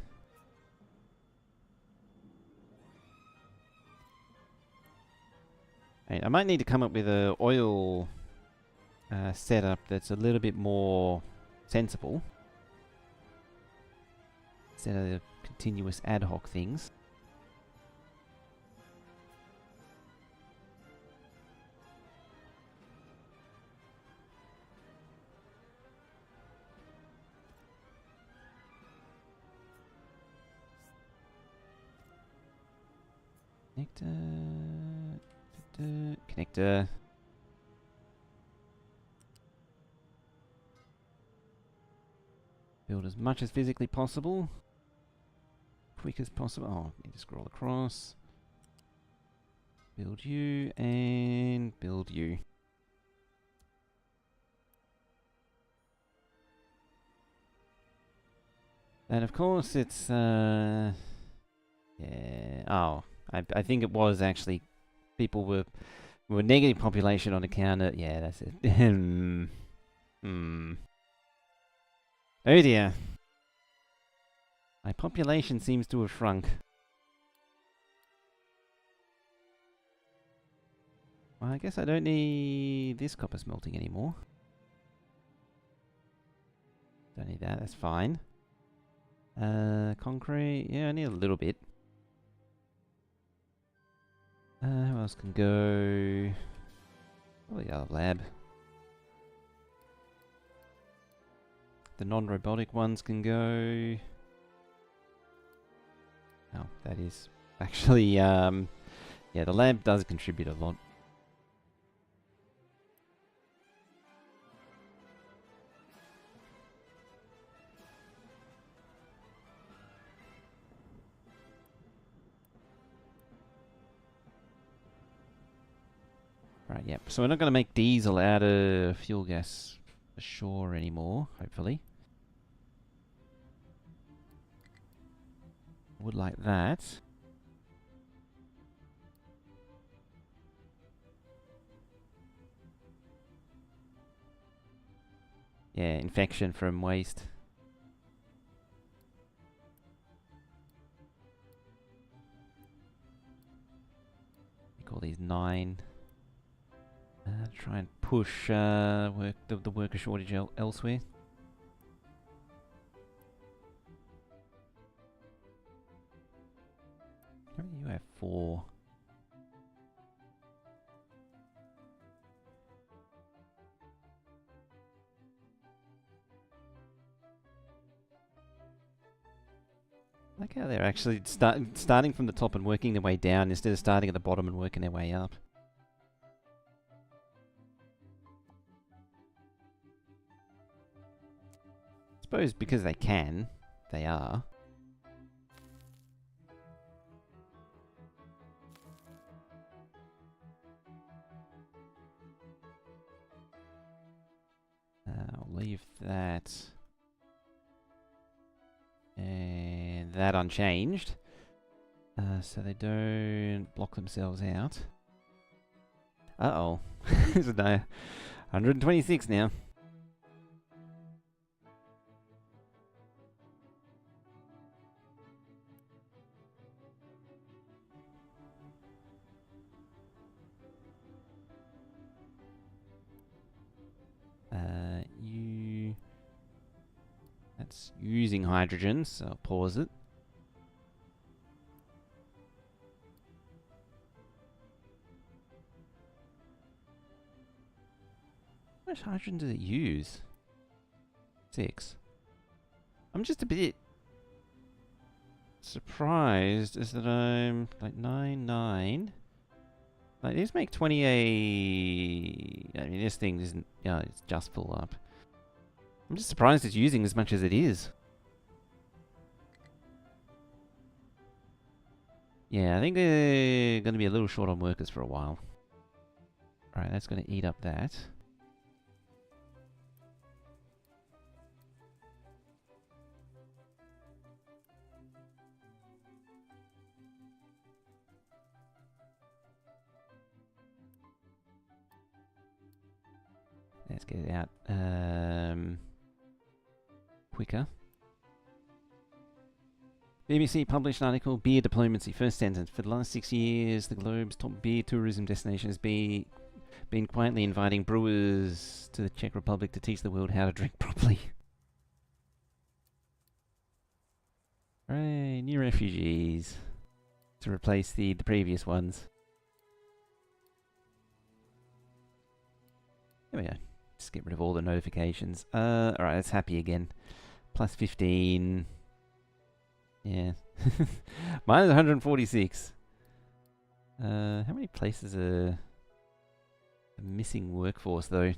Hey, I might need to come up with a oil setup that's a little bit more sensible instead of the continuous ad hoc things. Connector. Build as much as physically possible. Quick as possible. Oh, need to scroll across. Build you and build you. And of course it's yeah. Oh, I think it was actually people were negative population on account of... Yeah, that's it. Oh dear. My population seems to have shrunk. Well, I guess I don't need this copper smelting anymore. Don't need that, that's fine. Concrete, yeah, I need a little bit. Who else can go? Oh, the other lab. The non-robotic ones can go. Oh, that is actually, yeah, the lab does contribute a lot. Right, yep. So we're not going to make diesel out of fuel gas ashore anymore, hopefully. Would like that. Yeah, infection from waste. Call these 9. Try and push the worker shortage elsewhere. How many do you have? 4. I like how they're actually starting from the top and working their way down instead of starting at the bottom and working their way up. I suppose because they can, they are. I'll leave that and that unchanged, so they don't block themselves out. Uh-oh. So no, 126 now. That's using hydrogen, so I'll pause it. How much hydrogen does it use? 6. I'm just a bit surprised is that I'm like 9. Like these make 28. I mean, this thing isn't. Yeah, it's just full up. I'm just surprised it's using as much as it is. Yeah, I think they're going to be a little short on workers for a while. Alright, that's going to eat up that. Let's get it out quicker. BBC published an article, Beer Diplomacy, first sentence. For the last 6 years, the globe's top beer tourism destination has been quietly inviting brewers to the Czech Republic to teach the world how to drink properly. Hooray, new refugees to replace the previous ones. There we go. Just get rid of all the notifications. Alright, that's happy again. Plus 15. Yeah. Mine is 146. How many places are a missing workforce though?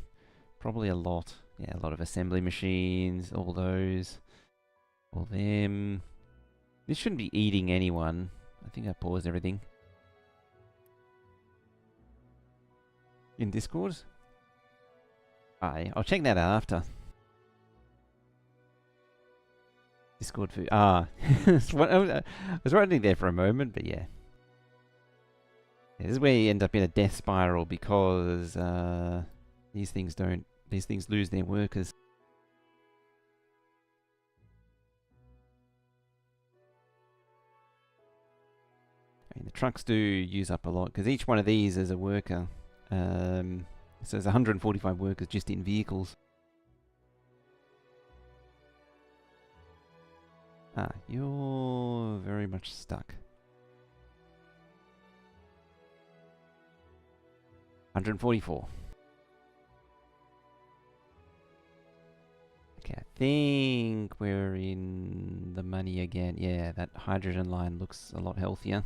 Probably a lot. Yeah, a lot of assembly machines, all those. All them. This shouldn't be eating anyone. I think I paused everything. In Discord? I'll check that out after. Discord food. I was writing there for a moment, but yeah. This is where you end up in a death spiral because these things lose their workers. I mean, the trucks do use up a lot because each one of these is a worker. So there's 145 workers just in vehicles. You're very much stuck. 144. Okay, I think we're in the money again. Yeah, that hydrogen line looks a lot healthier.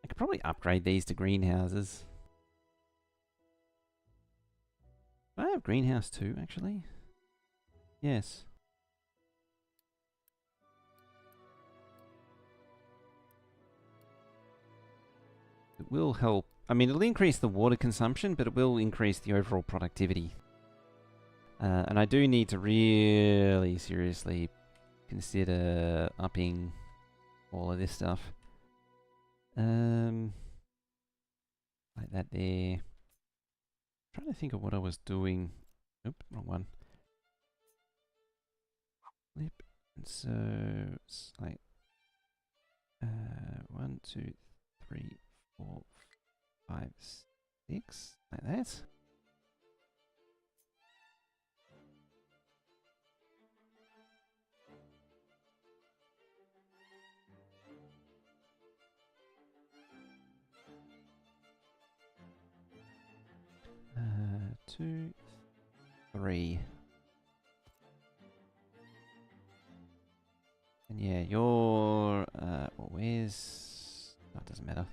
I could probably upgrade these to greenhouses. Do I have greenhouse 2 actually? Yes. It will help. I mean, it'll increase the water consumption, but it will increase the overall productivity. And I do need to really seriously consider upping all of this stuff. Like that there. Trying to think of what I was doing. Oop, wrong one. Flip. And so it's like 1, 2, 3, 4, 5, 6. Like that. Uh, 2, 3. And yeah, your well, where's... Oh, it doesn't matter.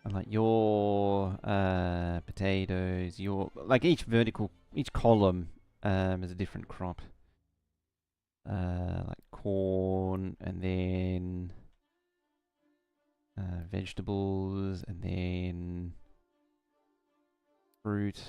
And like your potatoes, your... Like each vertical, each column is a different crop. Like corn, and then vegetables, and then fruit.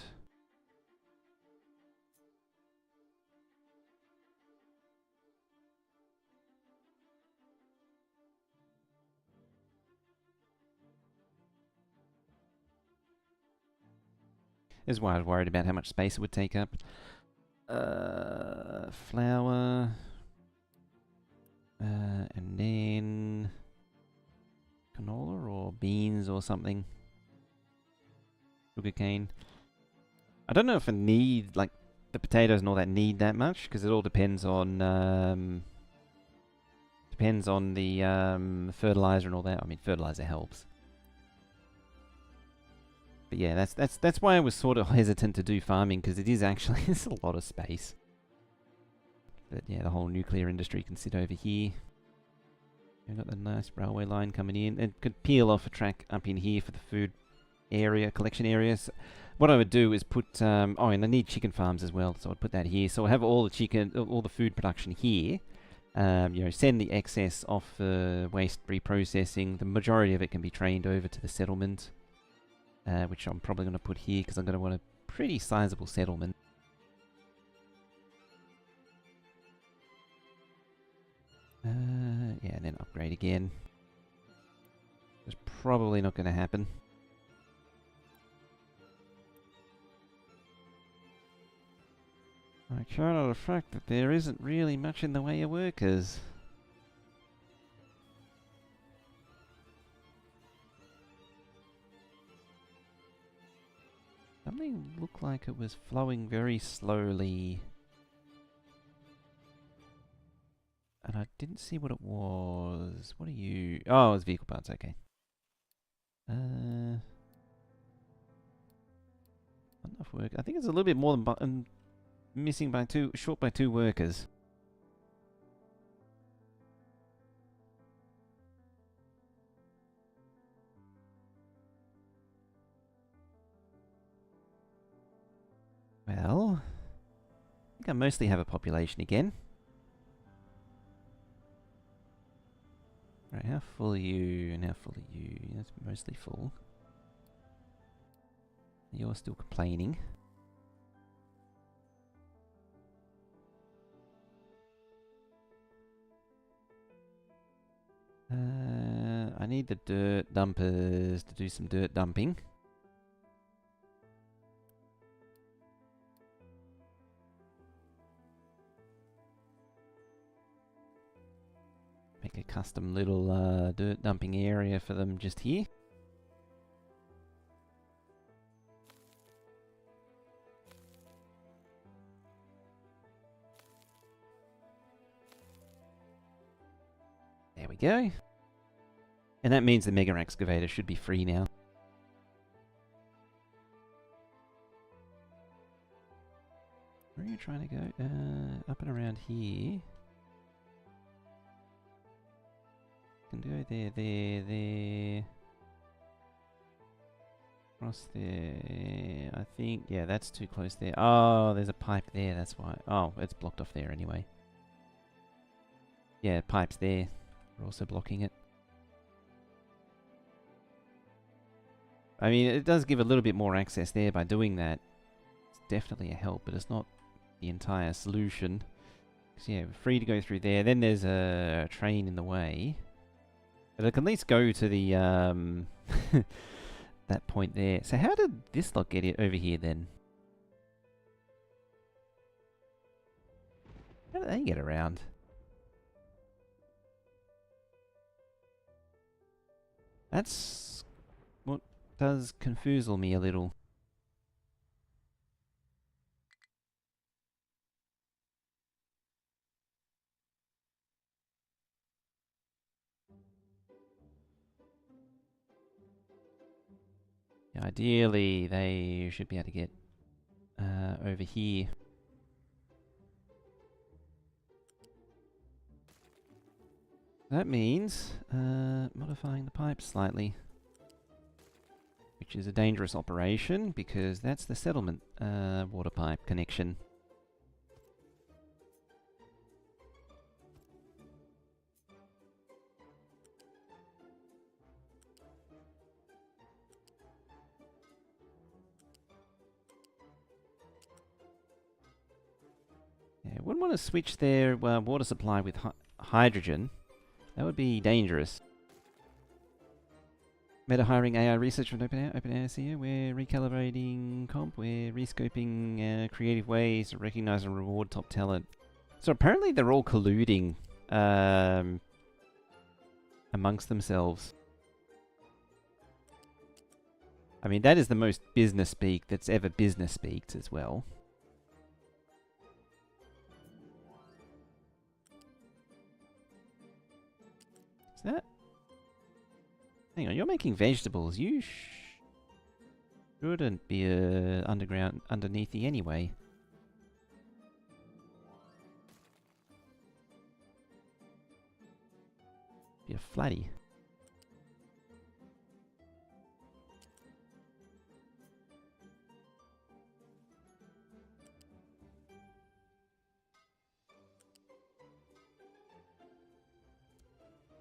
This is why I was worried about how much space it would take up. Flour. And then canola or beans or something. Sugarcane. I don't know if I need, like, the potatoes and all that need that much, because it all depends on the fertilizer and all that. I mean, fertilizer helps. But yeah, that's why I was sort of hesitant to do farming, because it is actually it's a lot of space. But yeah, the whole nuclear industry can sit over here. We've got the nice railway line coming in. It could peel off a track up in here for the food area, collection areas. What I would do is put, oh, and I need chicken farms as well, so I'd put that here. So I have all the chicken, all the food production here. You know, send the excess off for waste reprocessing. The majority of it can be trained over to the settlement, which I'm probably going to put here because I'm going to want a pretty sizable settlement. Yeah, and then upgrade again. It's probably not going to happen. I counter the fact that there isn't really much in the way of workers. Something looked like it was flowing very slowly. And I didn't see what it was. What are you? Oh, it was vehicle parts, okay. Not enough work. I think it's a little bit more than missing by short by 2 workers. Well, I think I mostly have a population again. Right, how full are you and how full are you? That's mostly full. You're still complaining. I need the dirt dumpers to do some dirt dumping. Make a custom little dirt dumping area for them just here. There we go. And that means the mega excavator should be free now. Where are you trying to go? Up and around here. Can go there, there. Across there. I think, yeah, that's too close there. Oh, there's a pipe there, that's why. Oh, it's blocked off there anyway. Yeah, pipe's there. We're also blocking it. I mean, it does give a little bit more access there by doing that. definitely a help, but it's not the entire solution. So yeah, we're free to go through there. Then there's a train in the way. But I can at least go to the, that point there. So how did this lot get it over here then? How do they get around? That's what does confoozle me a little. Yeah, ideally, they should be able to get over here. That means modifying the pipe slightly, which is a dangerous operation because that's the settlement water pipe connection. Yeah, wouldn't want to switch their water supply with hydrogen. That would be dangerous. Meta hiring AI research from OpenAI here. We're recalibrating comp. We're rescoping creative ways to recognize and reward top talent. So apparently they're all colluding amongst themselves. I mean, that is the most business speak that's ever business speaked as well. Is that? Hang on, you're making vegetables. You shouldn't be underground underneathy anyway. Be a flatty.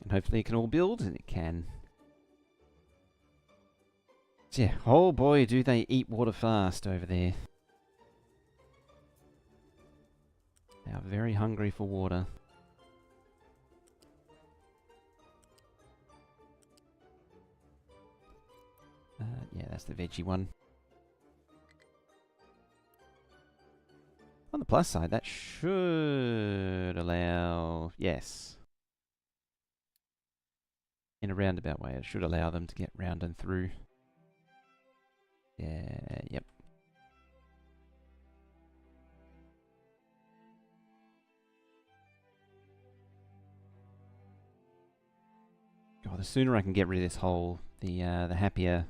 And hopefully it can all build, and it can. Yeah, oh boy, do they eat water fast over there. They are very hungry for water. Yeah, that's the veggie one. On the plus side, that should allow... Yes. In a roundabout way, it should allow them to get round and through. Yeah, yep. God, the sooner I can get rid of this hole, the happier.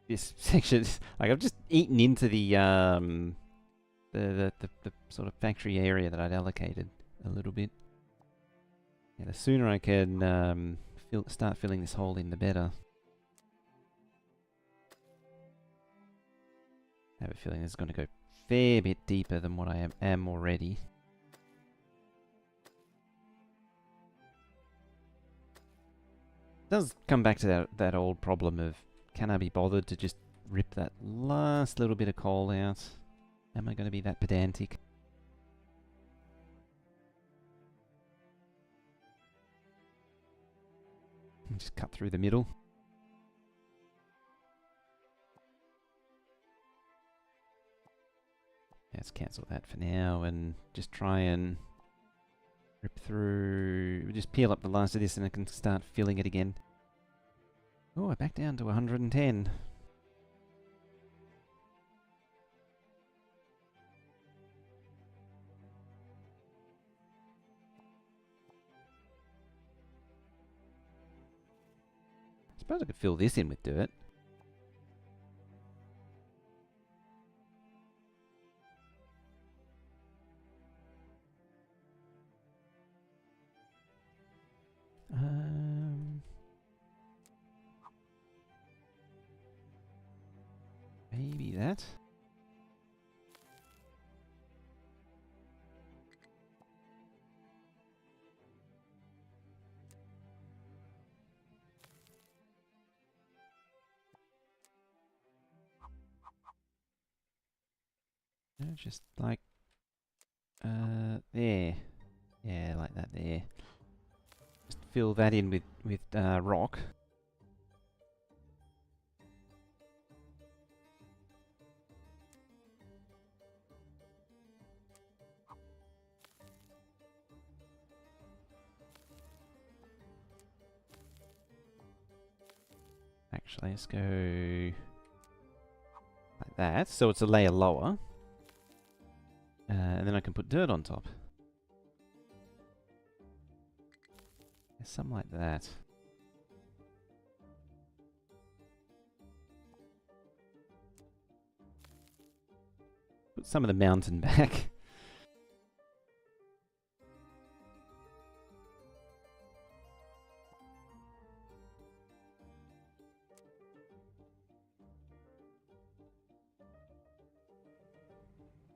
This section, like I've just eaten into the sort of factory area that I'd allocated a little bit. Yeah, the sooner I can start filling this hole in, the better. I have a feeling this is going to go a fair bit deeper than what I am already. It does come back to that old problem of, can I be bothered to just rip that last little bit of coal out? Am I going to be that pedantic? Just cut through the middle. Let's cancel that for now and just try and rip through. Just peel up the last of this and I can start filling it again. Oh, we're back down to 110. I suppose I could fill this in with dirt. Maybe that. Just like there. Yeah, like that there. Just fill that in with rock. Actually, let's go like that. So it's a layer lower. And then I can put dirt on top. Yeah, something like that. Put some of the mountain back.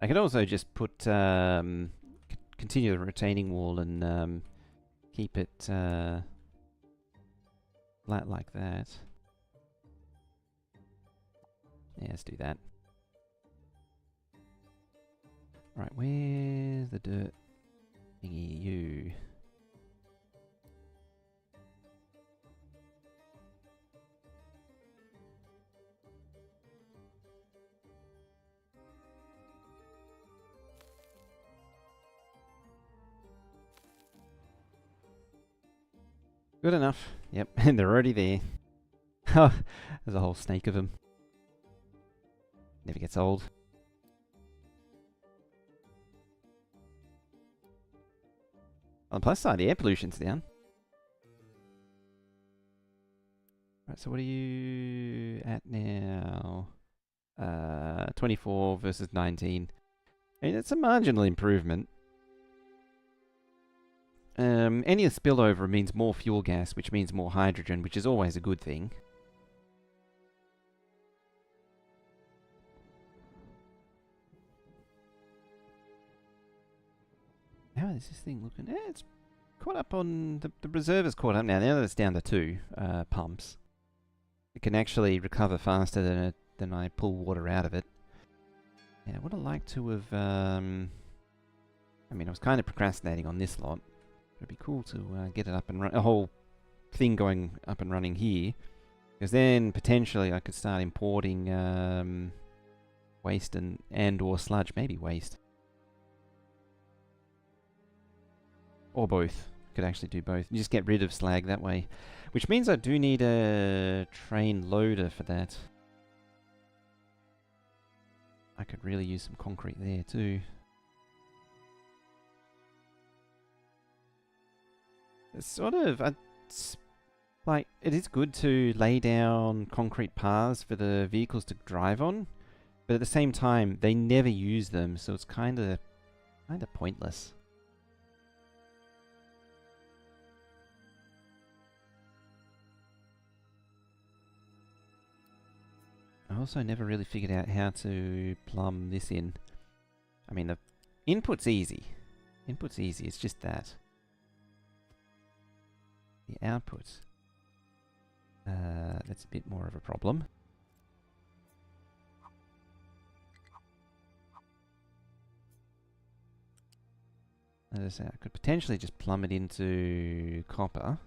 I could also just put continue the retaining wall and keep it flat like that. Yeah, let's do that. Right, where's the dirt thingy? You. Good enough. Yep, and they're already there. There's a whole snake of them. Never gets old. On the plus side, the air pollution's down. Right, so what are you at now? 24 versus 19. I mean, it's a marginal improvement. Any spillover means more fuel gas, which means more hydrogen, which is always a good thing. How is this thing looking? It's caught up on... The reserve is caught up now. Now that it's down to 2 pumps. It can actually recover faster than I pull water out of it. Yeah, I would have liked to have... I mean, I was kind of procrastinating on this lot. It'd be cool to get it up and run... A whole thing going up and running here. Because then, potentially, I could start importing waste and or sludge. Maybe waste. Or both. Could actually do both. You just get rid of slag that way. Which means I do need a train loader for that. I could really use some concrete there too. It's sort of... like, it is good to lay down concrete paths for the vehicles to drive on. But at the same time, they never use them, so it's kind of pointless. I also never really figured out how to plumb this in. I mean, the input's easy. Input's easy, it's just that. The output. That's a bit more of a problem. As I say, I could potentially just plumb it into copper.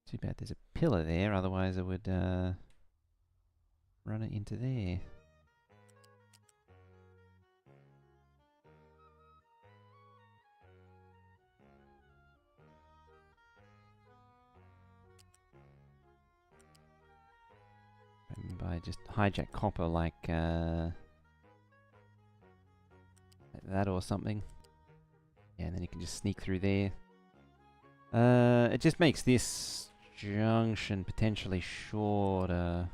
Too bad there's a pillar there, otherwise I would run it into there. Remember, I just hijack copper like that or something. Yeah, and then you can just sneak through there. It just makes this junction potentially shorter.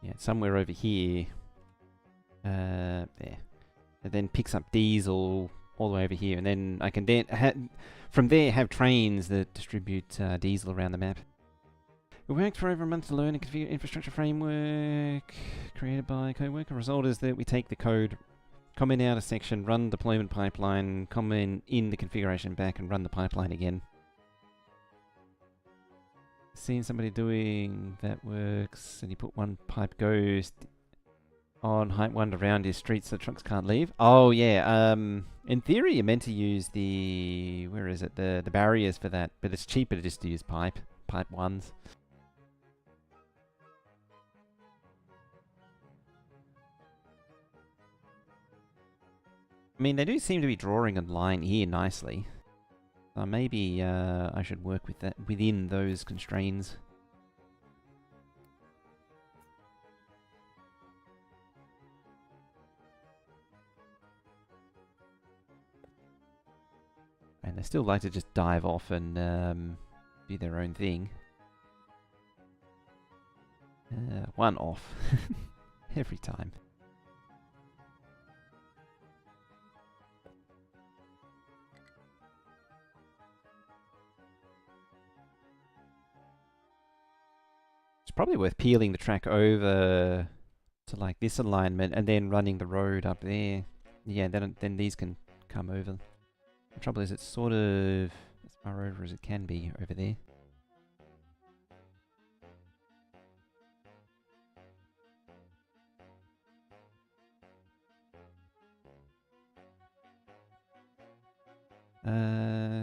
Yeah, somewhere over here. There. It then picks up diesel all the way over here, and then I can then from there have trains that distribute diesel around the map. We worked for over a month to learn and configure infrastructure framework created by co-worker. Result is that we take the code, comment out a section, run deployment pipeline, comment in the configuration back, and run the pipeline again. Seen somebody doing that works, and you put one pipe goes on height 1 around his street so trucks can't leave. Oh yeah, in theory you're meant to use the, where is it, the barriers for that, but it's cheaper to just use pipe ones. I mean, they do seem to be drawing a line here nicely. Maybe I should work with that within those constraints. And they still like to just dive off and do their own thing. One off. Every time. It's probably worth peeling the track over to like this alignment and then running the road up there. Yeah, then these can come over. The trouble is it's sort of as far over as it can be over there.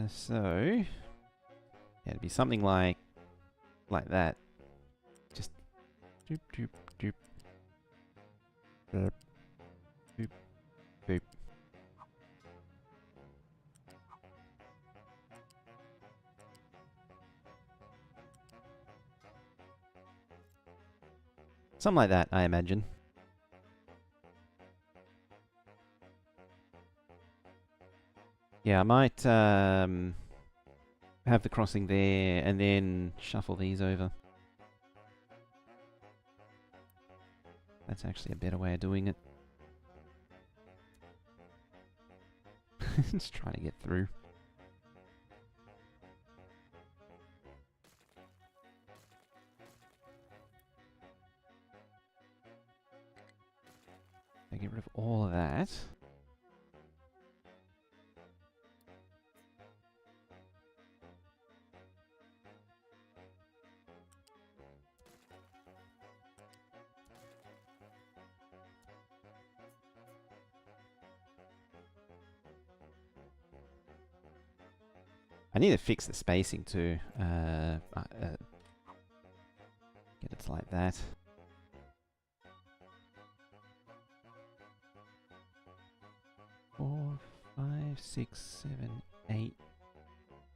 So yeah, it'd be something like that. Just doop doop doop. Boop boop boop. Something like that, I imagine. Yeah, I might have the crossing there and then shuffle these over. That's actually a better way of doing it. Just trying to get through. I get rid of all of that. I need to fix the spacing too. Get it like that. Four, 5, 6, 7, 8,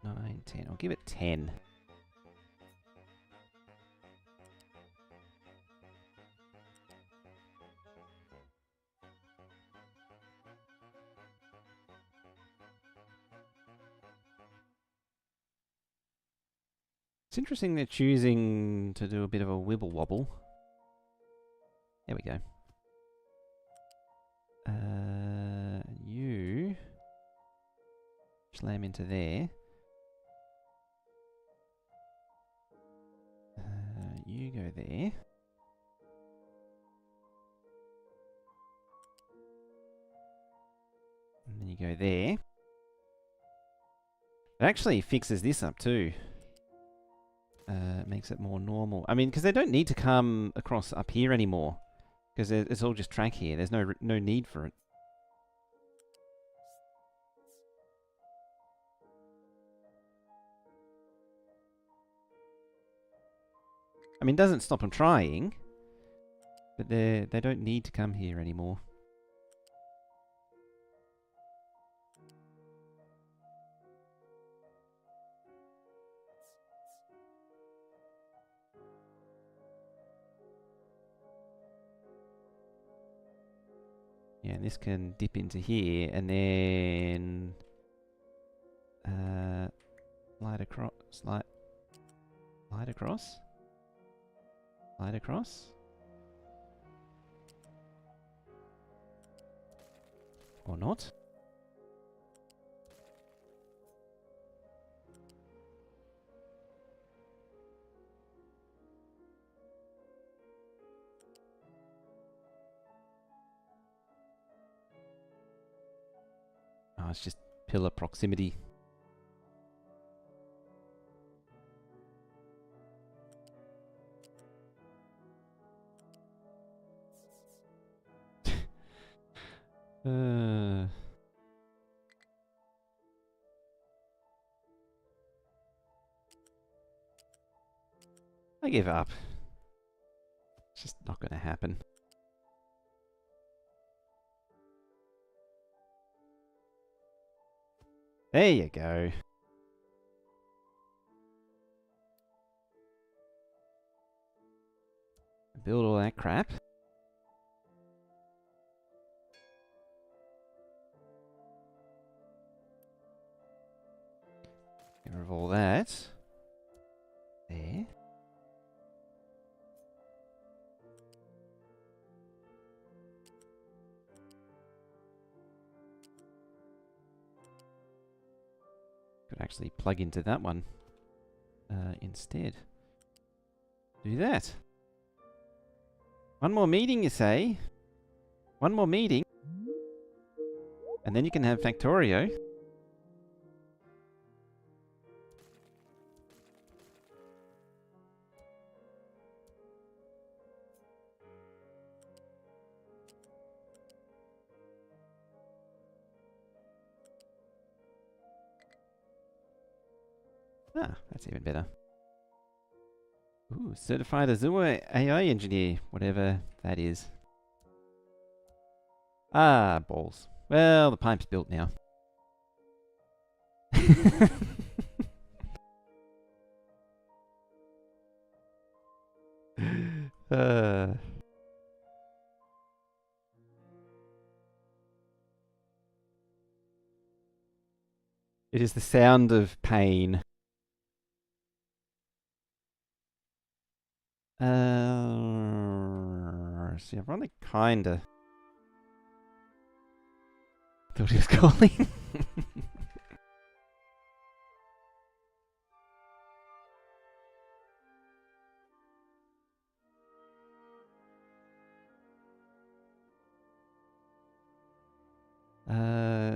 9, 10. I'll give it 10. It's interesting they're choosing to do a bit of a wibble wobble. There we go. You slam into there. You go there. And then you go there. It actually fixes this up too. Makes it more normal. I mean, because they don't need to come across up here anymore. Because it's all just track here. There's no need for it. I mean, it doesn't stop them trying. But they don't need to come here anymore. Yeah, and this can dip into here, and then slide across, slide across, slide across, or not. it's just pillar proximity. I give up. It's just not going to happen. There you go. Build all that crap. Get rid of all that. There. Could actually plug into that one instead. Do that. One more meeting, you say? One more meeting? And then you can have Factorio. Ah, that's even better. Ooh, certified Azure AI engineer, whatever that is. Ah, balls. Well, the pipe's built now. It is the sound of pain. See, I've run it kinda. Thought he was calling.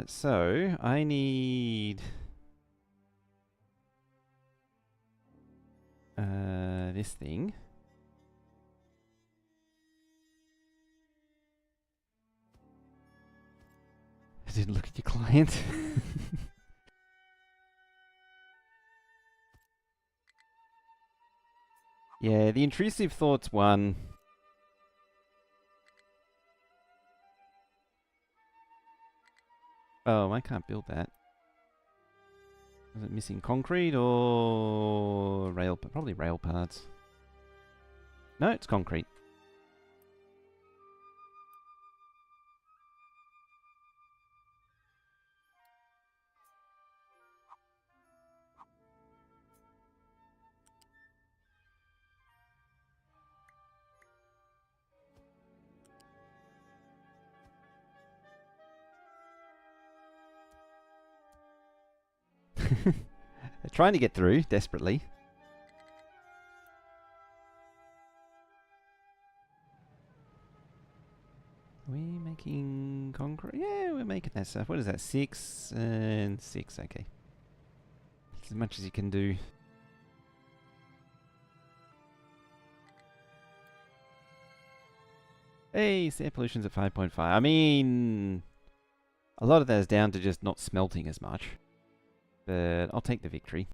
So I need this thing. I didn't look at your client. Yeah, the intrusive thoughts one. Oh, I can't build that. Is it missing concrete or rail? Probably rail parts. No, it's concrete. They're trying to get through desperately. Are we making concrete? Yeah, we're making that stuff. What is that? 6 and 6. Okay. That's as much as you can do. Hey, air pollution's at 5.5. I mean, a lot of that is down to just not smelting as much. But I'll take the victory.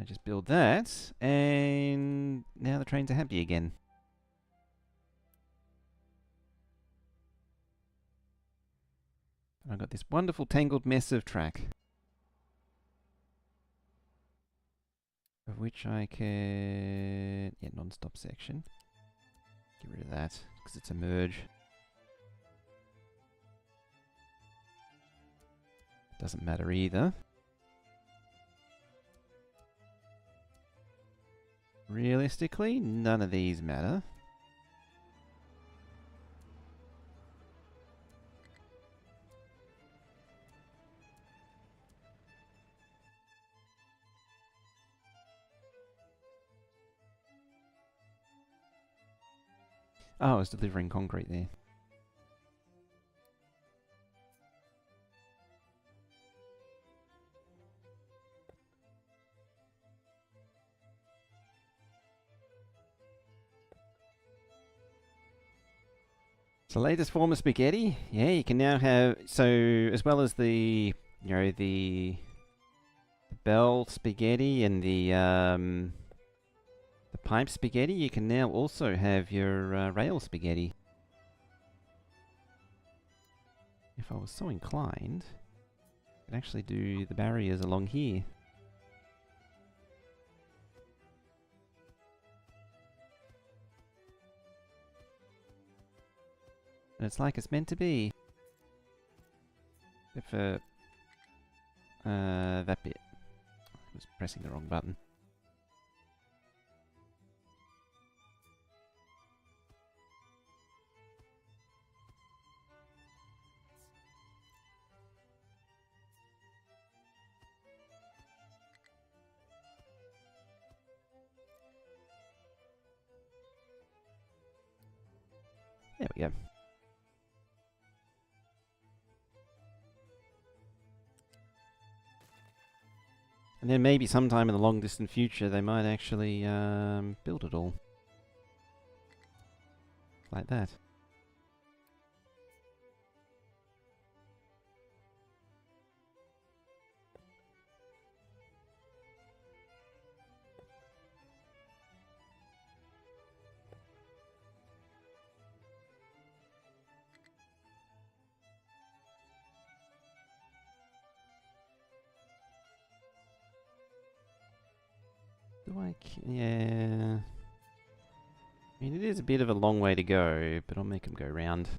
Just build that, and now the trains are happy again. I've got this wonderful tangled mess of track. Of which I can... Yeah, non-stop section. Get rid of that, because it's a merge. Doesn't matter either. Realistically, none of these matter. Oh, I was delivering concrete there. So latest form of spaghetti, yeah, you can now have, so as well as the, the bell spaghetti and the pipe spaghetti, you can now also have your rail spaghetti. If I was so inclined, I could actually do the barriers along here. And it's like it's meant to be. Except for that bit. I was pressing the wrong button. There we go. And then maybe sometime in the long distant future they might actually build it all. Like that. Do I... yeah... I mean, it is a bit of a long way to go, but I'll make them go round.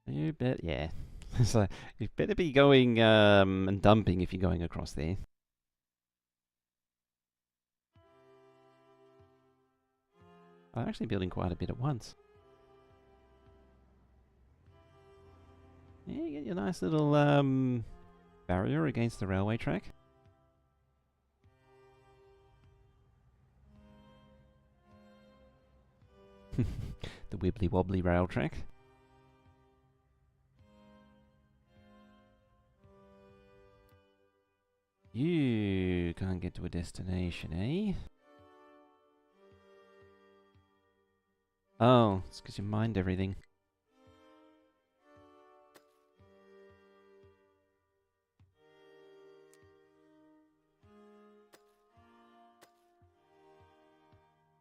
You bet, yeah. So, you better be going and dumping if you're going across there. I'm actually building quite a bit at once. Yeah, you get your nice little barrier against the railway track. The wibbly wobbly rail track. You can't get to a destination, eh? Oh, it's because you mined everything.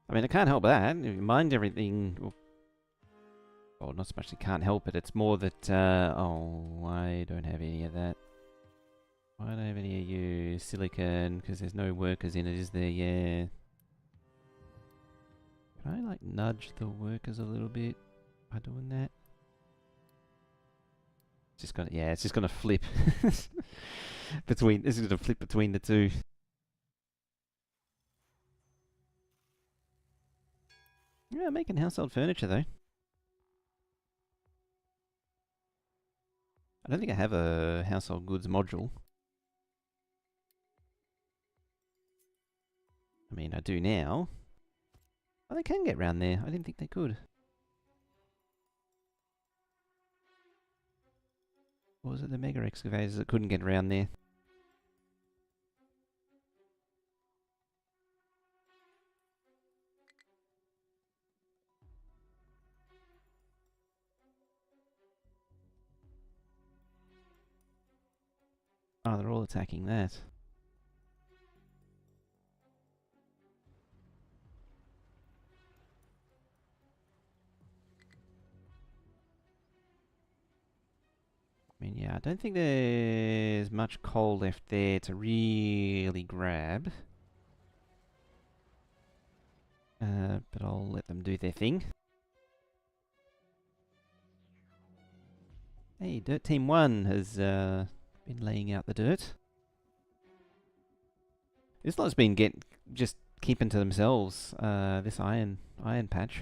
I mean, I can't help that. If you mined everything... well, not so much you can't help it, it's more that... oh, I don't have any of that. Why don't I have any of you? Silicon, because there's no workers in it, is there? Yeah. Can I, like, nudge the workers a little bit by doing that? It's just gonna... yeah, it's just gonna flip. It's gonna flip between the two. Yeah, making household furniture, though. I don't think I have a household goods module. I mean, I do now. Oh, they can get round there. I didn't think they could. Or was it the mega excavators that couldn't get around there? Oh, they're all attacking that. I mean, yeah, I don't think there's much coal left there to really grab. But I'll let them do their thing. Hey, Dirt Team 1 has been laying out the dirt. This lot's been just keeping to themselves, this iron patch.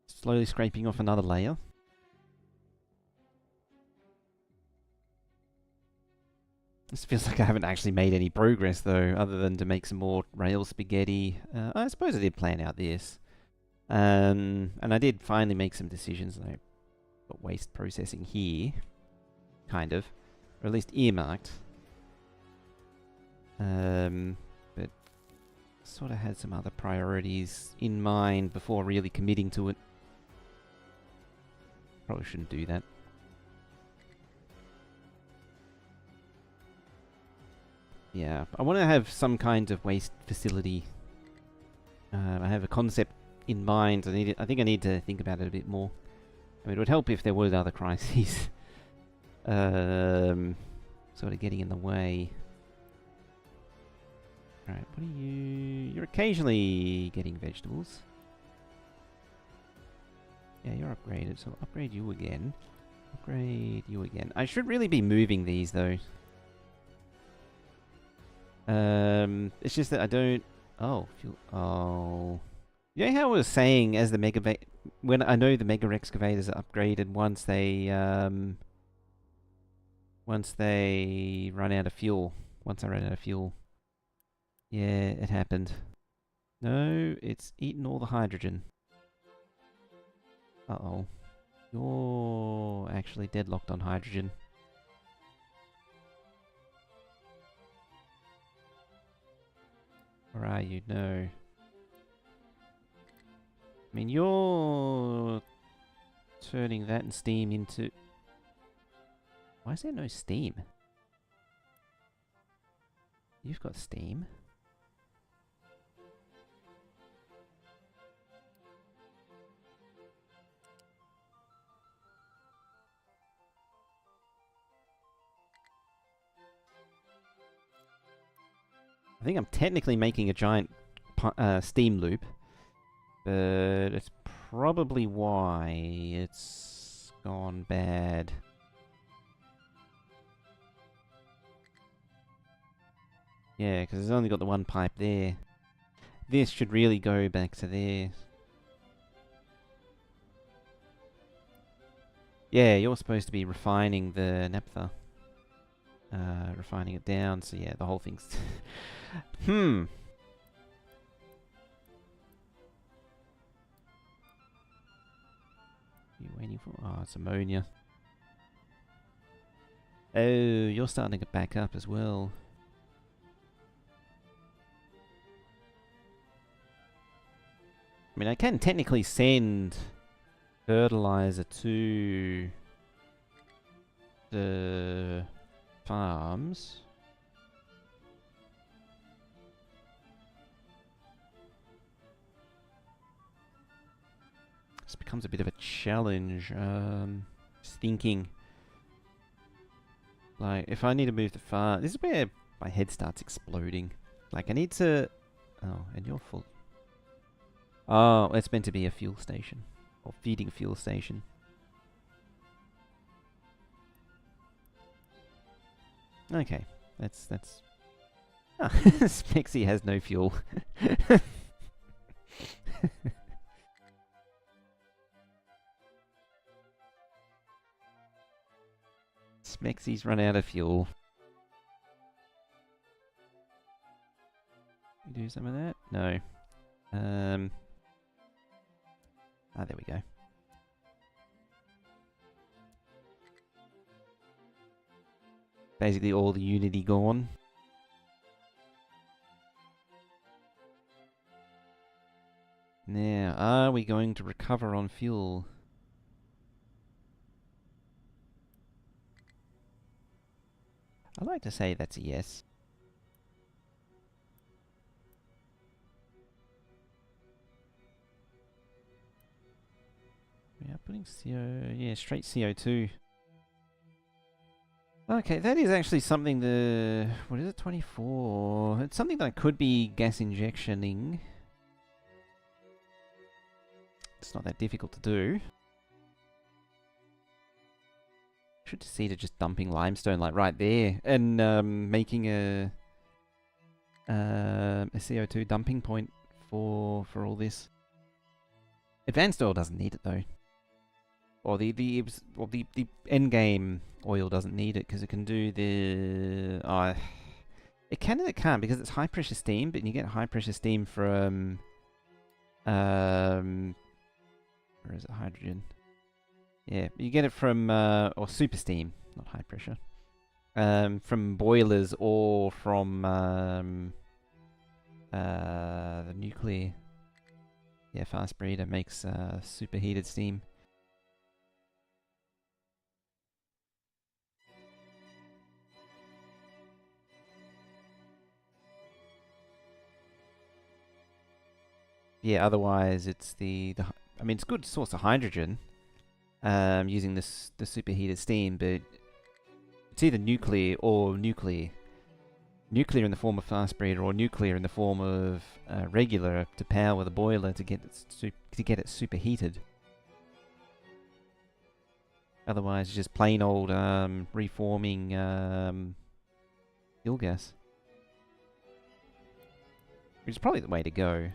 Slowly scraping off another layer. This feels like I haven't actually made any progress though, other than to make some more rail spaghetti. I suppose I did plan out this. And I did finally make some decisions. I got waste processing here, kind of, or at least earmarked. But sort of had some other priorities in mind before really committing to it. Probably shouldn't do that. Yeah, I want to have some kind of waste facility. I have a concept in mind. I think I need to think about it a bit more. I mean, it would help if there were other crises sort of getting in the way. Alright, what are you... You're occasionally getting vegetables. Yeah, you're upgraded, so I'll upgrade you again. Upgrade you again. I should really be moving these, though. It's just that I don't... Oh, oh... You know how I was saying as the Mega... When I know the Mega Excavators are upgraded once they run out of fuel. Once I run out of fuel. Yeah, it happened. No, it's eaten all the hydrogen. Uh-oh. You're actually deadlocked on hydrogen. Or are you? No. I mean, you're turning that and steam into... Why is there no steam? You've got steam. I think I'm technically making a giant steam loop, but it's probably why it's gone bad. Yeah, because it's only got the one pipe there. This should really go back to there. Yeah, you're supposed to be refining the naphtha. Refining it down, so yeah, the whole thing's... You waiting for... Oh, it's ammonia. Oh, you're starting to get back up as well. I mean, I can technically send fertilizer to the farms. This becomes a bit of a challenge. Just thinking, like, if I need to move the farm, this is where my head starts exploding. Like, I need to... Oh, and you're full. Oh, it's meant to be a fuel station. Or feeding fuel station. Okay, that's... Ah, Smexy has no fuel. Smexy's run out of fuel. You do some of that? No. Ah, there we go. Basically all the Unity gone. Now, are we going to recover on fuel? I'd like to say that's a yes. We are putting CO... Yeah, straight CO2. Okay, that is actually something the... What is it? 24. It's something that I could be gas injectioning. It's not that difficult to do. Should see to just dumping limestone like right there and making a CO2 dumping point for all this. Advanced oil doesn't need it though. or the end game oil doesn't need it because it can do the. It can and it can't because it's high pressure steam, but you get high pressure steam from. Where is it? Hydrogen. Yeah, you get it from or super steam, not high pressure. From boilers or from the nuclear. Yeah, fast breeder makes superheated steam. Yeah, otherwise it's I mean, it's a good source of hydrogen using the superheated steam, but it's either nuclear or nuclear. Nuclear in the form of fast breeder or nuclear in the form of regular to power the boiler to get it superheated. Otherwise, it's just plain old reforming fuel gas, which is probably the way to go.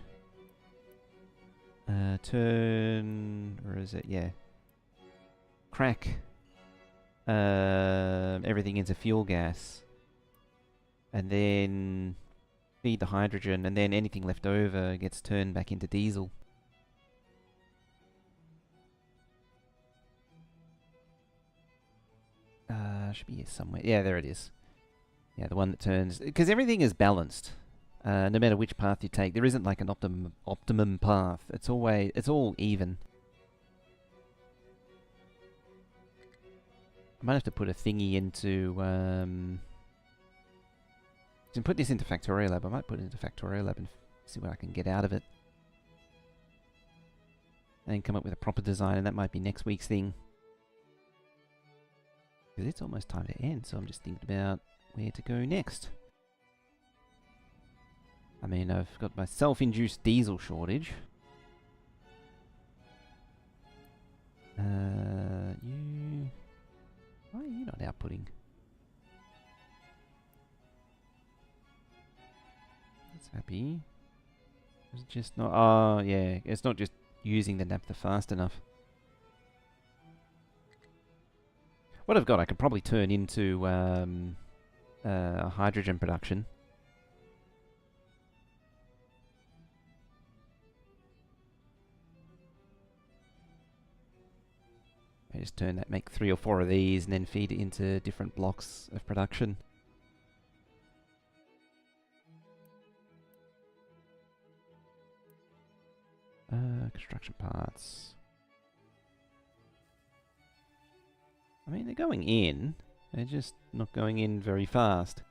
Turn, or is it? Yeah. Crack everything into fuel gas, and then feed the hydrogen, and then anything left over gets turned back into diesel. Should be here somewhere. Yeah, there it is. Yeah, the one that turns, because everything is balanced. No matter which path you take, there isn't like an optimum path. It's all even. I might have to put a thingy into to put this into Factorio Lab. I might put it into Factorio Lab and see what I can get out of it, and come up with a proper design. And that might be next week's thing, because it's almost time to end. So I'm just thinking about where to go next. I mean, I've got my self-induced diesel shortage. Why are you not outputting? That's happy. It's just not. Oh, yeah. It's not just using the naphtha fast enough. What I've got, I could probably turn into hydrogen production. I just turn that, make 3 or 4 of these, and then feed it into different blocks of production. Construction parts. I mean, they're going in. They're just not going in very fast.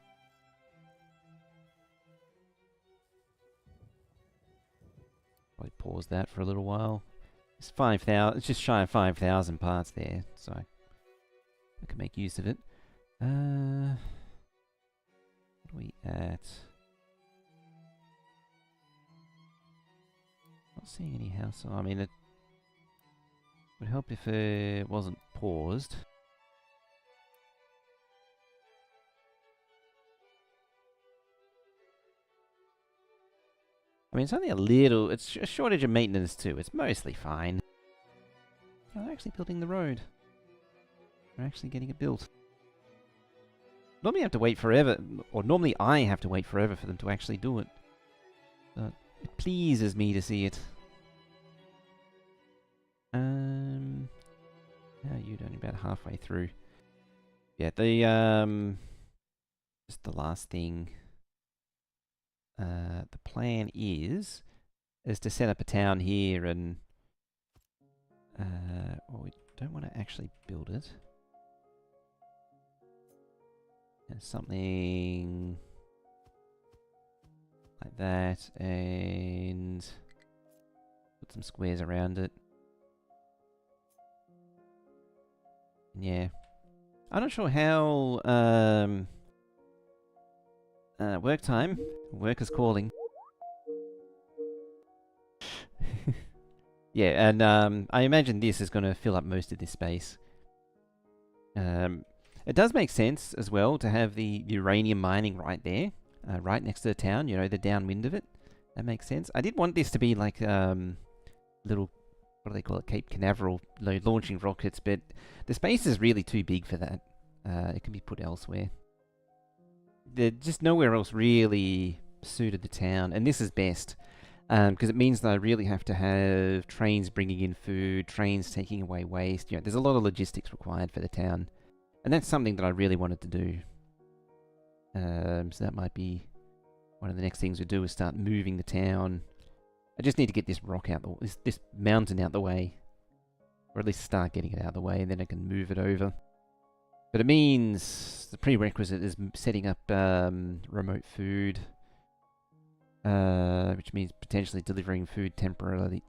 Probably pause that for a little while. It's 5,000. It's just shy of 5,000 parts there, so I can make use of it. What are we at? Not seeing any house. I mean, it would help if it wasn't paused. I mean, it's only a little. It's a shortage of maintenance too. It's mostly fine. Oh, they're actually building the road. They're actually getting it built. Normally, you have to wait forever, or normally I have to wait forever for them to actually do it. But it pleases me to see it. Yeah, you're only about halfway through. Yeah, the just the last thing. The plan is to set up a town here, and well, we don't want to actually build it. Something like that, and put some squares around it. And yeah, I'm not sure how work time. Work is calling. Yeah, and I imagine this is going to fill up most of this space. It does make sense as well to have the uranium mining right there, right next to the town, you know, the downwind of it. That makes sense. I did want this to be like little what do they call it, Cape Canaveral, launching rockets, but the space is really too big for that. It can be put elsewhere. There's just nowhere else really suited the town, and this is best. Because it means that I really have to have trains bringing in food, trains taking away waste. There's a lot of logistics required for the town. And that's something that I really wanted to do. So that might be one of the next things we do, is start moving the town. I just need to get this rock out, this mountain out the way. Or at least start getting it out of the way, and then I can move it over. But it means the prerequisite is setting up remote food. Which means potentially delivering food temporarily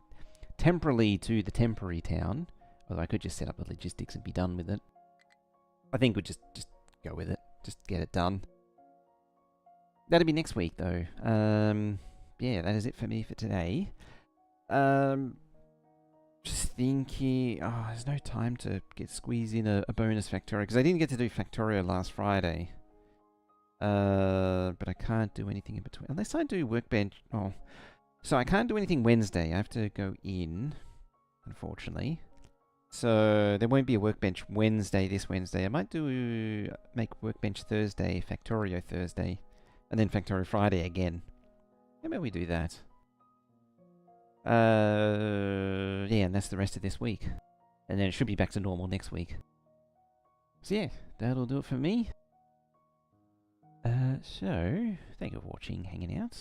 to the temporary town. Although I could just set up the logistics and be done with it. I think we'll just go with it. Just get it done. That'll be next week, though. Yeah, that is it for me for today. Just thinking... Oh, there's no time to squeeze in a bonus Factorio, because I didn't get to do Factorio last Friday. But I can't do anything in between. Unless I do Workbench... Oh. So I can't do anything Wednesday. I have to go in, unfortunately. So there won't be a Workbench Wednesday this Wednesday. I might make Workbench Thursday, Factorio Thursday, and then Factorio Friday again. How about we do that? Yeah, and that's the rest of this week. And then it should be back to normal next week. So yeah, that'll do it for me. So, thank you for watching, hanging out.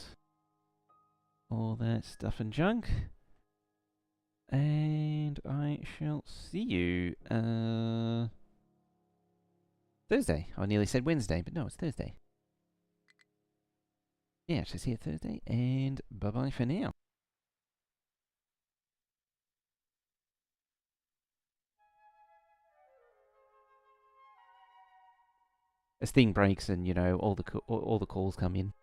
All that stuff and junk. And I shall see you, Thursday. I nearly said Wednesday, but no, it's Thursday. Yeah, I shall see you Thursday, and bye-bye for now. This thing breaks and, all the calls come in.